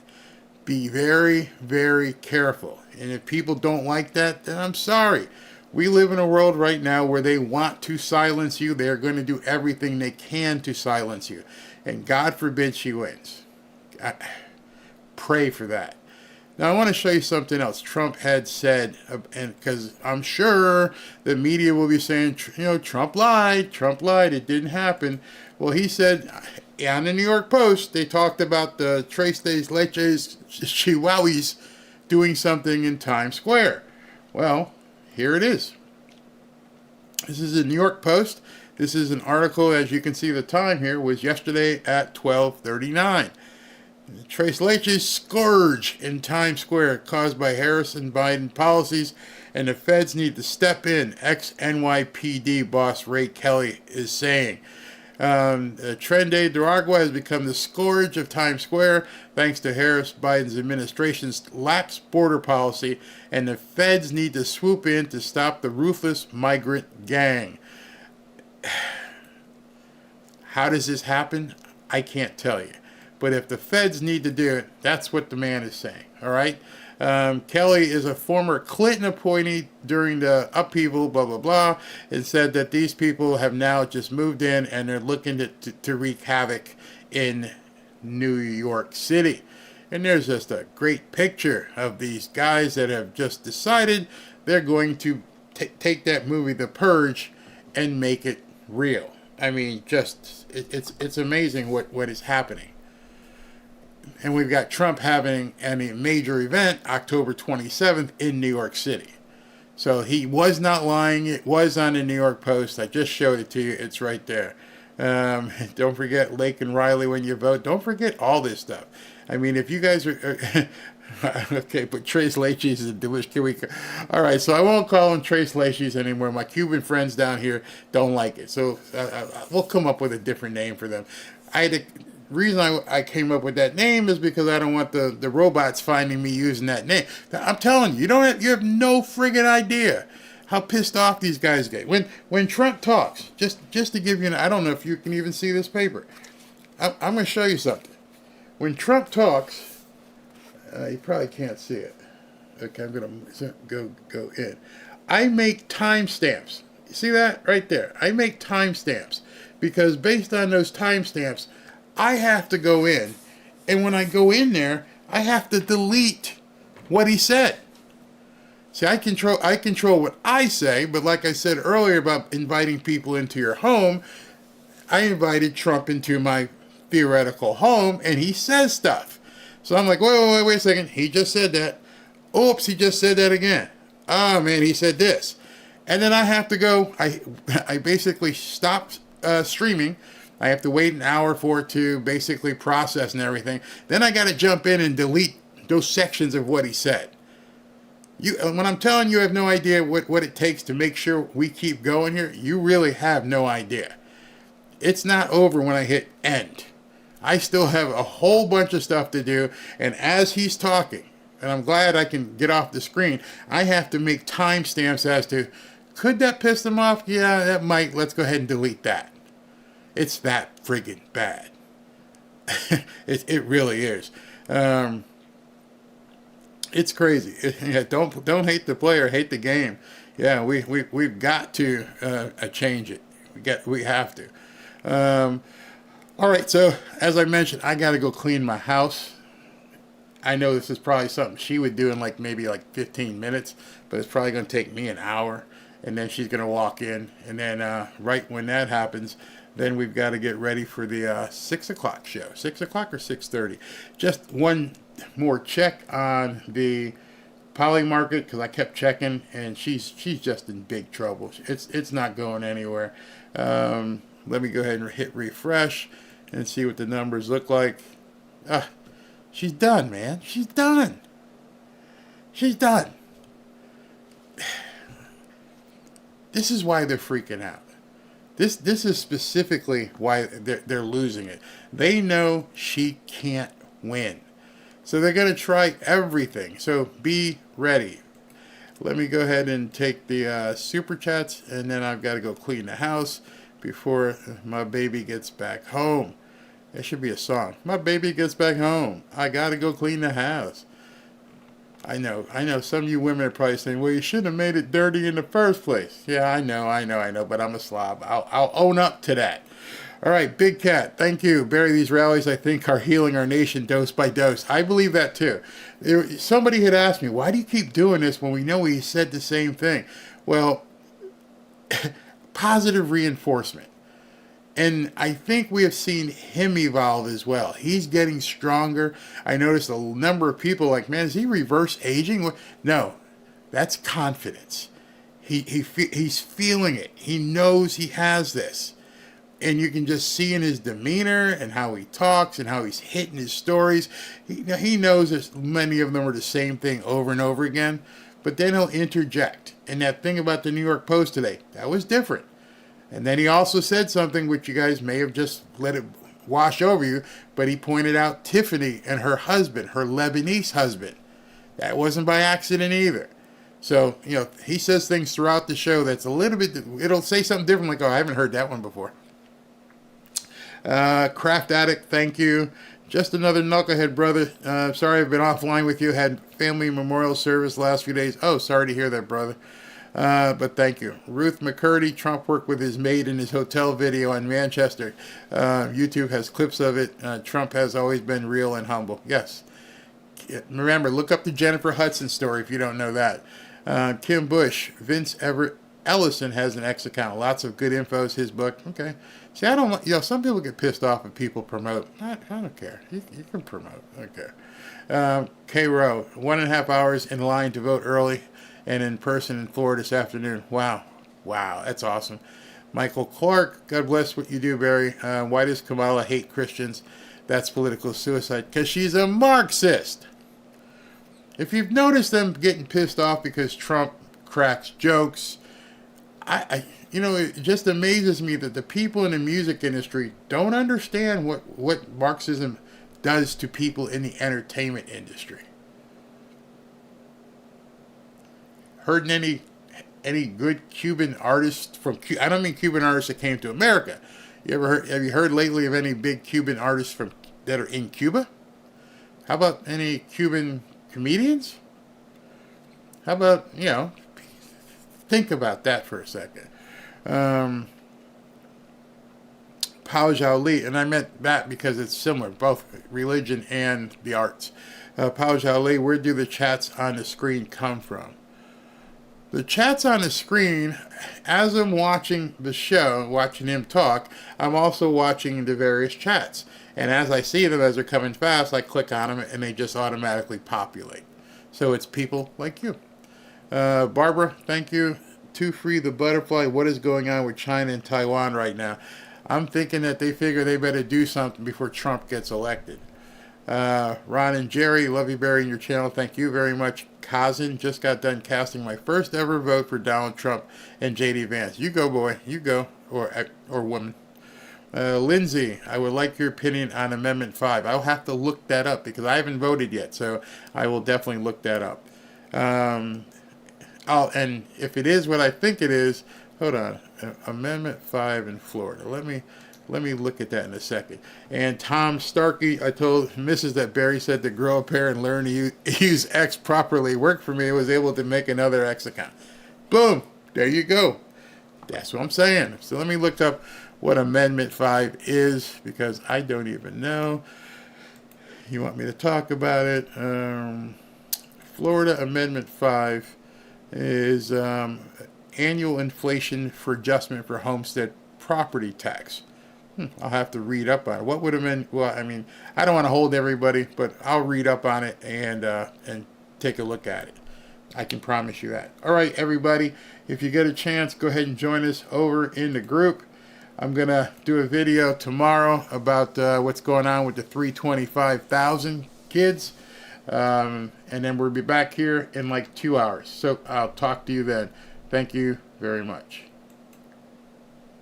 Be very, very careful. And if people don't like that, then I'm sorry. We live in a world right now where they want to silence you. They're going to do everything they can to silence you. And God forbid she wins. Pray for that. Now, I want to show you something else Trump had said, and because I'm sure the media will be saying, Trump lied, it didn't happen. Well, he said on the New York Post, they talked about the Tres Leches Chihuahuas doing something in Times Square. Well, here it is. This is the New York Post. This is an article, as you can see the time here, was yesterday at 12:39. The Tres Leches scourge in Times Square caused by Harris and Biden policies, and the feds need to step in, ex-NYPD boss Ray Kelly is saying. Tren de Aragua has become the scourge of Times Square thanks to Harris-Biden's administration's lax border policy, and the feds need to swoop in to stop the ruthless migrant gang. How does this happen? I can't tell you. But if the feds need to do it, that's what the man is saying, all right? Kelly is a former Clinton appointee during the upheaval, blah, blah, blah, and said that these people have now just moved in and they're looking to wreak havoc in New York City. And there's just a great picture of these guys that have just decided they're going to take that movie, The Purge, and make it real. I mean, just, it's amazing what is happening. And we've got Trump having a major event October 27th in New York City. So he was not lying. It was on the New York Post. I just showed it to you. It's right there. Don't forget Lake and Riley when you vote. Don't forget all this stuff. I mean, if you guys are... okay, but Tres Leches is a delicious... All right, so I won't call them Tres Leches anymore. My Cuban friends down here don't like it. So we'll come up with a different name for them. Reason I came up with that name is because I don't want the robots finding me using that name. I'm telling you, you have no friggin' idea how pissed off these guys get. When Trump talks, just to give you I don't know if you can even see this paper. I'm going to show you something. When Trump talks, you probably can't see it. Okay, I'm going to go in. I make timestamps. You see that right there? I make timestamps because based on those timestamps, I have to go in, and when I go in there, I have to delete what he said. See, I control what I say, but like I said earlier about inviting people into your home, I invited Trump into my theoretical home, and he says stuff. So I'm like, wait a second. He just said that. Oops, he just said that again. Oh man, he said this. And then I have to go, I basically stopped streaming. I have to wait an hour for it to basically process and everything. Then I got to jump in and delete those sections of what he said. When I'm telling you I have no idea what it takes to make sure we keep going here, you really have no idea. It's not over when I hit end. I still have a whole bunch of stuff to do, and as he's talking, and I'm glad I can get off the screen, I have to make timestamps as to, could that piss them off? Yeah, that might. Let's go ahead and delete that. It's that friggin' bad. It really is. It's crazy. Yeah, don't hate the player, hate the game. Yeah, we've got to change it. We have to. All right, so as I mentioned, I got to go clean my house. I know this is probably something she would do in maybe 15 minutes, but it's probably going to take me an hour. And then she's going to walk in. And then right when that happens, then we've got to get ready for the 6 o'clock show. 6 o'clock or 6:30. Just one more check on the poly market, because I kept checking, and she's just in big trouble. It's not going anywhere. Let me go ahead and hit refresh and see what the numbers look like. She's done, man. She's done. She's done. This is why they're freaking out. This is specifically why they're losing it. They know she can't win. So they're going to try everything. So be ready. Let me go ahead and take the super chats, and then I've got to go clean the house before my baby gets back home. That should be a song. My baby gets back home. I got to go clean the house. I know. Some of you women are probably saying, well, you shouldn't have made it dirty in the first place. Yeah, I know, but I'm a slob. I'll own up to that. All right, Big Cat, thank you. Barry, these rallies, I think, are healing our nation dose by dose. I believe that, too. Somebody had asked me, why do you keep doing this when we know he said the same thing? Well, positive reinforcement. And I think we have seen him evolve as well. He's getting stronger. I noticed a number of people like, man, is he reverse aging? No, that's confidence. He's feeling it. He knows he has this. And you can just see in his demeanor and how he talks and how he's hitting his stories. He knows that many of them are the same thing over and over again. But then he'll interject. And that thing about the New York Post today, that was different. And then he also said something which you guys may have just let it wash over you, but he pointed out Tiffany and her husband, her Lebanese husband. That wasn't by accident either. So, he says things throughout the show that's a little bit, it'll say something different, like, oh, I haven't heard that one before. Craft Addict, thank you. Just another knucklehead, brother. Sorry I've been offline with you. Had family memorial service last few days. Oh, sorry to hear that, brother. But thank you. Ruth McCurdy, Trump worked with his maid in his hotel video in Manchester. YouTube has clips of it. Trump has always been real and humble. Yes. Remember, look up the Jennifer Hudson story if you don't know that. Kim Bush, Vince Everett Ellison has an X account. Lots of good info. His book. Okay. See, I don't, some people get pissed off when people promote. I don't care. You can promote. Okay. K. Rowe, 1.5 hours in line to vote early and in person in Florida this afternoon. Wow, that's awesome. Michael Clark, God bless what you do, Barry. Why does Kamala hate Christians? That's political suicide. Because she's a Marxist. If you've noticed them getting pissed off because Trump cracks jokes, it just amazes me that the people in the music industry don't understand what Marxism does to people in the entertainment industry. Heard any good Cuban artists from Cuba? I don't mean Cuban artists that came to America. Have you heard lately of any big Cuban artists that are in Cuba? How about any Cuban comedians? How about, think about that for a second. Pao Zhao Li, and I meant that because it's similar, both religion and the arts. Pao Zhao Li, where do the chats on the screen come from? The chats on the screen, as I'm watching the show, watching him talk, I'm also watching the various chats. And as I see them, as they're coming fast, I click on them and they just automatically populate. So it's people like you. Barbara, thank you. To Free the Butterfly, what is going on with China and Taiwan right now? I'm thinking that they figure they better do something before Trump gets elected. Ron and Jerry, love you, Barry, in your channel. Thank you very much. Kazan, just got done casting my first ever vote for Donald Trump and J.D. Vance. You go, boy. You go. Or woman. Lindsay, I would like your opinion on Amendment 5. I'll have to look that up because I haven't voted yet, so I will definitely look that up. And if it is what I think it is, hold on. Amendment 5 in Florida. Let me look at that in a second. And Tom Starkey, I told Mrs. that Barry said to grow a pair and learn to use X properly. Worked for me. I was able to make another X account. Boom. There you go. That's what I'm saying. So let me look up what Amendment 5 is because I don't even know. You want me to talk about it? Florida Amendment 5 is annual inflation for adjustment for homestead property tax. I'll have to read up on it. What would amend? Well, I mean, I don't want to hold everybody, but I'll read up on it and take a look at it. I can promise you that. All right, everybody, if you get a chance, go ahead and join us over in the group. I'm going to do a video tomorrow about what's going on with the 325,000 kids. And then we'll be back here in like 2 hours. So I'll talk to you then. Thank you very much.